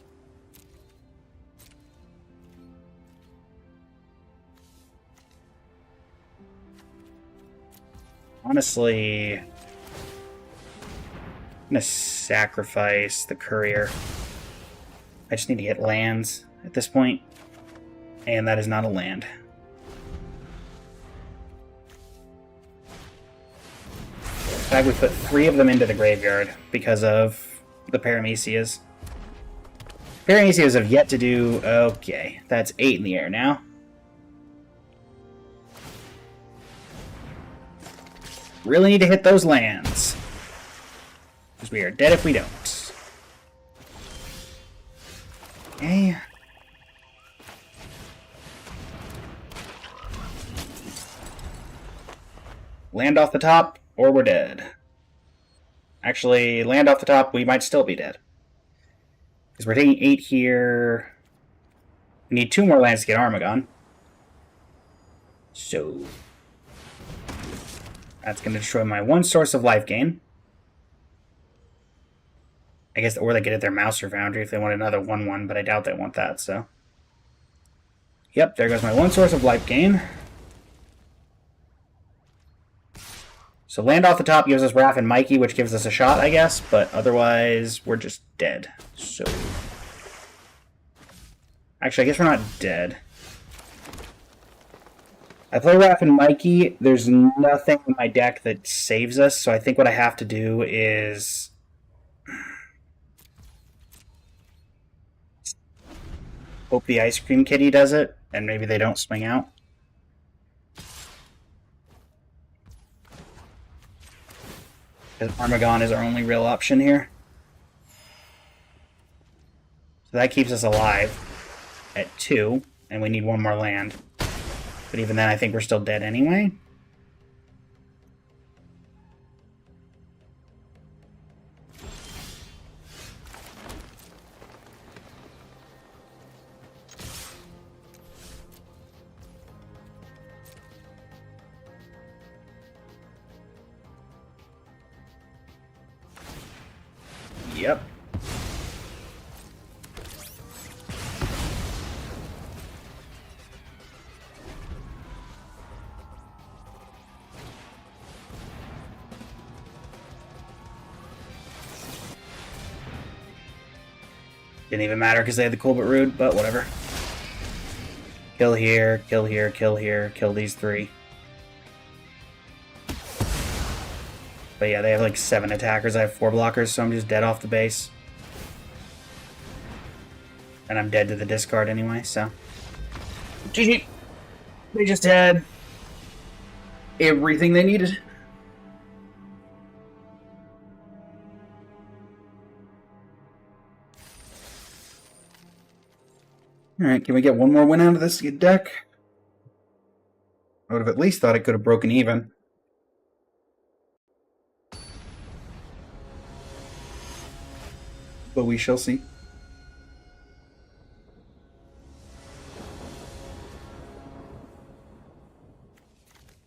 Honestly, I'm gonna sacrifice the Courier. I just need to get lands at this point, and that is not a land. In fact, we put 3 of them into the graveyard because of the Paramecias. Paramecias have yet to do... Okay, that's 8 in the air now. Really need to hit those lands. Because we are dead if we don't. Okay. Land off the top, or we're dead. Actually, land off the top, we might still be dead. Because we're taking 8 here. We need 2 more lands to get Armagon. So that's going to destroy my 1 source of life gain. I guess, or they get at their Mouser Foundry if they want another 1-1, but I doubt they want that, so. Yep, there goes my 1 source of life gain. So land off the top gives us Raph and Mikey, which gives us a shot, I guess, but otherwise we're just dead. So actually, I guess we're not dead. I play Raph and Mikey. There's nothing in my deck that saves us, so I think what I have to do is hope the Ice Cream Kitty does it, and maybe they don't swing out. Because Armagon is our only real option here. So that keeps us alive at 2, and we need 1 more land. But even then, I think we're still dead anyway. Yep. Didn't even matter because they had the Colbert Rude, but whatever. Kill here, kill here, kill here, kill these 3. But yeah, they have like 7 attackers, I have 4 blockers, so I'm just dead off the base. And I'm dead to the discard anyway, so... GG! They just had everything they needed. Alright, can we get one more win out of this deck? I would have at least thought it could have broken even. But we shall see.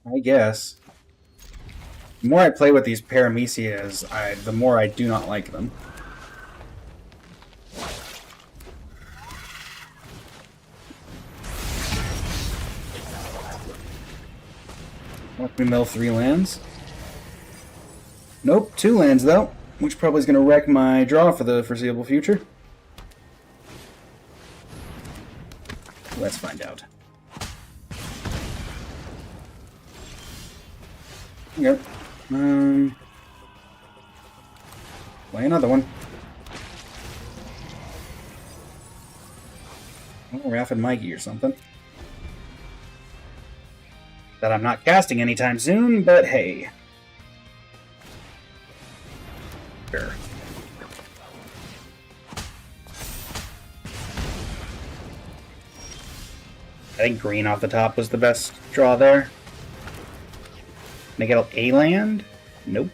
I guess. The more I play with these Paramecias, the more I do not like them. Let me mill 3 lands. Nope, 2 lands though, which probably is going to wreck my draw for the foreseeable future. Let's find out. Yep. Play another one. Oh, Rapid Mikey or something. That I'm not casting anytime soon, but hey. Sure. I think green off the top was the best draw there. Can I get a land? Nope.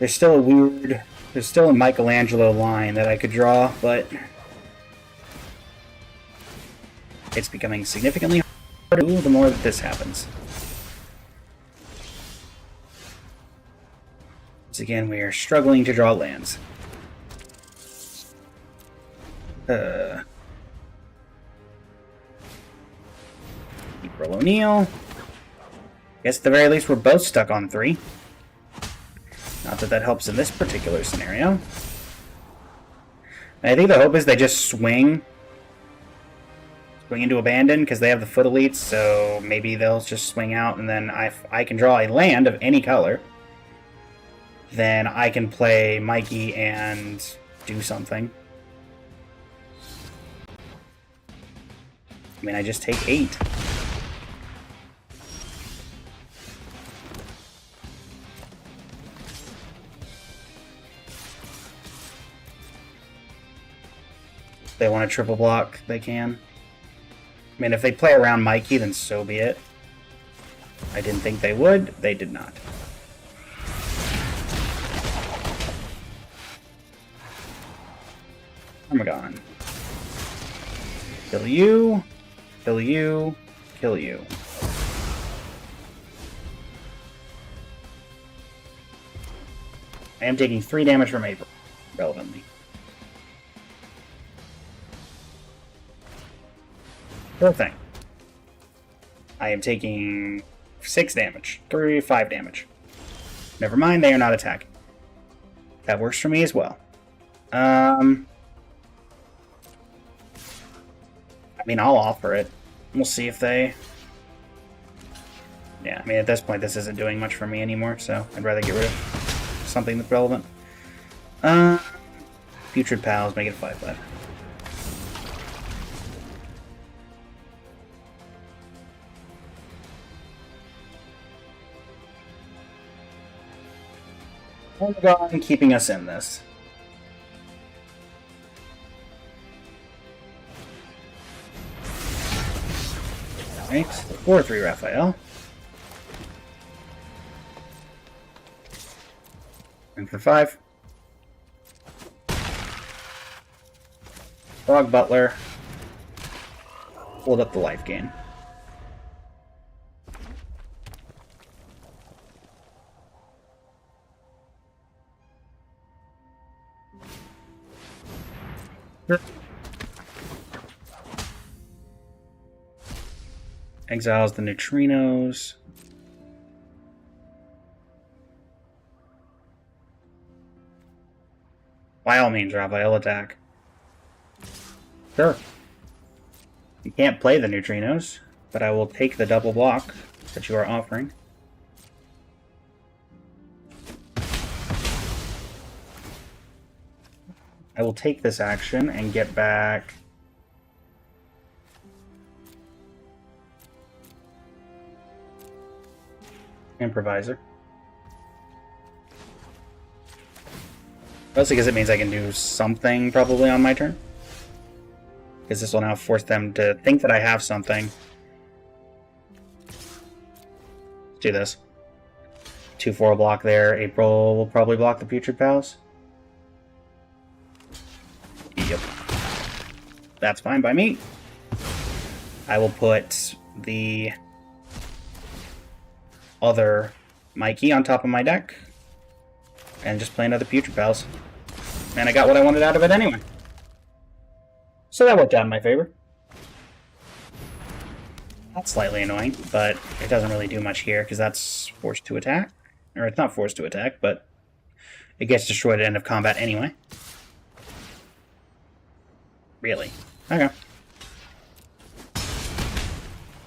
There's still a Michelangelo line that I could draw, but it's becoming significantly harder the more that this happens. Once again, we are struggling to draw lands. April O'Neil. Guess at the very least we're both stuck on 3. Not that that helps in this particular scenario. And I think the hope is they just swing into Abandon because they have the Foot Elites, so maybe they'll just swing out, and then I can draw a land of any color. Then I can play Mikey and do something. I mean, I just take 8. If they want to triple block, they can. I mean, if they play around Mikey, then so be it. I didn't think they would. They did not. Armagon. Kill you. Kill you. Kill you. I am taking 3 damage from April, relevantly. Sure thing. I am taking 6 damage. 5 damage. Never mind, they are not attacking. That works for me as well. I mean, I'll offer it. We'll see if they... Yeah, I mean, at this point, this isn't doing much for me anymore, so I'd rather get rid of something that's relevant. Putrid Pals, make it 5/5. Armagon keeping us in this. Alright, 4/3 Raphael. And for 5. Frog Butler. Hold up the life gain. Exiles the neutrinos. By all means, Raphael, attack. Sure. You can't play the neutrinos, but I will take the double block that you are offering. I will take this action and get back Improviser. Mostly because it means I can do something probably on my turn. Because this will now force them to think that I have something. Let's do this. 2-4 block there. April will probably block the Putrid Pals. Yep. That's fine by me. I will put the other Mikey on top of my deck. And just play another Putrid Pals. And I got what I wanted out of it anyway. So that worked out in my favor. That's slightly annoying, but it doesn't really do much here, because that's forced to attack. Or it's not forced to attack, but it gets destroyed at end of combat anyway. Really? Okay.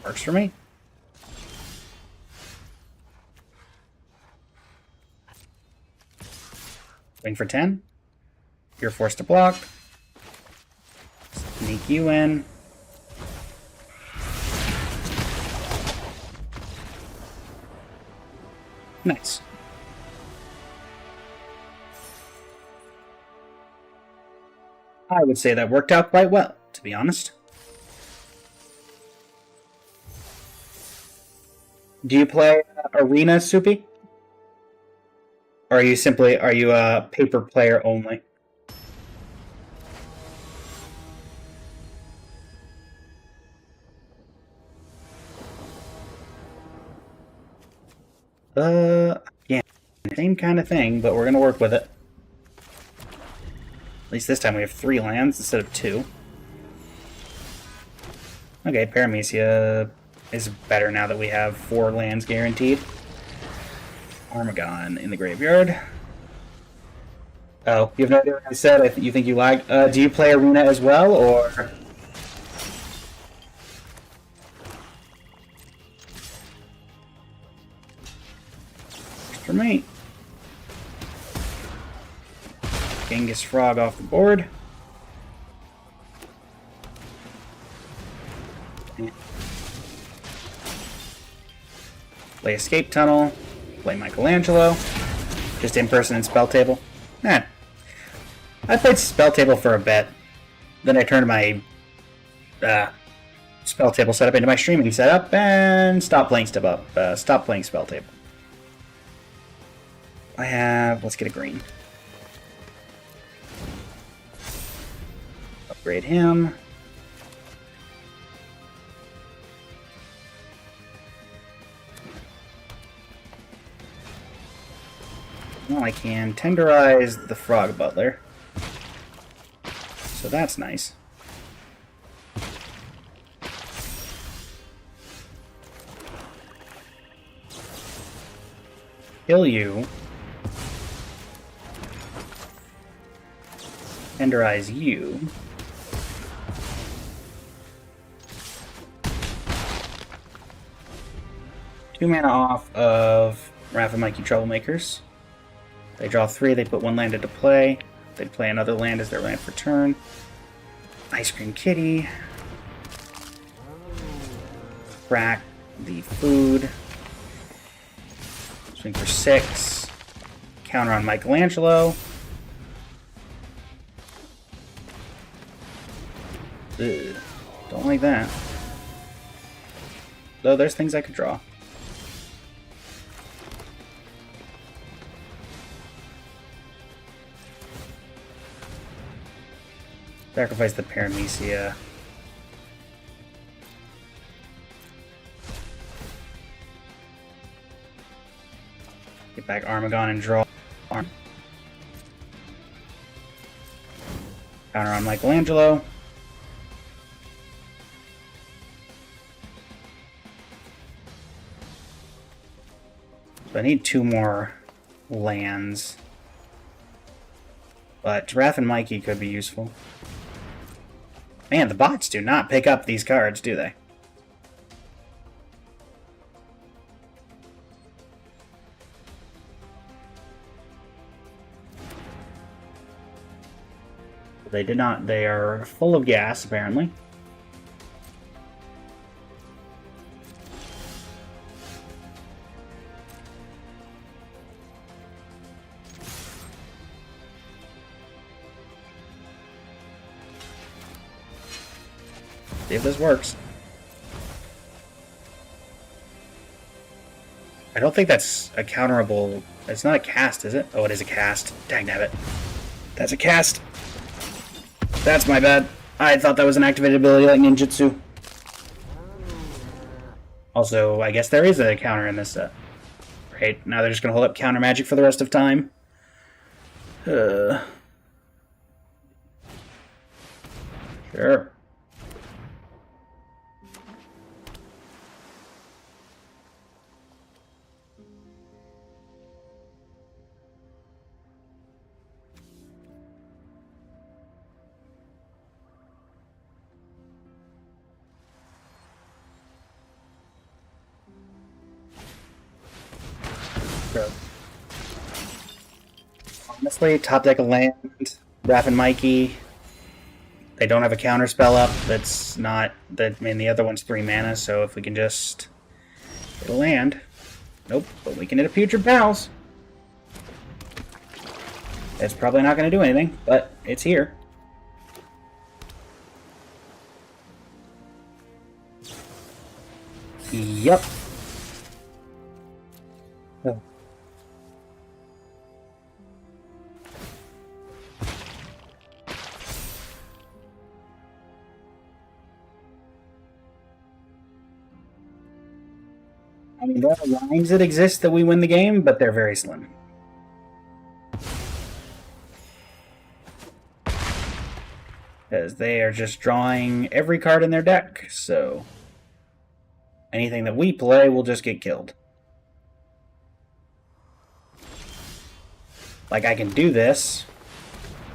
Works for me. Swing for 10. You're forced to block. Sneak you in. Nice. I would say that worked out quite well, to be honest. Do you play Arena, Soupy? Or are you a paper player only? Yeah, same kind of thing, but we're gonna work with it. At least this time we have 3 lands instead of 2. Okay, Paramecia is better now that we have 4 lands guaranteed. Armagon in the graveyard. Oh, you have no idea what I said? You think you lag? Do you play Arena as well, or...? For me. Genghis Frog off the board. Play Escape Tunnel. Play Michelangelo. Just in person and Spell Table. I played Spell Table for a bit. Then I turned my Spell Table setup into my streaming setup and stopped playing Spell Table. I have... let's get a green. Upgrade him. Well, I can tenderize the Frog Butler. So that's nice. Kill you. Tenderize you. Two mana off of Wrath of Mikey Troublemakers. They draw 3, they put 1 land into play. They play another land as their land for turn. Ice Cream Kitty. Crack the food. Swing for 6. Counter on Michelangelo. Ugh, don't like that. Though there's things I could draw. Sacrifice the Paramecia. Get back Armagon and draw. Counter on Michelangelo. So I need 2 more lands. But Giraffe and Mikey could be useful. Man, the bots do not pick up these cards, do they? They did not. They are full of gas, apparently. See if this works. I don't think that's a counterable. It's not a cast, is it? Oh, it is a cast. Dang nabbit. That's a cast. That's my bad. I thought that was an activated ability like ninjutsu. Also, I guess there is a counter in this set. Right, now they're just going to hold up counter magic for the rest of time. Sure. Honestly, top deck of land, Raph and Mikey. They don't have a counter spell up. That's not that. I mean, the other one's 3 mana. So if we can just hit a land, nope. But we can hit a Putrid Pals. It's probably not going to do anything, but it's here. Yep. Oh. I mean, there are lines that exist that we win the game, but they're very slim. Because they are just drawing every card in their deck, so anything that we play will just get killed. Like, I can do this.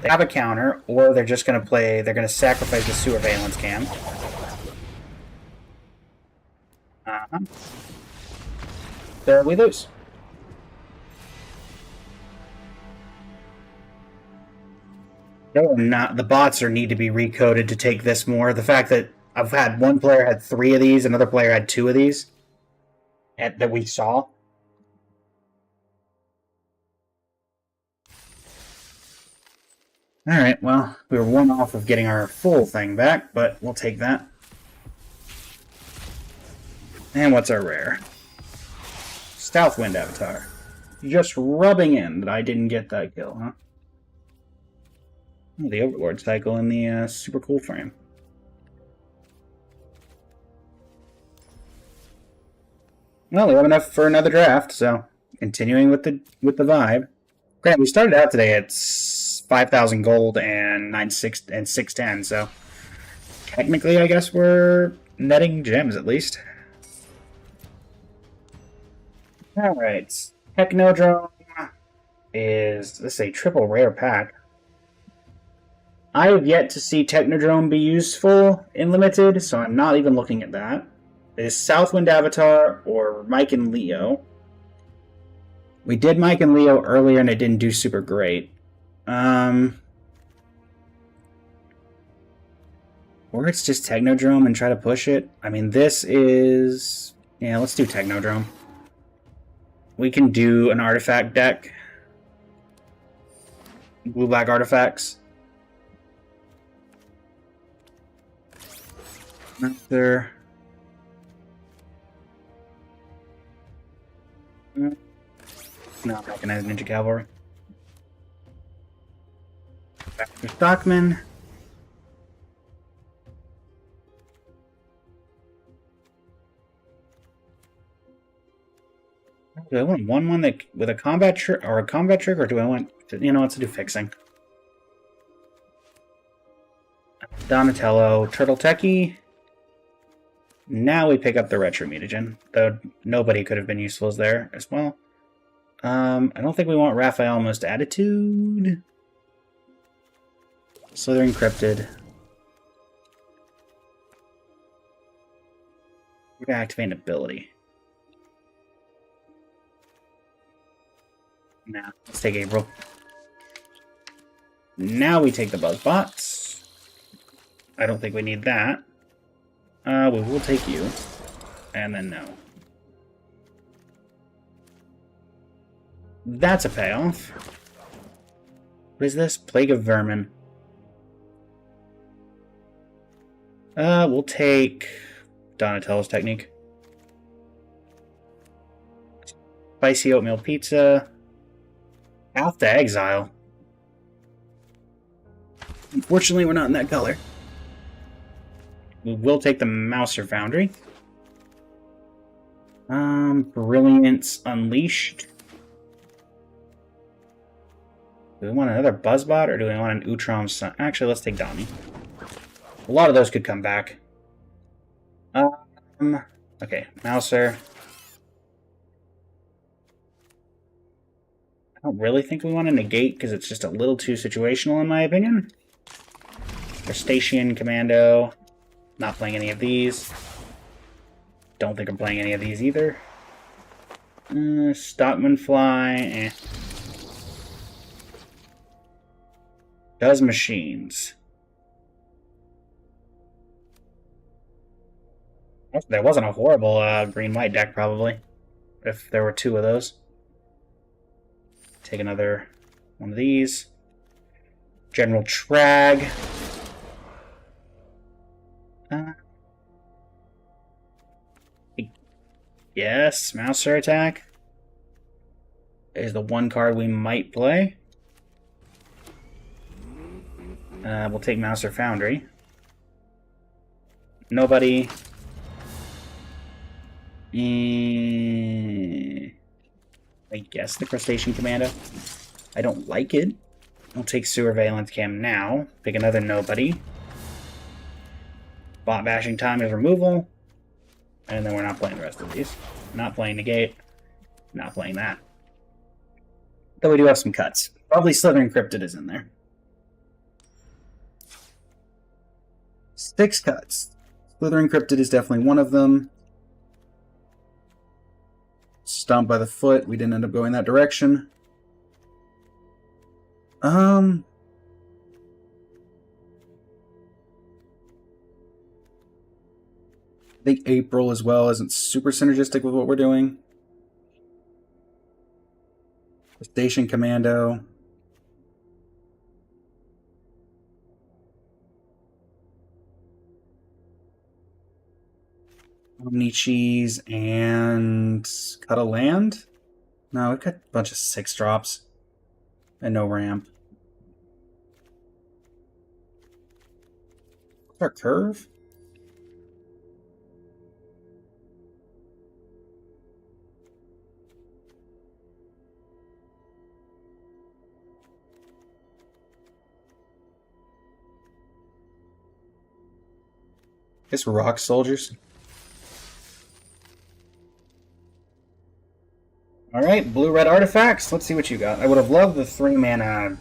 They have a counter, or they're just going to play, they're going to sacrifice the Sewer Valence Cam. There we lose. No, not the bots need to be recoded to take this more. The fact that I've had one player had 3 of these, another player had 2 of these that we saw. Alright, well, we were 1 off of getting our full thing back, but we'll take that. And what's our rare? Southwind Avatar. Just rubbing in that I didn't get that kill, huh? Oh, the Overlord cycle in the super cool frame. Well, we have enough for another draft, so continuing with the vibe. Granted, we started out today at 5,000 gold and 610, so technically, I guess we're netting gems at least. Alright, Technodrome is, let's say, triple rare pack. I have yet to see Technodrome be useful in Limited, so I'm not even looking at that. It is Southwind Avatar or Mike and Leo. We did Mike and Leo earlier and it didn't do super great. Or it's just Technodrome and try to push it. I mean, this is... Yeah, let's do Technodrome. We can do an artifact deck. Blue-black artifacts. Master. Not recognized Ninja Cavalry. Baxter Stockman. Do I want one that with a combat trick or a combat trick, or do I want to, let's do fixing. Donatello, Turtle Techie. Now we pick up the Retro Mutagen, though nobody could have been useful as there as well. I don't think we want Raphael Most Attitude. Slithering Cryptid. We're gonna activate an ability. Now, let's take April. Now we take the Buzzbots. I don't think we need that. We will take you. And then no. That's a payoff. What is this? Plague of Vermin. We'll take Donatello's Technique. Spicy Oatmeal Pizza. Path to Exile. Unfortunately, we're not in that color. We will take the Mouser Foundry. Brilliance Unleashed. Do we want another Buzzbot, or do we want an Utrom Sun? Actually, let's take Donnie. A lot of those could come back. Okay, Mouser. I don't really think we want to negate, because it's just a little too situational, in my opinion. Crustacean Commando. Not playing any of these. Don't think I'm playing any of these either. Stockman Fly. Eh. Does Machines. There wasn't a horrible green-white deck, probably. If there were two of those. Take another one of these. General Trag. Yes, Mouser Attack is the one card we might play. We'll take Mouser Foundry. Nobody. I guess the Crustacean Commando. I don't like it. We'll take Sewer Valence Cam now. Pick another nobody. Bot Bashing Time is removal. And then we're not playing the rest of these. Not playing Negate. Not playing that. Though we do have some cuts. Probably Slithering Cryptid is in there. 6 cuts. Slithering Cryptid is definitely one of them. Stomped by the Foot. We didn't end up going that direction. I think April as well isn't super synergistic with what we're doing. Station Commando. Omni Cheese and cut a land? No, we've got a bunch of 6 drops. And no ramp. What's our curve? It's Rock Soldiers. Alright, blue-red artifacts. Let's see what you got. I would have loved the 3-mana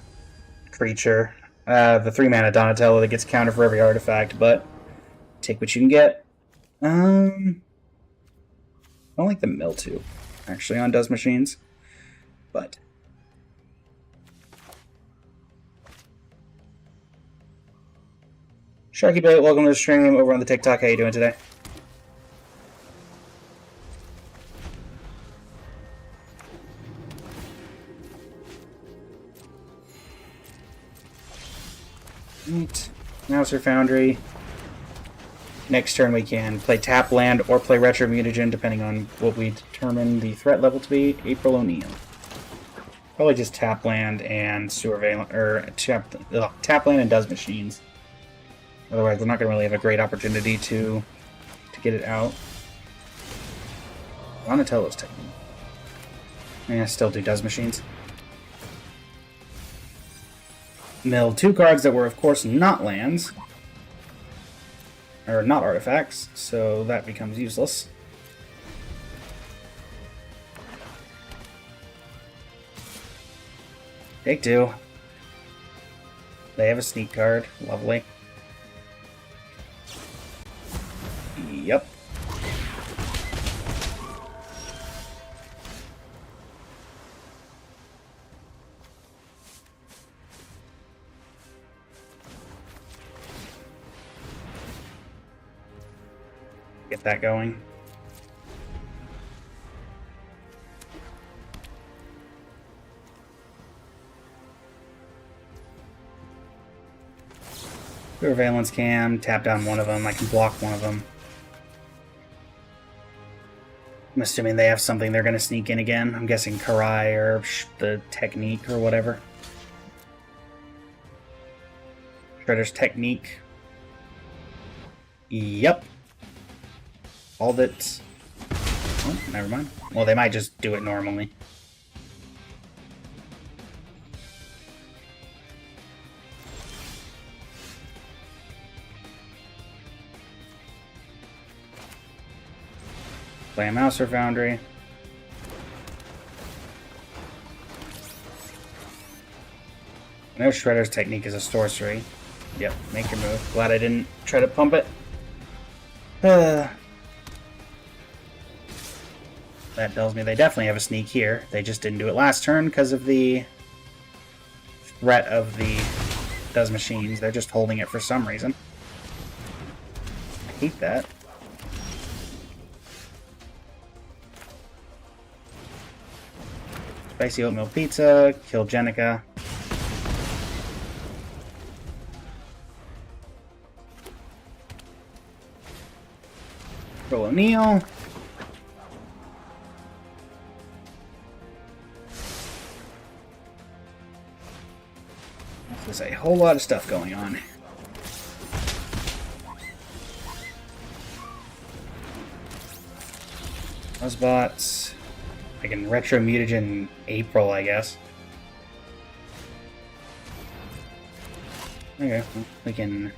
creature. The 3-mana Donatello that gets countered for every artifact, but take what you can get. I don't like the Mildew, actually, on Does Machines. But Sharky Bait, welcome to the stream over on the TikTok. How you doing today? Right. Mouser Foundry. Next turn we can play tap land or play Retro Mutagen, depending on what we determine the threat level to be. April O'Neil. Probably just tap land and Surveillance, or tap land and Does Machines. Otherwise, we're not going to really have a great opportunity to get it out. Donatello's Technique. Yeah, still do Does Machines. Mill 2 cards that were, of course, not lands. or not artifacts, so that becomes useless. Take two. They have a sneak card. Lovely. Yep. Get that going. Surveillance cam, tap down one of them. I can block one of them. I'm assuming they have something they're going to sneak in again. I'm guessing Karai or the technique or whatever. Shredder's technique. Yep. All that. Oh, never mind. Well, they might just do it normally. Play a Mouser Foundry. I know Shredder's technique is a sorcery. Yep, make your move. Glad I didn't try to pump it. That tells me they definitely have a sneak here. They just didn't do it last turn because of the threat of those machines. They're just holding it for some reason. I hate that. Spicy oatmeal pizza, kill Jenica. Roll O'Neill. There's a whole lot of stuff going on. Buzzbots. I can retro mutagen April, I guess. Okay, well, we can.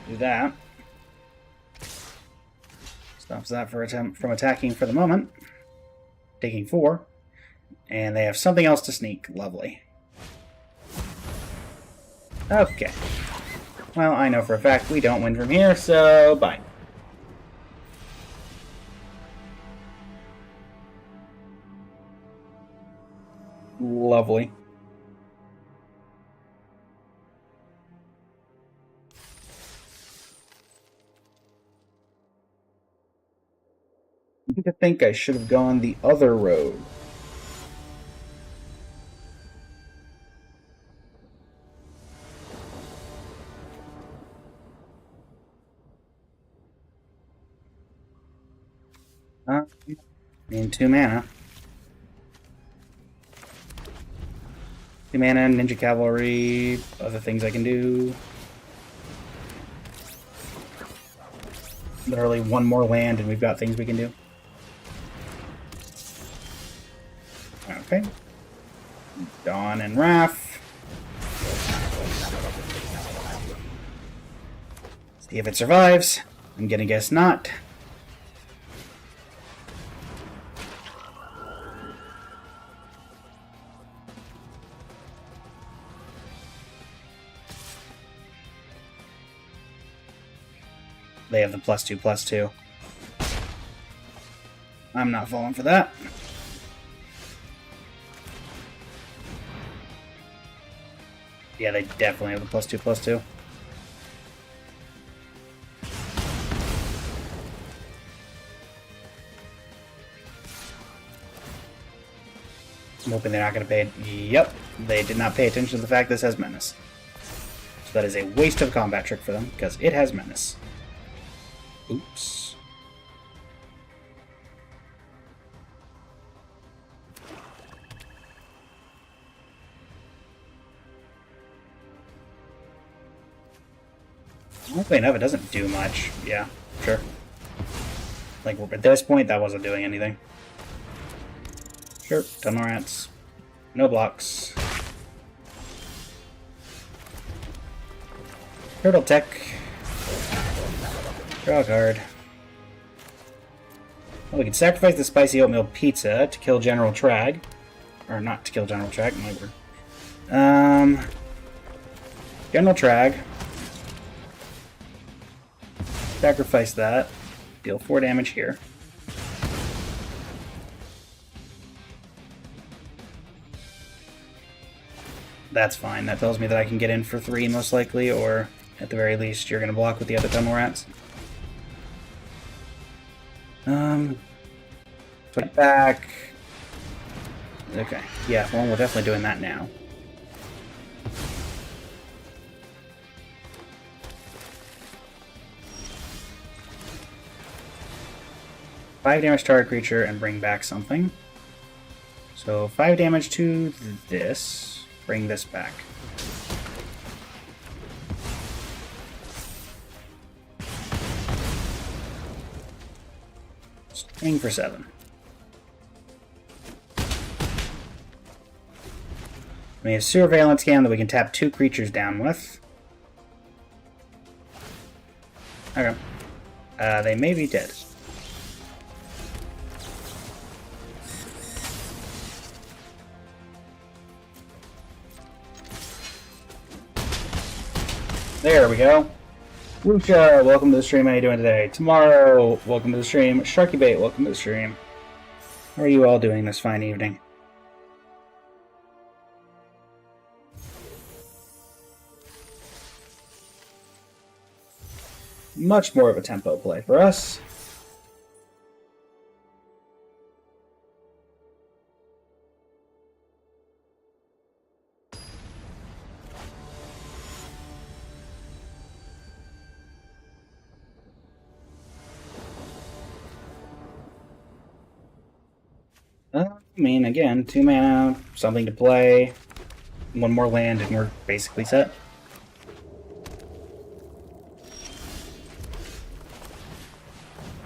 Do that. Stops that from attacking for the moment. Taking 4. And they have something else to sneak. Lovely. Okay. Well, I know for a fact we don't win from here, so bye. Lovely. I think I should have gone the other road. Need 2 mana. 2 mana, Ninja Cavalry, other things I can do. Literally 1 more land and we've got things we can do. Okay. Dawn and Wrath. See if it survives. I'm gonna guess not. They have the +2/+2. I'm not falling for that. Yeah, they definitely have the +2/+2. I'm hoping they're not going to pay. Yep, they did not pay attention to the fact this has Menace. So that is a waste of combat trick for them, because it has Menace. Oops. Hopefully enough, it doesn't do much. Yeah, sure. Like, at this point, that wasn't doing anything. Sure, Tunnel Rats. No blocks. Turtle Tech. Draw a card. Well, we can sacrifice the spicy oatmeal pizza to kill General Trag. Or not to kill General Trag, my word. General Trag. Sacrifice that. Deal 4 damage here. That's fine. That tells me that I can get in for 3 most likely, or at the very least you're going to block with the other tunnel rats. Put it back. Okay. Yeah, well, we're definitely doing that now. Five damage to our creature and bring back something. So 5 damage to this. Bring this back. Swing for 7. We have Surveillance Cam that we can tap 2 creatures down with. Okay. They may be dead. There we go. Lucha, welcome to the stream. How are you doing today? Tomorrow, welcome to the stream. Sharky Bait, welcome to the stream. How are you all doing this fine evening? Much more of a tempo play for us. I mean, again, 2 mana, something to play, 1 more land, and we're basically set.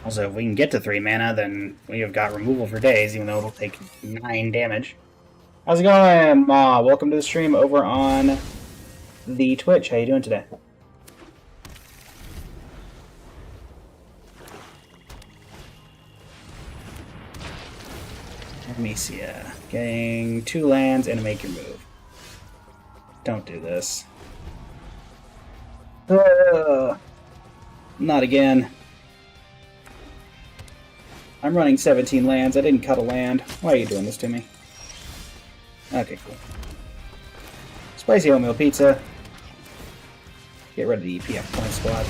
Also, if we can get to 3 mana, then we have got removal for days, even though it'll take 9 damage. How's it going, Ma? Welcome to the stream over on the Twitch. How you doing today? Amicia. Getting 2 lands and a make your move. Don't do this. Not again. I'm running 17 lands. I didn't cut a land. Why are you doing this to me? Okay, cool. Spicy oatmeal pizza. Get rid of the EPF point squad.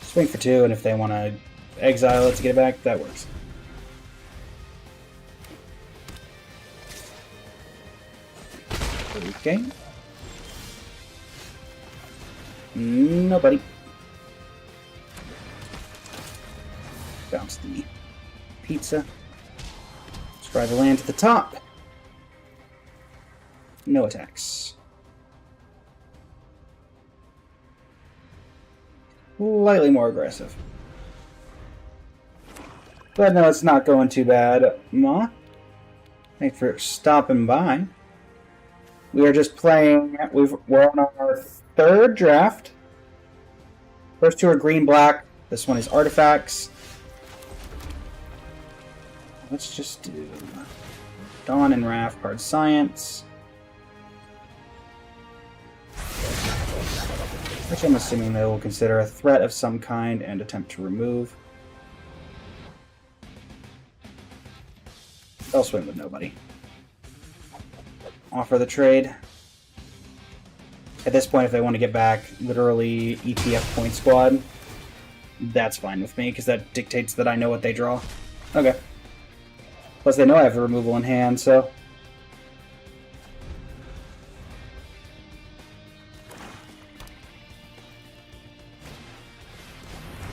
Swing for 2, and if they want to exile it to get it back, that works. Okay. Nobody. Bounce the pizza. Describe the land to the top. No attacks. Slightly more aggressive. But no, it's not going too bad. Ma, thanks for stopping by. We are just playing. We're on our 3rd draft. First 2 are green-black. This one is artifacts. Let's just do Dawn and Wrath, card science. Which I'm assuming they will consider a threat of some kind and attempt to remove. They'll swing with nobody. Offer the trade. At this point, if they want to get back literally EPF point squad, that's fine with me, because that dictates that I know what they draw. Okay. Plus, they know I have the removal in hand, so...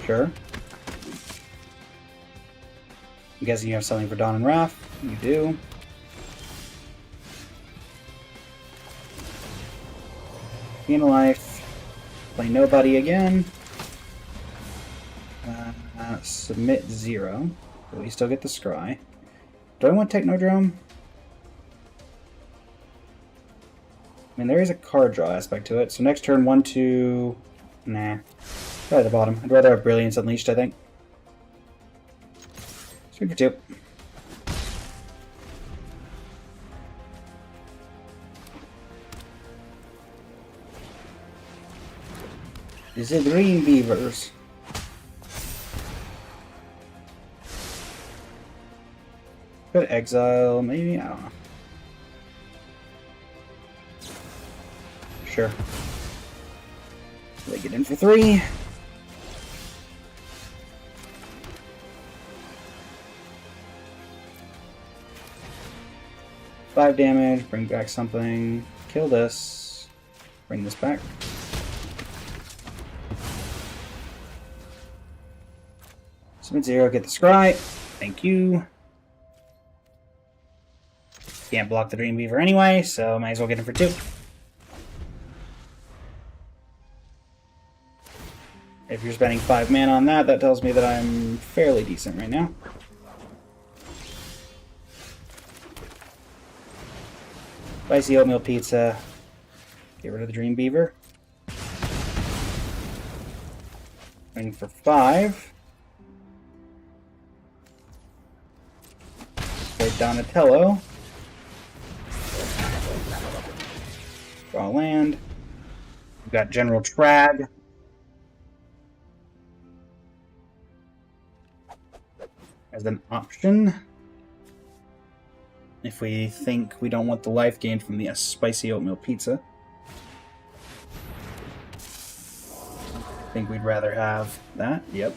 Sure. I'm guessing you have something for Dawn and Wrath. You do. Gain a life. Play nobody again. Submit 0. But we still get the scry. Do I want Technodrome? mean, there is a card draw aspect to it. So next turn, 1, 2... Nah. Right at the bottom. I'd rather have Brilliance Unleashed, I think. Swing for 2. The Green Beavers. Could exile, maybe? I don't know. Sure. They get in for 3. Five damage, bring back something, kill this, bring this back. Summon 0, get the scry. Thank you. Can't block the Dreamweaver anyway, so might as well get him for 2. If you're spending 5 mana on that, that tells me that I'm fairly decent right now. Spicy oatmeal pizza. Get rid of the Dreamweaver. Swing for 5. Play Donatello. Draw land. We've got General Trag. As an option. If we think we don't want the life gained from the spicy oatmeal pizza. I think we'd rather have that. Yep.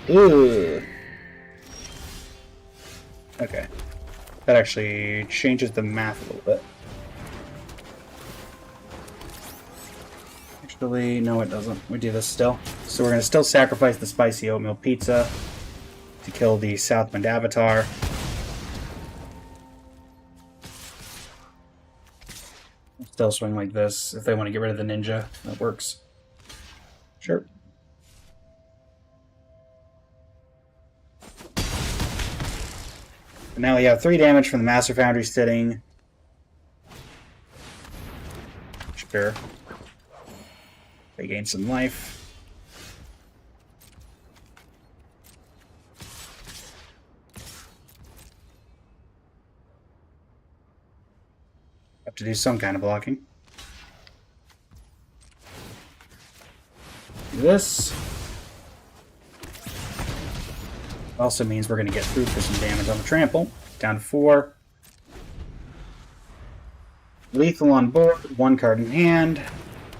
Ugh. Okay. That actually changes the math a little bit. Actually, no it doesn't. We do this still. So we're going to still sacrifice the spicy oatmeal pizza to kill the Southwind Avatar. Still swing like this. If they want to get rid of the ninja, that works. Sure. And now we have 3 damage from the Master Foundry sitting. Sure. They gain some life. Have to do some kind of blocking. Do this. Also means we're going to get through for some damage on the trample. Down to 4. Lethal on board, 1 card in hand.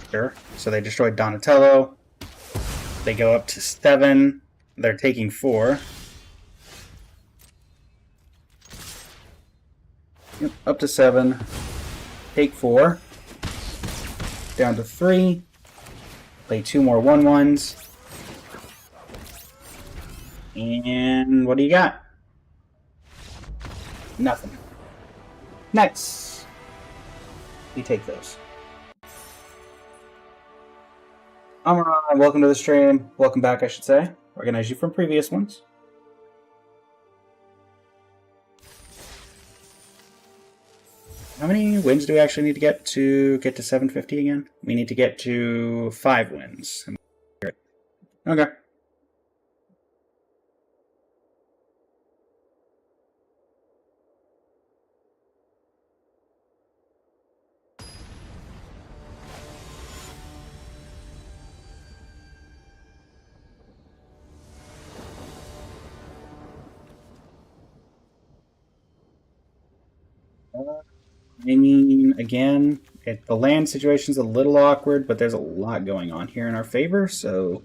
Sure. So they destroyed Donatello. They go up to 7. They're taking 4. Yep, up to 7. Take 4. Down to 3. Play 2 more 1/1s. And what do you got? Nothing. Nice. We take those. Alright, welcome to the stream. Welcome back, I should say. Recognize you from previous ones. How many wins do we actually need to get to 750 again? We need to get to 5 wins. Okay. I mean, again, the land situation's a little awkward, but there's a lot going on here in our favor, so...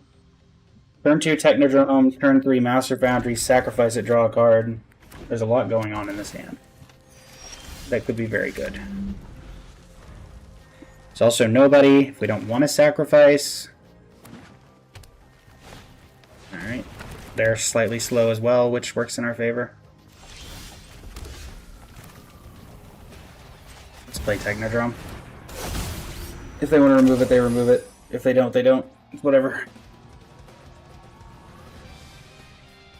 Turn 2 Technodrome, turn 3 Master Foundry, sacrifice it, draw a card. There's a lot going on in this hand. That could be very good. There's also nobody, if we don't want to sacrifice. Alright. They're slightly slow as well, which works in our favor. Play Technodrome. If they want to remove it, they remove it. If they don't, they don't. Whatever.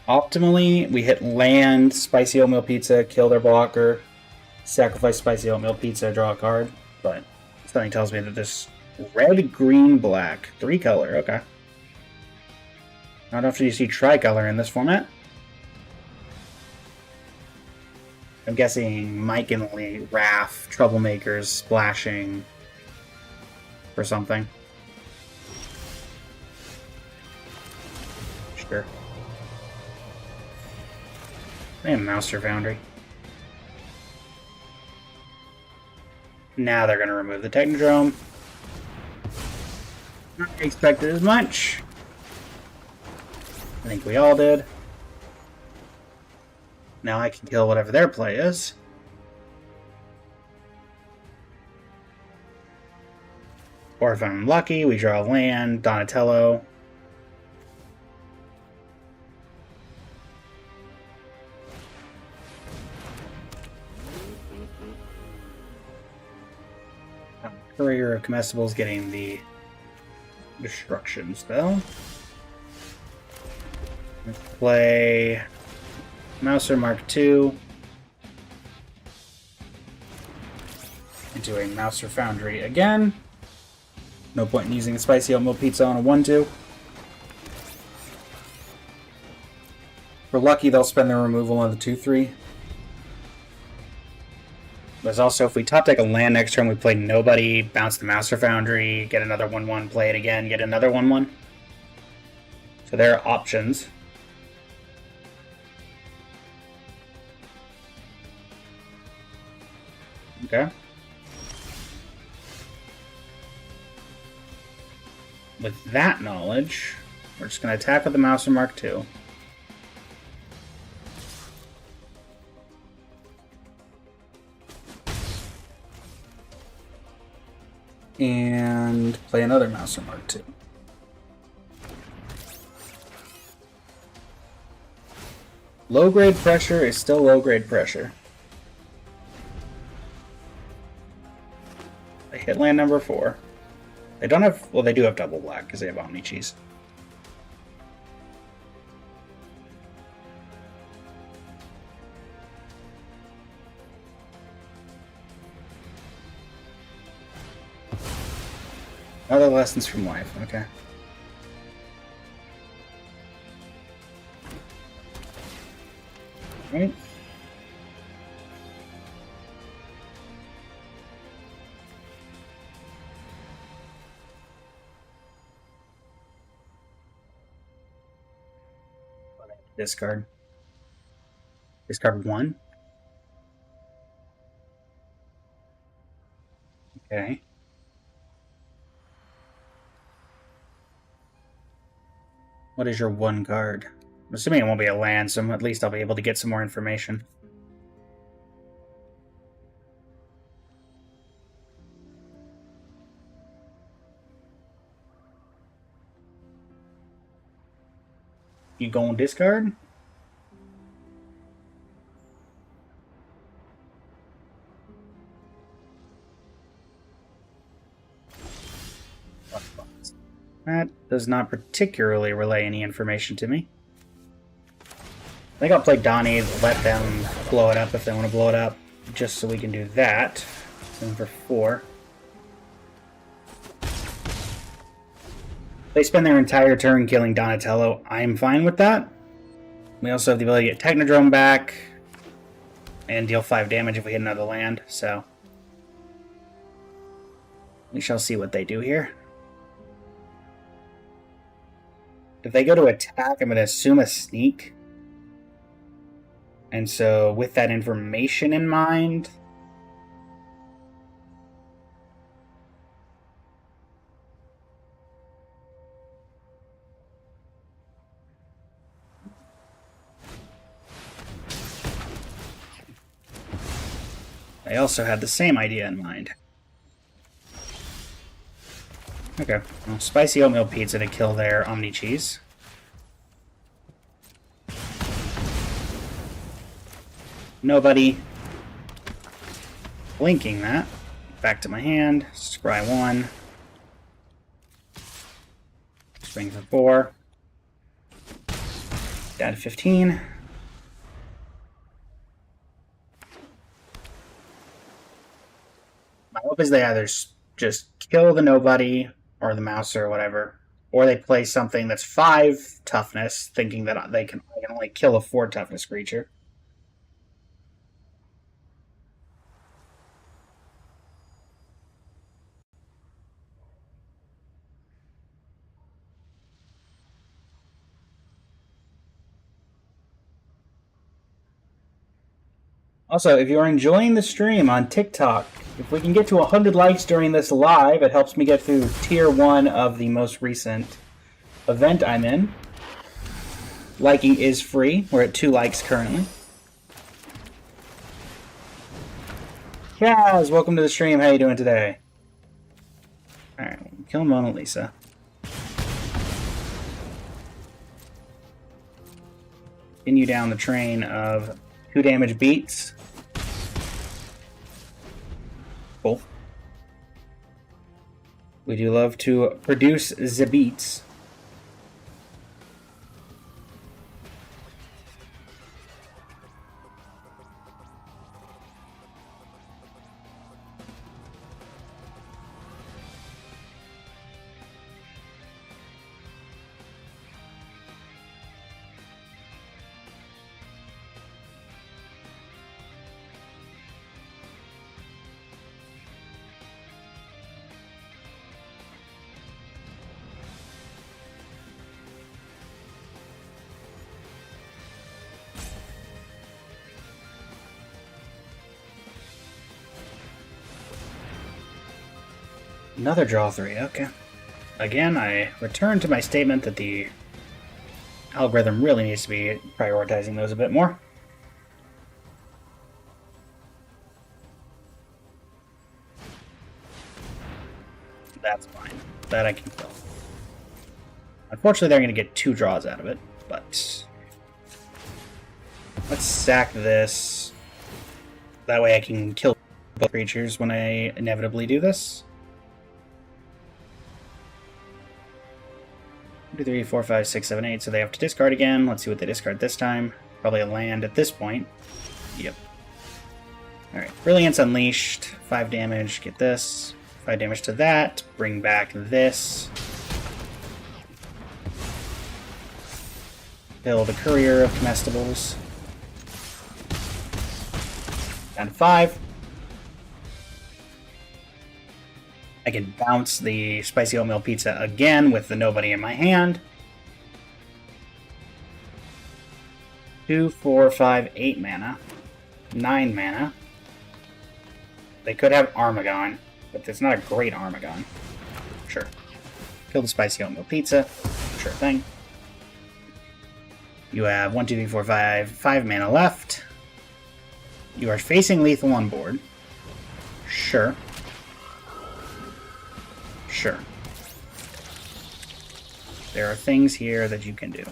Optimally, we hit land, spicy oatmeal pizza, kill their blocker, sacrifice spicy oatmeal pizza, draw a card. but something tells me that this red, green, black, 3-color, okay. Not often you see tricolor in this format. I'm guessing Mike and Lee, Raph, Troublemakers, splashing for something. Sure. And Mouser Foundry. Now they're going to remove the Technodrome. Not expected as much. I think we all did. Now I can kill whatever their play is. Or if I'm lucky, we draw a land, Donatello. Courier of Comestibles getting the Destruction spell. Let's play Mouser Mark II into a Mouser Foundry again. No point in using the Spicy Oatmeal Pizza on a 1-2. If we're lucky, they'll spend their removal on the 2-3. There's also, if we top deck a land next turn, we play nobody, bounce the Mouser Foundry, get another 1-1, play it again, get another 1-1. So there are options. Okay. With that knowledge, we're just going to attack with the Mouser Mark II. And play another Mouser Mark II. Low-grade pressure is still low-grade pressure. They hit land number 4. They don't have... Well, they do have double black because they have Omni Cheese. Other lessons from life, okay. Right. Discard. Discard 1. Okay. What is your 1 card? I'm assuming it won't be a land, so at least I'll be able to get some more information. You going discard? That does not particularly relay any information to me. I think I'll play Donnie, let them blow it up if they want to blow it up, just so we can do that. Number 4. They spend their entire turn killing Donatello. I'm fine with that. We also have the ability to get Technodrome back and deal 5 damage if we hit another land, so we shall see what they do here. If they go to attack, I'm going to assume a sneak. And so, with that information in mind, I also had the same idea in mind. Okay, well, Spicy Oatmeal Pizza to kill their Omni Cheese. Nobody. Blinking that. Back to my hand. Scry 1. Swing for 4. Down to 15. My Hope is they either just kill the nobody or the mouse or whatever, or they play something that's 5 toughness, thinking that I can only kill a 4 toughness creature. Also, if you're enjoying the stream on TikTok, if we can get to 100 likes during this live, it helps me get through tier 1 of the most recent event I'm in. Liking is free. We're at 2 likes currently. Kaz, welcome to the stream. How you doing today? Alright, kill Mona Lisa. Continue down the train of 2 damage beats. Cool. We do love to produce the beats. Another draw 3, okay. Again, I return to my statement that the algorithm really needs to be prioritizing those a bit more. That's fine. That I can kill. Unfortunately, they're going to get 2 draws out of it, but let's sack this. That way I can kill both creatures when I inevitably do this. 1, 2, 3, 4, 5, 6, 7, 8. So they have to discard again. Let's see what they discard this time. Probably a land at this point. Yep. Alright. Brilliance Unleashed. 5 damage. Get this. 5 damage to that. Bring back this. Kill the Courier of Comestibles. Down to 5. I can bounce the spicy oatmeal pizza again with the nobody in my hand. 2, 4, 5, 8 mana. 9 mana. They could have Armagon, but it's not a great Armagon. Sure. Kill the spicy oatmeal pizza. Sure thing. You have 1, 2, 3, 4, 5 mana left. You are facing lethal on board. Sure. Sure. There are things here that you can do.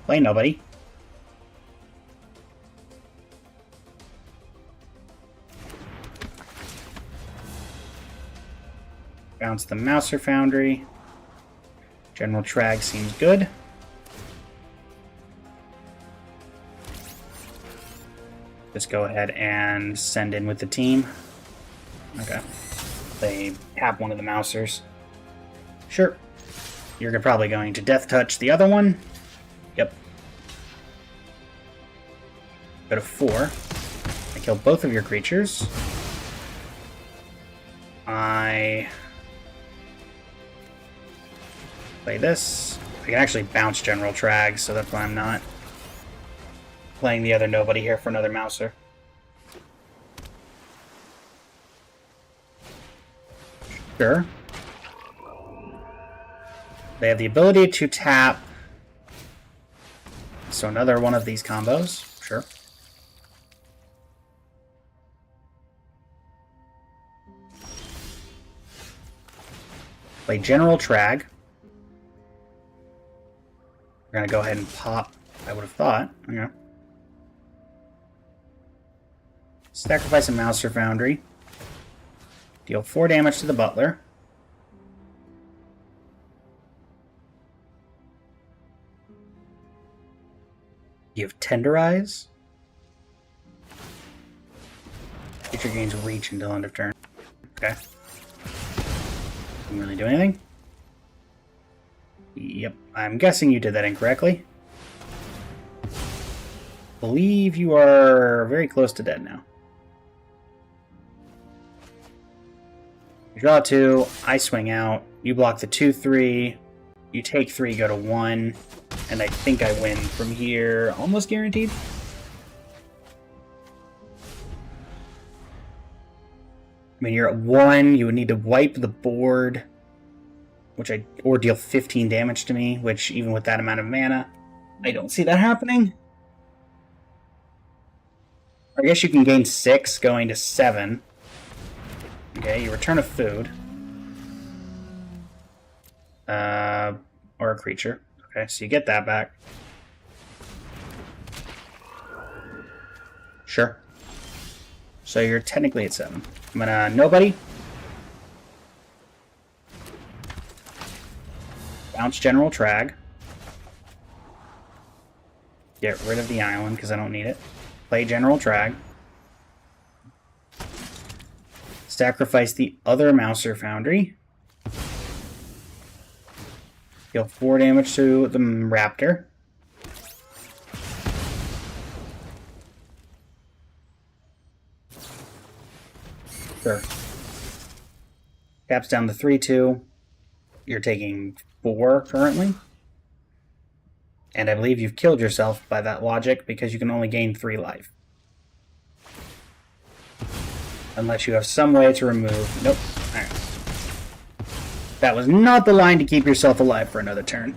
Play nobody. Bounce the Mouser Foundry. General Trag seems good. Just go ahead and send in with the team. Okay. They tap one of the Mousers. Sure. You're probably going to Death Touch the other one. Yep. Go to 4. I kill both of your creatures. I play this. I can actually bounce General Trag, so that's why I'm not playing the other nobody here for another Mouser. Sure. They have the ability to tap. So another one of these combos. Sure. Play General Trag. We're going to go ahead and pop, I would have thought. Okay. Sacrifice a Mouser Foundry. Deal 4 damage to the Butler. You have Tenderize. Creature gains reach until end of turn. Okay. Didn't really do anything. Yep, I'm guessing you did that incorrectly. Believe you are very close to dead now. You draw 2, I swing out, you block the 2-3, you take 3, go to 1, and I think I win from here, almost guaranteed. I mean, you're at 1, you would need to wipe the board, or deal 15 damage to me, which even with that amount of mana, I don't see that happening. I guess you can gain 6 going to 7. Okay, you return a food. Or a creature. Okay, so you get that back. Sure. So you're technically at 7. I'm gonna nobody. Bounce General Trag. Get rid of the island because I don't need it. Play General Trag. Sacrifice the other Mouser Foundry. Deal 4 damage to the Raptor. Sure. Caps down to 3-2. You're taking 4 currently. And I believe you've killed yourself by that logic because you can only gain 3 life. Unless you have some way to remove... Nope. Alright. That was not the line to keep yourself alive for another turn.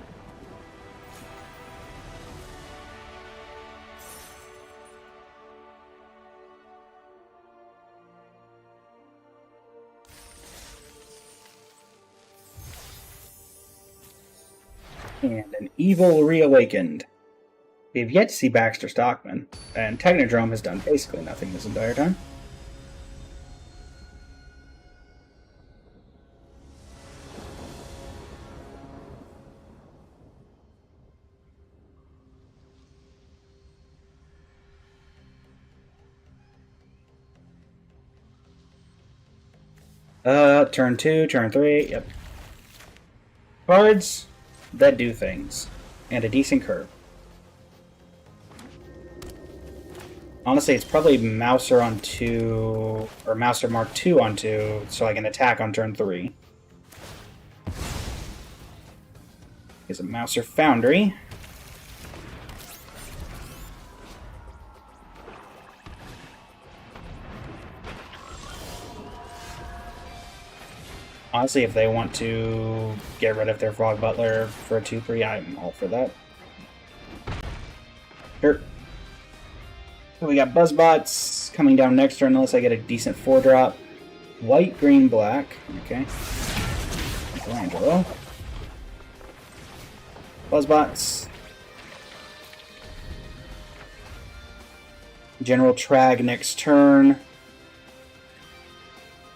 And an Evil Reawakened. We have yet to see Baxter Stockman, and Technodrome has done basically nothing this entire time. Turn 2, turn 3, yep. Cards that do things, and a decent curve. Honestly, it's probably Mouser on 2, or Mouser Mark 2 on 2, so I can attack on turn 3. Here's a Mouser Foundry. Honestly, if they want to get rid of their Frog Butler for a 2-3, I'm all for that. Sure. So we got Buzzbots coming down next turn unless I get a decent 4-drop. White, green, black. Okay. Michelangelo. Buzzbots. General Trag next turn.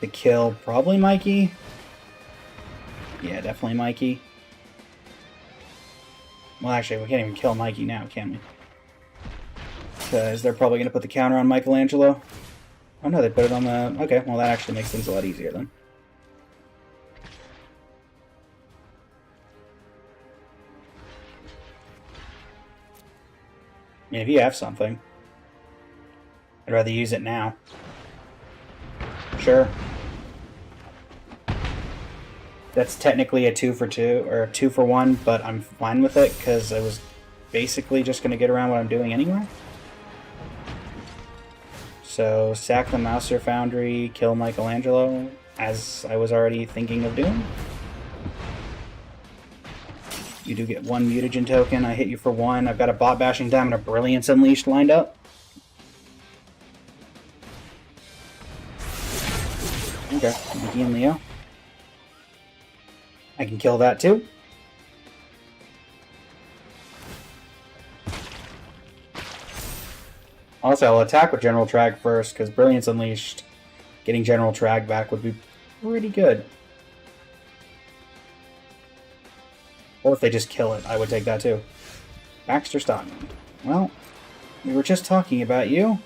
To kill probably Mikey. Yeah, definitely Mikey. Well, actually, we can't even kill Mikey now, can we? Because they're probably going to put the counter on Michelangelo. Oh no, they put it on the... Okay, well that actually makes things a lot easier then. I mean, if you have something, I'd rather use it now. Sure. That's technically a 2 for 2, or a 2 for 1, but I'm fine with it, because I was basically just going to get around what I'm doing anyway. So, sack the Mouser Foundry, kill Michelangelo, as I was already thinking of doing. You do get 1 mutagen token, I hit you for 1, I've got a Bot Bashing Dam and a Brilliance Unleashed lined up. Okay, Mickey and Leo. I can kill that too. Also, I'll attack with General Trag first, because Brilliance Unleashed, getting General Trag back would be pretty good. Or if they just kill it, I would take that too. Baxter Stockman. Well, we were just talking about you.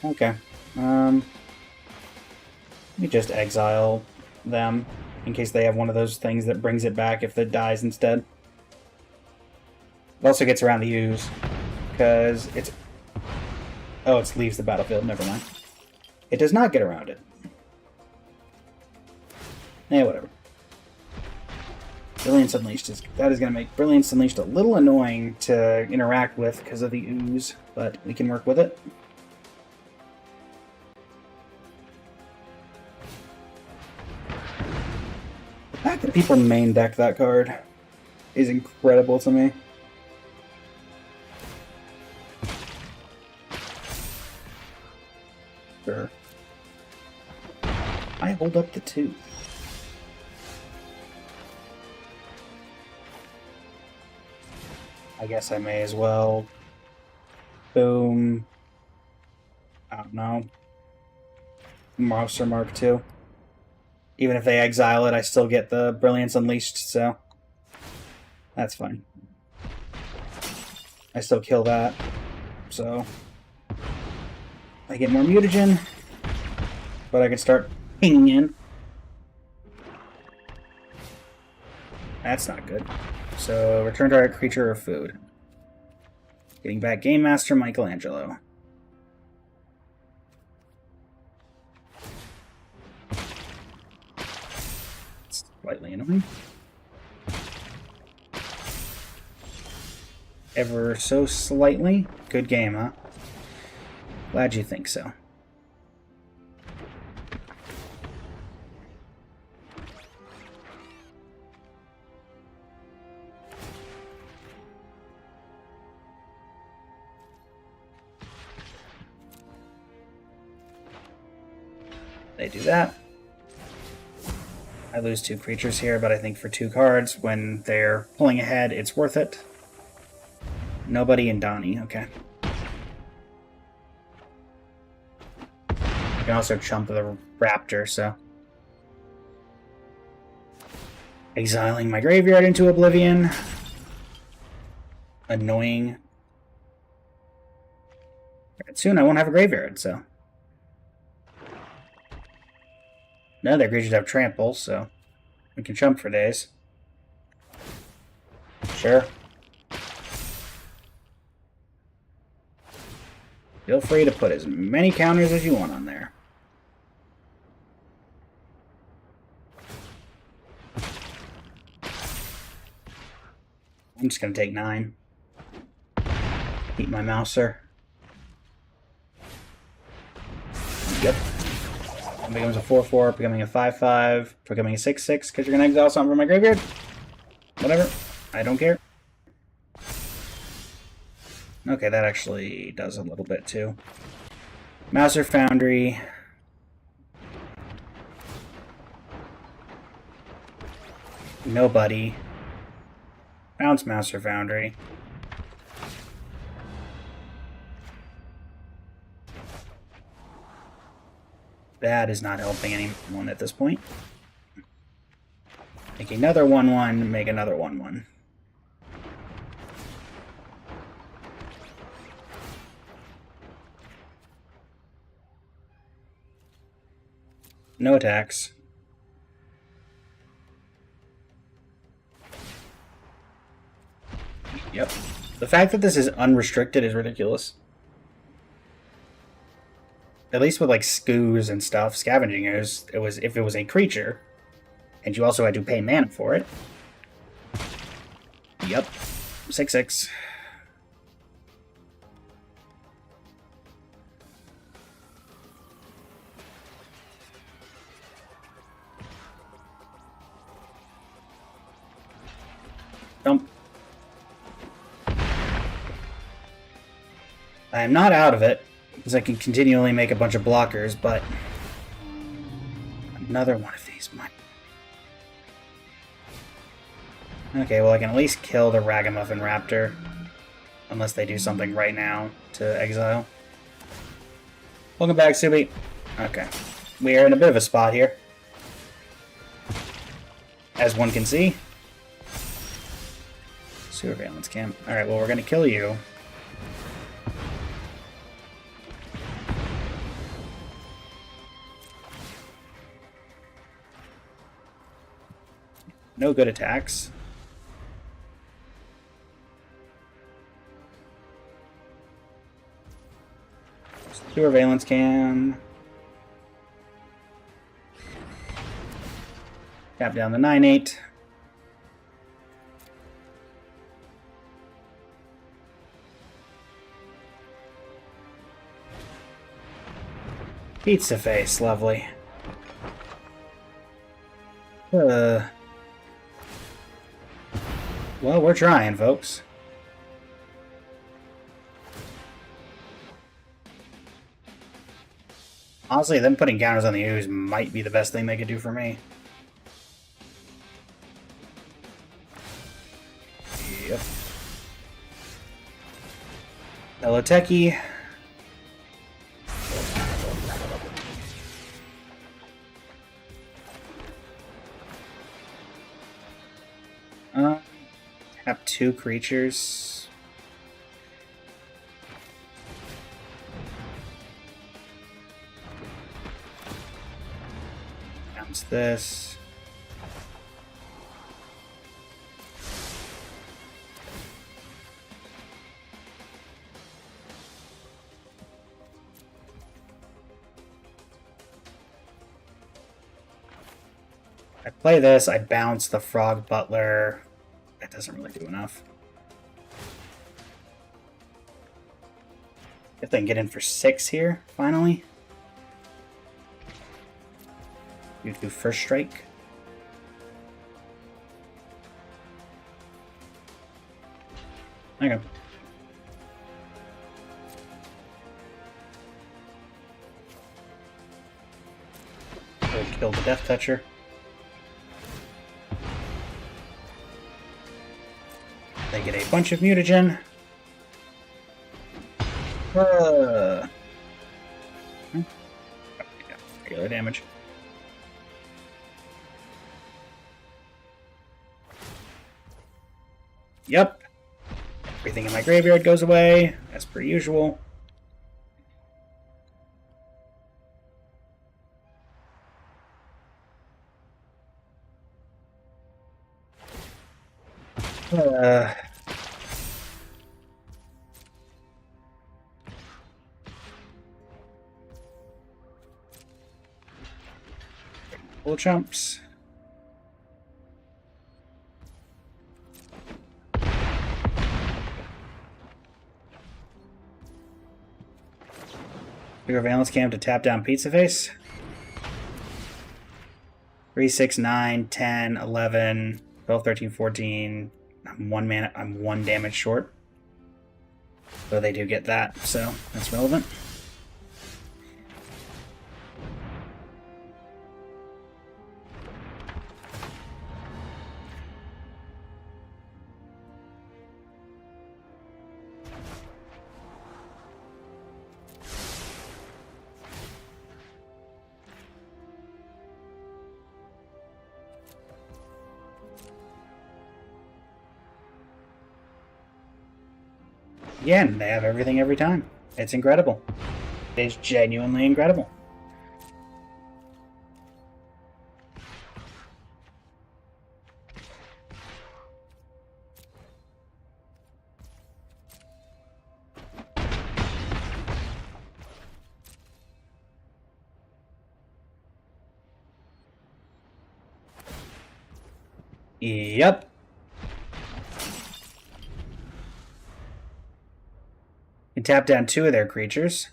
Okay. Let me just exile them in case they have one of those things that brings it back if it dies instead. It also gets around the ooze because it's... Oh, it leaves the battlefield. Never mind. It does not get around it. Eh, whatever. Brilliance Unleashed is going to make Brilliance Unleashed a little annoying to interact with because of the ooze, but we can work with it. The fact that people main deck that card is incredible to me. Sure. I hold up the 2. I guess I may as well. Boom. I don't know. Monster Mark 2. Even if they exile it, I still get the Brilliance Unleashed, so that's fine. I still kill that, so I get more mutagen, but I can start pinging in. That's not good. So, return target creature or food. Getting back Game Master Michelangelo. Slightly annoying. Ever so slightly. Good game, huh? Glad you think so. They do that. I lose 2 creatures here, but I think for 2 cards, when they're pulling ahead, it's worth it. Nobody and Donnie, okay. I can also chump the Raptor, so... Exiling my graveyard into oblivion. Annoying. Soon I won't have a graveyard, so... None of their creatures have trample, so we can chump for days. Sure. Feel free to put as many counters as you want on there. I'm just going to take 9. Eat my mouser. Yep. It becomes a 4-4, becoming a 5-5, becoming a 6-6, because you're going to exile something from my graveyard. Whatever. I don't care. Okay, that actually does a little bit, too. Mouser Foundry. Nobody. Bounce Mouser Foundry. That is not helping anyone at this point. Make another 1-1, make another 1-1. No attacks. Yep. The fact that this is unrestricted is ridiculous. At least with like Skoos and stuff, Scavenging Ooze, it was if it was a creature, and you also had to pay mana for it. Yep. 6-6. Dump. I am not out of it, because I can continually make a bunch of blockers, but another one of these might... Okay, well I can at least kill the Ragamuffin Raptor, unless they do something right now to exile. Welcome back, Subi. Okay, we are in a bit of a spot here, as one can see. Surveillance cam. Alright, well we're gonna kill you. No good attacks. Surveillance cam. Tap down the 9/8. Pizza face, lovely. Well, we're trying, folks. Honestly, them putting counters on the ooze might be the best thing they could do for me. Yep. Hello, Techie. Have 2 creatures. Bounce this. I play this, I bounce the Frog Butler. That doesn't really do enough. If they can get in for 6 here, finally. You do first strike. Okay. We'll kill the Death Toucher. They get a bunch of mutagen. Regular damage. Yep. Everything in my graveyard goes away, as per usual. Full chumps. Surveillance cam to tap down Pizza Face. 3, 6, 9, 10, 11, 12, 13, 14. I'm 1 damage short. So they do get that, so that's relevant. Again, they have everything every time. It's incredible. It's genuinely incredible. Yep. You tap down 2 of their creatures.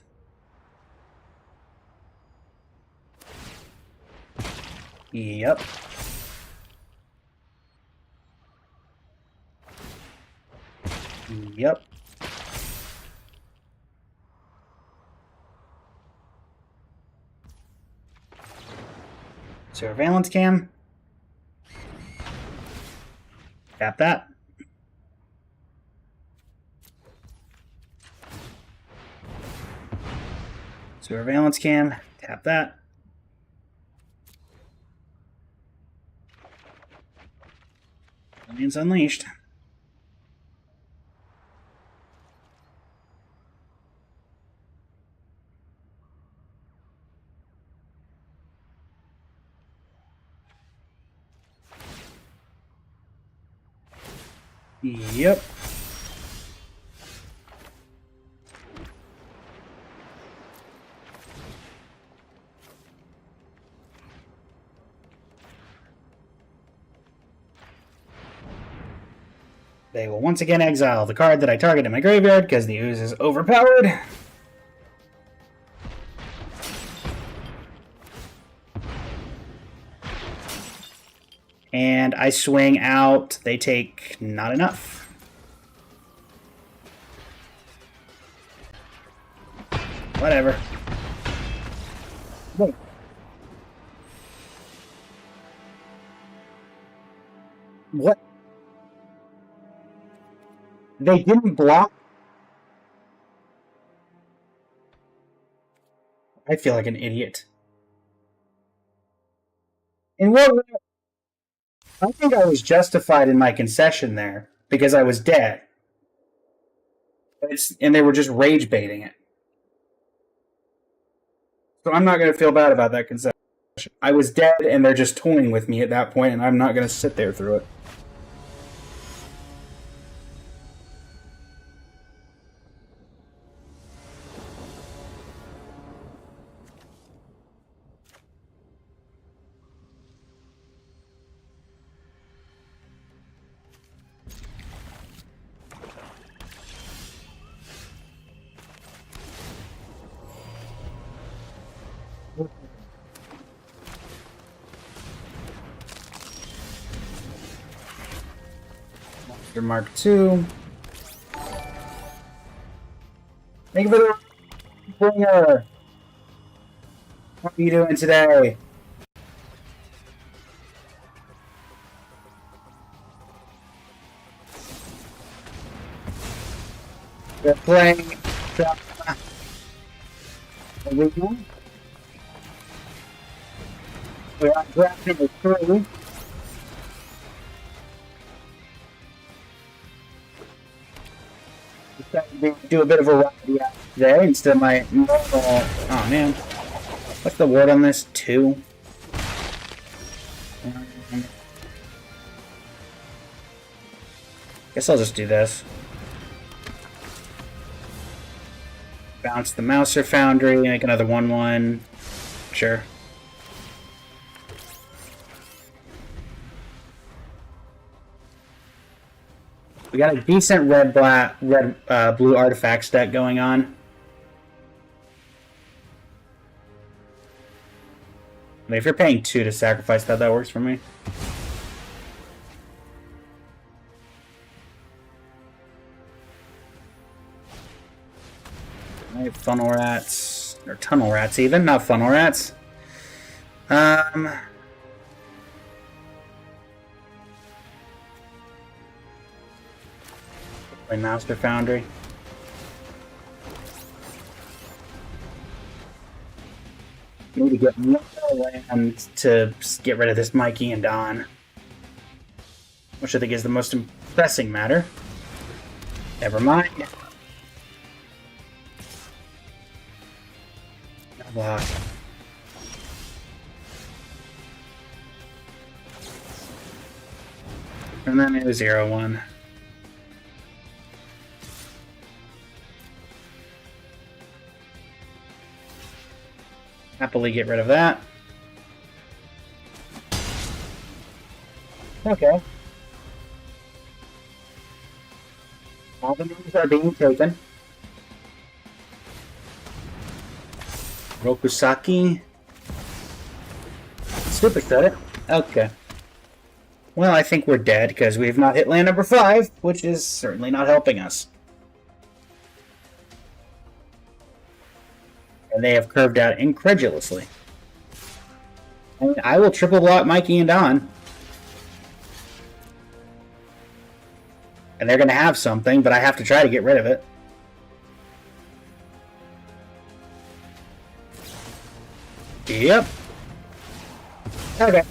Yep. Yep. Surveillance cam. Tap that. Surveillance cam. Tap that. Aliens Unleashed. Yep. They will once again exile the card that I target in my graveyard because the ooze is overpowered. And I swing out. They take not enough. Whatever. Wait. What? They didn't block? I feel like an idiot. In what way? I think I was justified in my concession there because I was dead. And they were just rage baiting it. So I'm not going to feel bad about that concession. I was dead and they're just toying with me at that point, and I'm not going to sit there through it. Monster Mark II. Thank you for the bringer. How are you doing today? We're playing Arena. We're on draft number 3. Decided to do a bit of a variety out today instead of my normal. Oh man. What's the word on this? 2? Guess I'll just do this. Bounce the Mouser Foundry, make another 1/1. Sure. We got a decent blue artifacts deck going on. I mean, if you're paying 2 to sacrifice that, that works for me. Right, funnel rats, or tunnel rats even, not funnel rats. Play Master Foundry. Need to get more land to get rid of this Mikey and Don, which I think is the most pressing matter. Never mind. Block. And then it was 0/1. Happily get rid of that. Okay. All the moves are being taken. Rokusaki. Stupid said it. Okay. Well, I think we're dead because we have not hit land number 5, which is certainly not helping us. And they have curved out incredulously. And I will triple block Mikey and Don. And they're going to have something, but I have to try to get rid of it. Yep. Okay.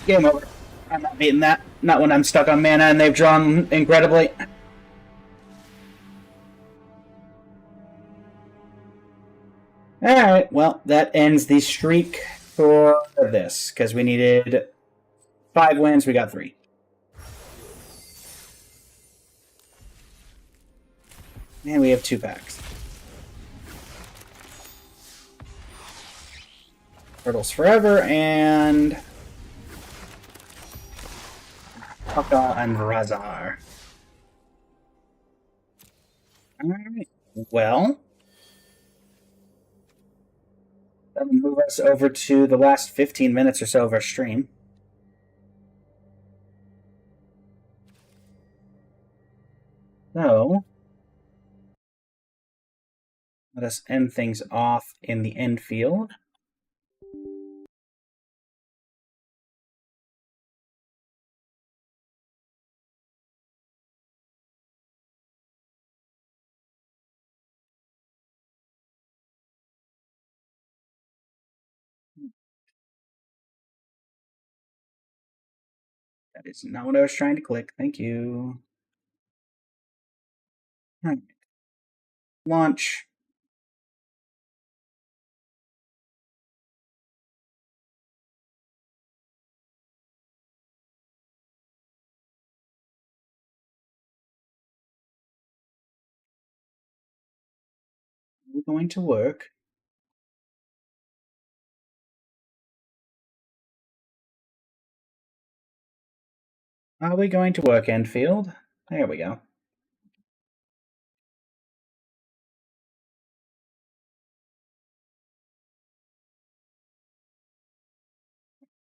Game over. I'm not beating that. Not when I'm stuck on mana and they've drawn incredibly. Alright, well, that ends the streak for this, because we needed 5 wins, we got 3. And we have 2 packs. Turtles Forever and Pucka and Razar. Alright, well, that'll move us over to the last 15 minutes or so of our stream. So, let us end things off in the Endfield. That is not what I was trying to click. Thank you. All right. Launch. We're going to work. Are we going to work, Endfield? There we go.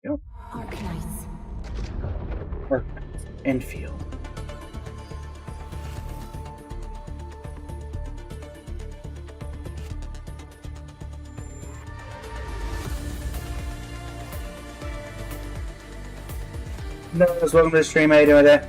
Yep. Arknights. Work. Endfield. No, welcome to the stream. How you doing today?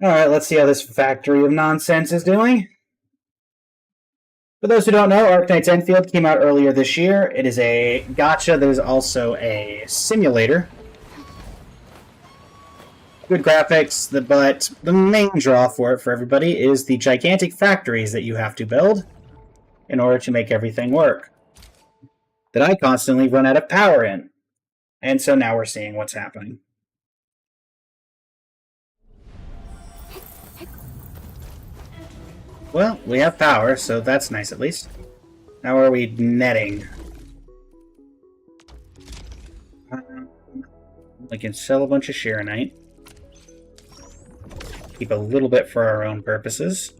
Alright, let's see how this factory of nonsense is doing. For those who don't know, Arknights Endfield came out earlier this year. It is a gacha that is also a simulator. Good graphics, but the main draw for it for everybody is the gigantic factories that you have to build in order to make everything work. That I constantly run out of power in. And so now we're seeing what's happening. Well, we have power, so that's nice at least. How are we netting? We can sell a bunch of Sharonite. Keep a little bit for our own purposes.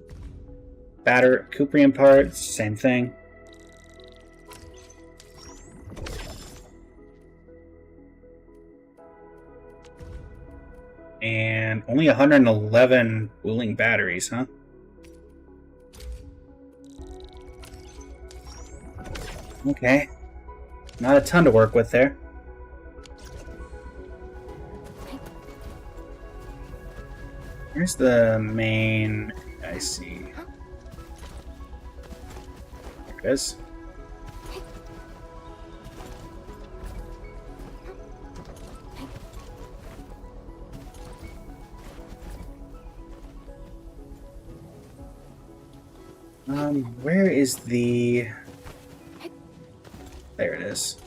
Cuprium parts, same thing. And only 111 cooling batteries, huh? Okay. Not a ton to work with there. Here's the main... I see. There it is. Where is the... There it is.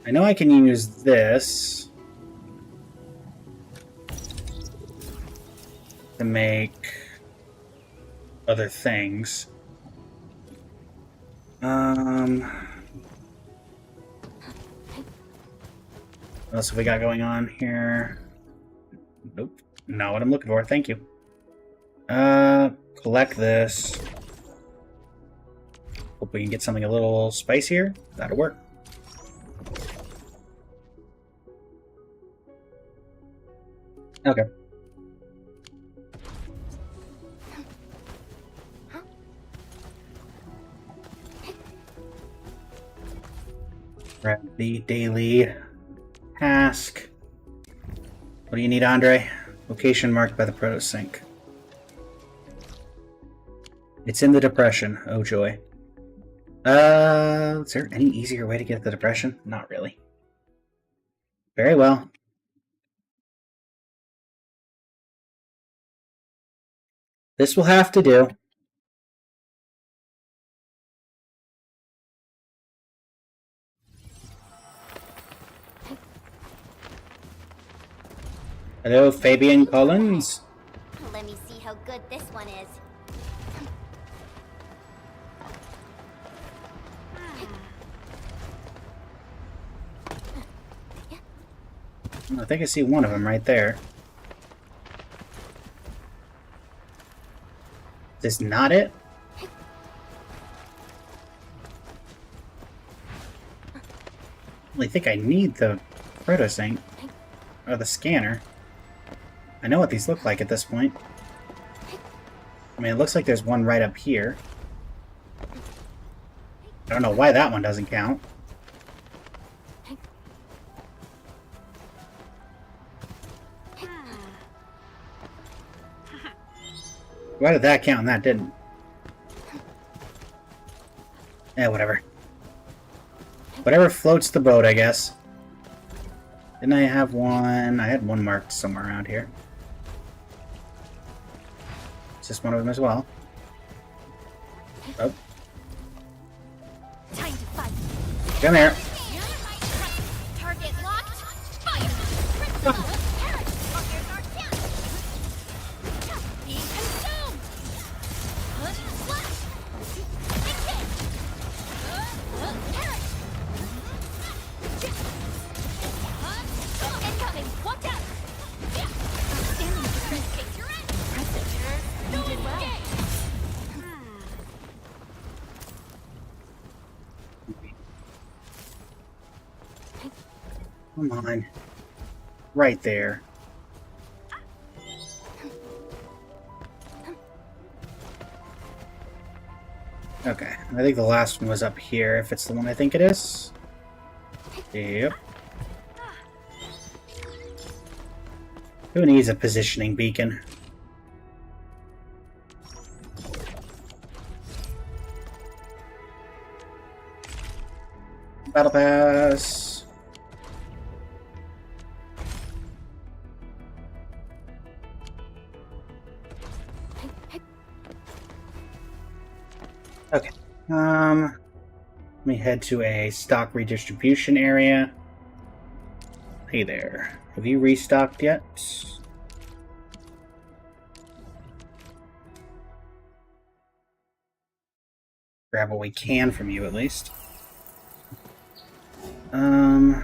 I know I can use this to make other things. What else have we got going on here? Nope. Not what I'm looking for. Thank you. Collect this. Hope we can get something a little spicier. That'll work. Okay. Grab the daily task. What do you need, Andre? Location marked by the proto-sync. It's in the depression. Oh, joy. Is there any easier way to get the depression? Not really. Very well. This will have to do. Hello, Fabian Collins. Let me see how good this one is. I think I see one of them right there. Is this not it? I think I need the protosync or the scanner. I know what these look like at this point. I mean, it looks like there's one right up here. I don't know why that one doesn't count. Why did that count and that didn't? Whatever. Whatever floats the boat, I guess. Didn't I have one? I had one marked somewhere around here. Is this one of them as well? Oh. Time to fight. Come here. Target locked. Fire. Crystal. Parrot. Fires are down. Be consumed. Flash. Exit. Parrot. Incoming. Watch out. Outstanding. Take your end. You did well. Come on. Right there. Okay, I think the last one was up here, if it's the one I think it is. Yep. Who needs a positioning beacon? Battle Pass. Okay. Let me head to a stock redistribution area. Hey there. Have you restocked yet? Grab what we can from you, at least. Yeah,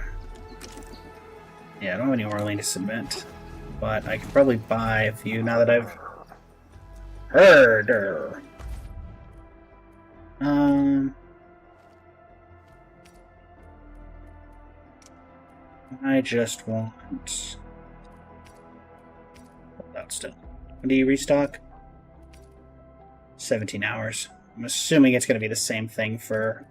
I don't have any Orlean to submit, but I could probably buy a few now that I've heard her. I just want... Hold out still. When do you restock? 17 hours. I'm assuming it's going to be the same thing for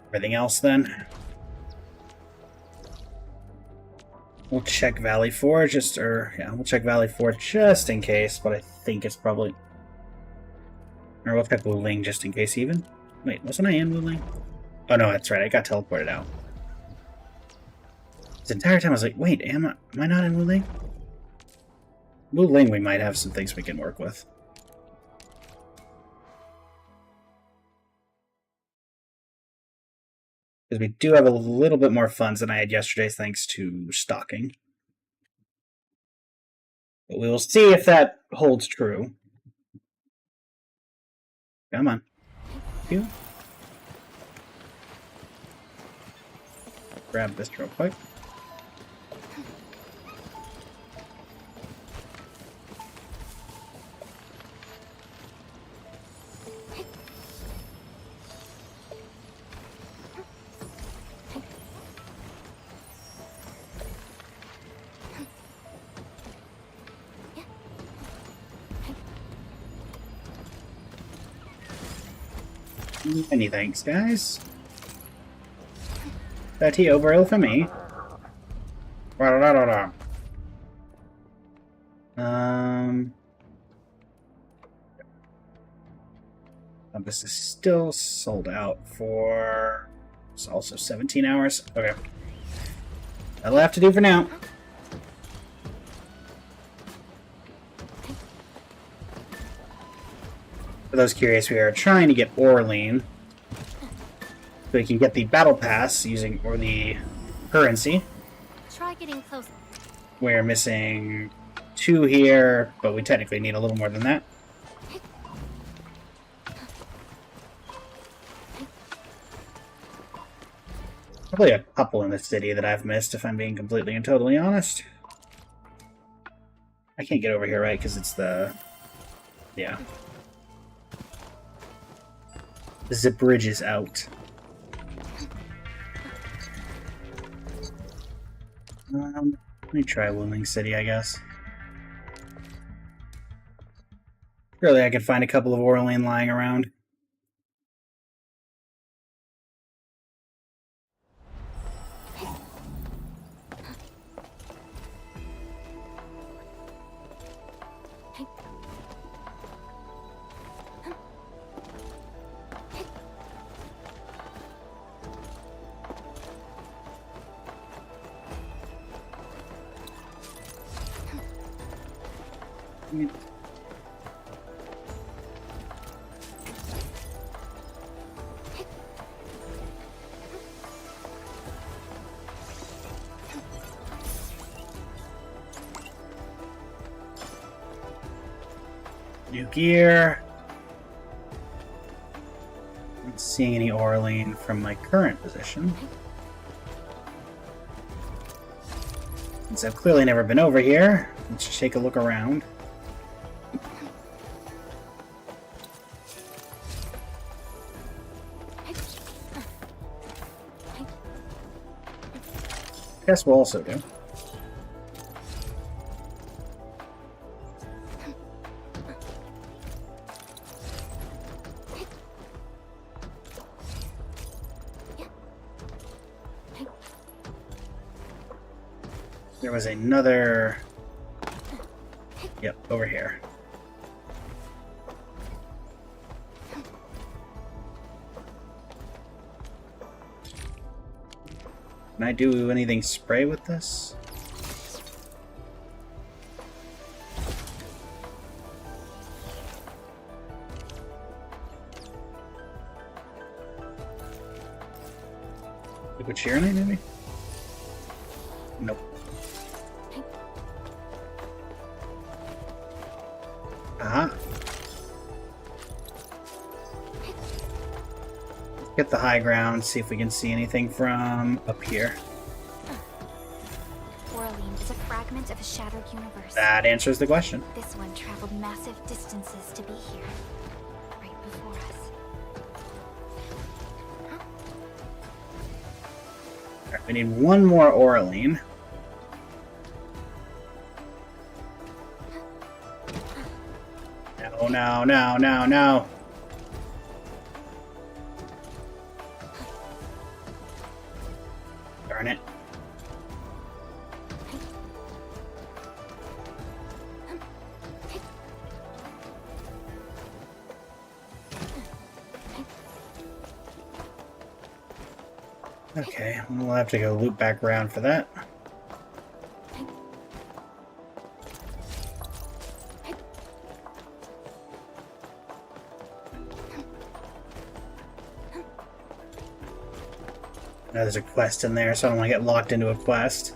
everything else then. We'll check Valley 4 we'll check Valley 4 just in case, but I think it's probably... Or we'll check Wuling just in case even. Wait, wasn't I in Wuling? Oh no, that's right, I got teleported out. This entire time I was like, wait, am I not in Wuling? Wuling we might have some things we can work with. Because we do have a little bit more funds than I had yesterday thanks to stocking. But we will see if that holds true. Come on. You. Grab this real quick. Many thanks, guys. 30 overall for me. This is still sold out for... It's also 17 hours. Okay. That'll have to do for now. For those curious, we are trying to get Orlean so we can get the battle pass using, or the currency. Try getting close. We're missing 2 here, but we technically need a little more than that. Probably a couple in the city that I've missed, if I'm being completely and totally honest. I can't get over here, right? Because it's the... Yeah. The bridge is out. Let me try Wuling City, I guess. Surely I could find a couple of Orlean lying around. New gear. Not seeing any Orlean from my current position. Since I've clearly never been over here, let's just take a look around. Guess we'll also do. There was another... Yep, over here. Can I do anything spray with this? Liquid Shearonite, maybe? Nope. Uh-huh. Get the high ground, see if we can see anything from up here. Orlean is a fragment of a shattered universe. That answers the question. This one traveled massive distances to be here, right before us. Alright, we need one more Orlean. No, no, no, no, no. Darn it. Okay, we'll have to go loop back around for that. Now there's a quest in there, so I don't want to get locked into a quest.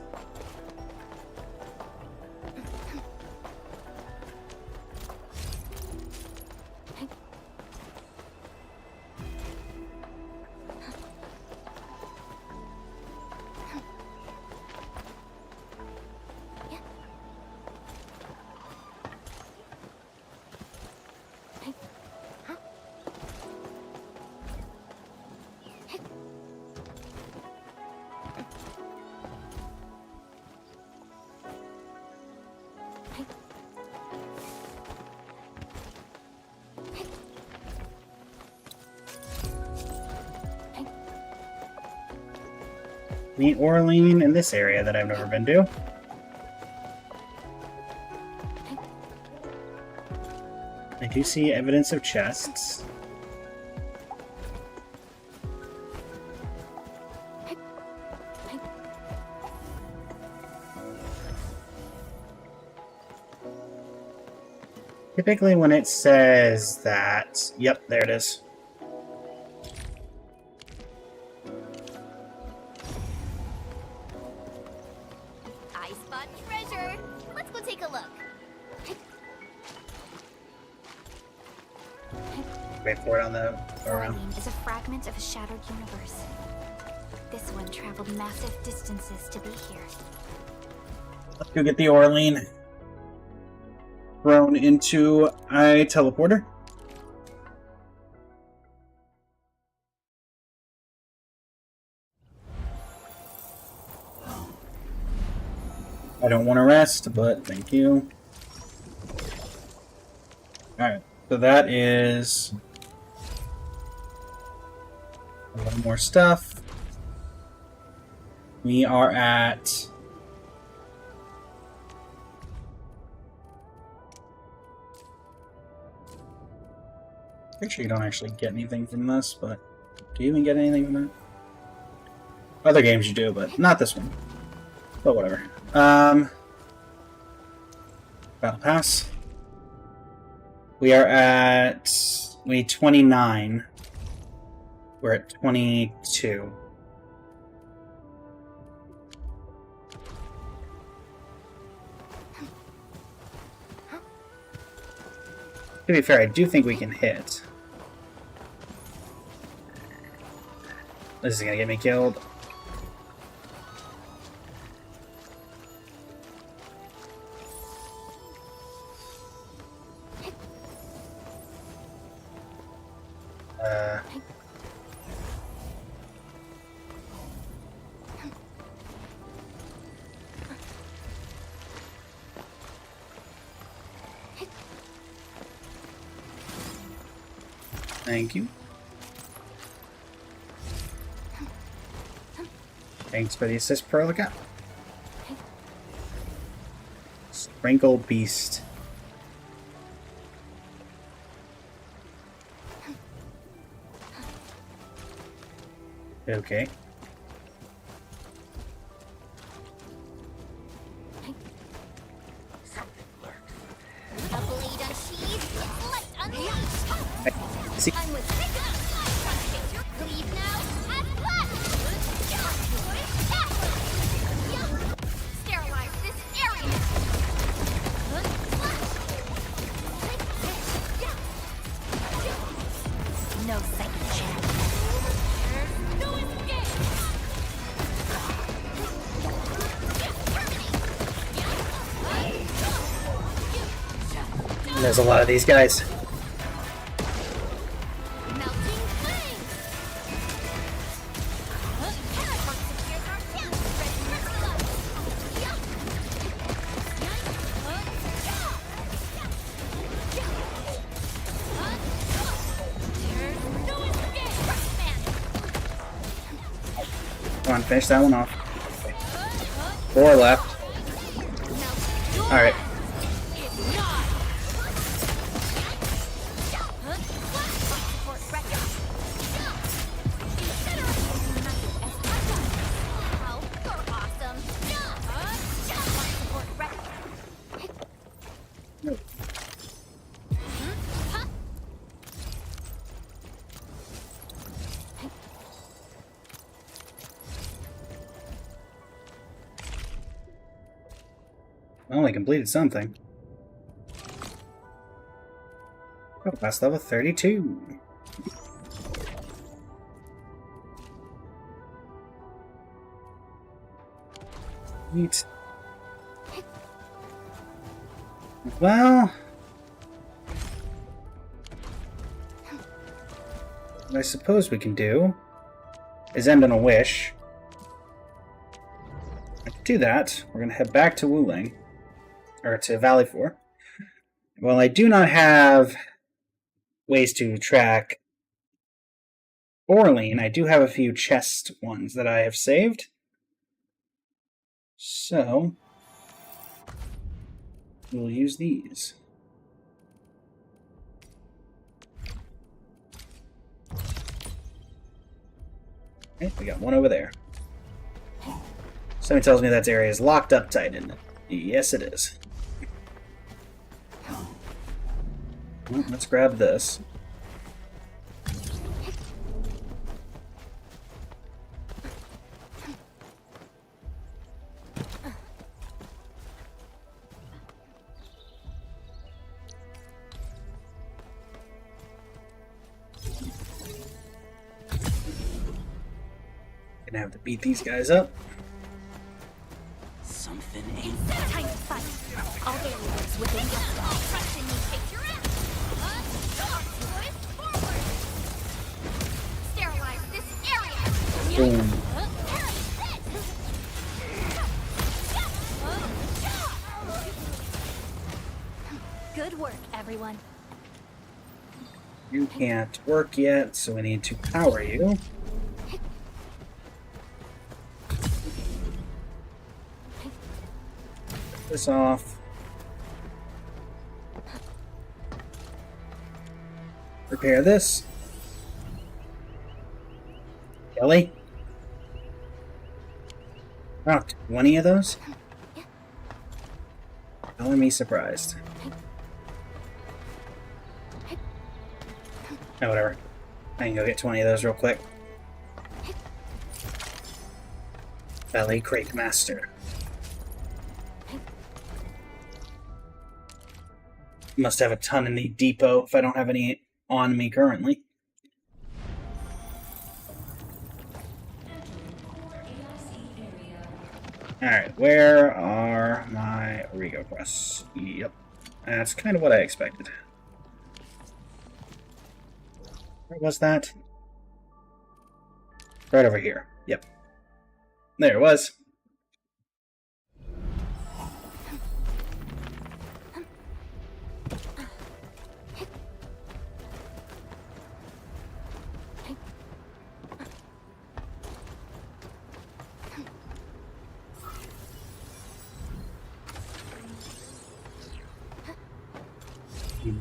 Meet Orlean in this area that I've never been to. I do see evidence of chests. Typically when it says that... Yep, there it is. I spot treasure. Let's go take a look. Wait for it on the around. Orlean is a fragment of a shattered universe. This one traveled massive distances to be here. Let's go get the Orlean thrown into a teleporter. I don't want to rest, but thank you. Alright, so that is a little more stuff. We are at pretty sure you don't actually get anything from this, but do you even get anything from that? Other games you do, but not this one. But whatever. Battle Pass. We are at 29. We're at 22. To be fair, I do think we can hit. This is gonna get me killed. Thank you. Thanks for the assist, Perlica. Sprinkle Beast. Okay. A blade unsheathed, let's unleash! See, I'm with leave now at last! Sterilize this area! No second chance. No escape! there's a lot of these guys. Melting flame! Teleport secures our chance to spread There's no escape! Come on, finish that one off. 4 left. Alright. Well, I completed something. Oh, last level 32. Neat. Well, what I suppose we can do is end on a wish. To do that, we're going to head back to Wuling. Or to Valley 4. Well, I do not have ways to track Orlean. I do have a few chest ones that I have saved. So, we'll use these. Okay, we got one over there. Somebody tells me that area is locked up tight, isn't it? Yes, it is. Well, let's grab this. Gonna have to beat these guys up. Something ain't Time to fight. All barriers within your spell. Trust in me, take your ass. Twist forward. Sterilize this area. Boom. Good work, everyone. You can't work yet, so we need to power you. This off. Repair this. Kelly? Oh, 20 of those? Color me surprised. Oh, whatever. I can go get 20 of those real quick. Belly Crate Master. Must have a ton in the depot if I don't have any on me currently. Alright, where are my Origo quests? Yep. That's kind of what I expected. Where was that? Right over here. Yep. There it was.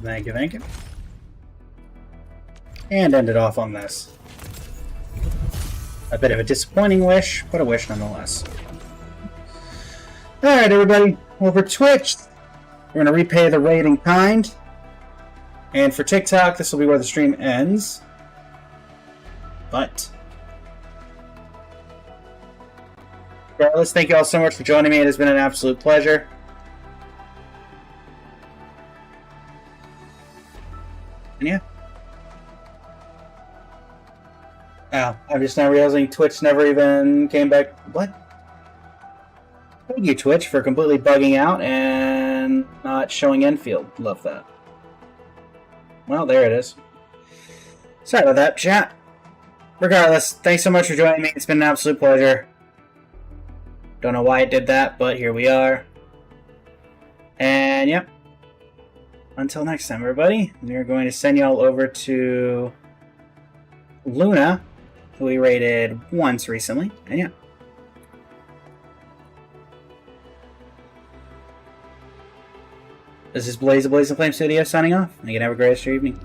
Thank you, thank you. And ended off on this. A bit of a disappointing wish, but a wish nonetheless. Alright, everybody. Over Twitch, we're going to repay the raid in kind. And for TikTok, this will be where the stream ends. But regardless, thank you all so much for joining me. It has been an absolute pleasure. And yeah. Oh, I'm just now realizing Twitch never even came back. What? Thank you, Twitch, for completely bugging out and not showing Enfield. Love that. Well, there it is. Sorry about that, chat. Regardless, thanks so much for joining me. It's been an absolute pleasure. Don't know why it did that, but here we are. And yep. Until next time, everybody, we are going to send y'all over to Luna, who we raided once recently. And yeah. This is Blaze of Blaze and Flame Studio signing off. You can have a great rest of your evening.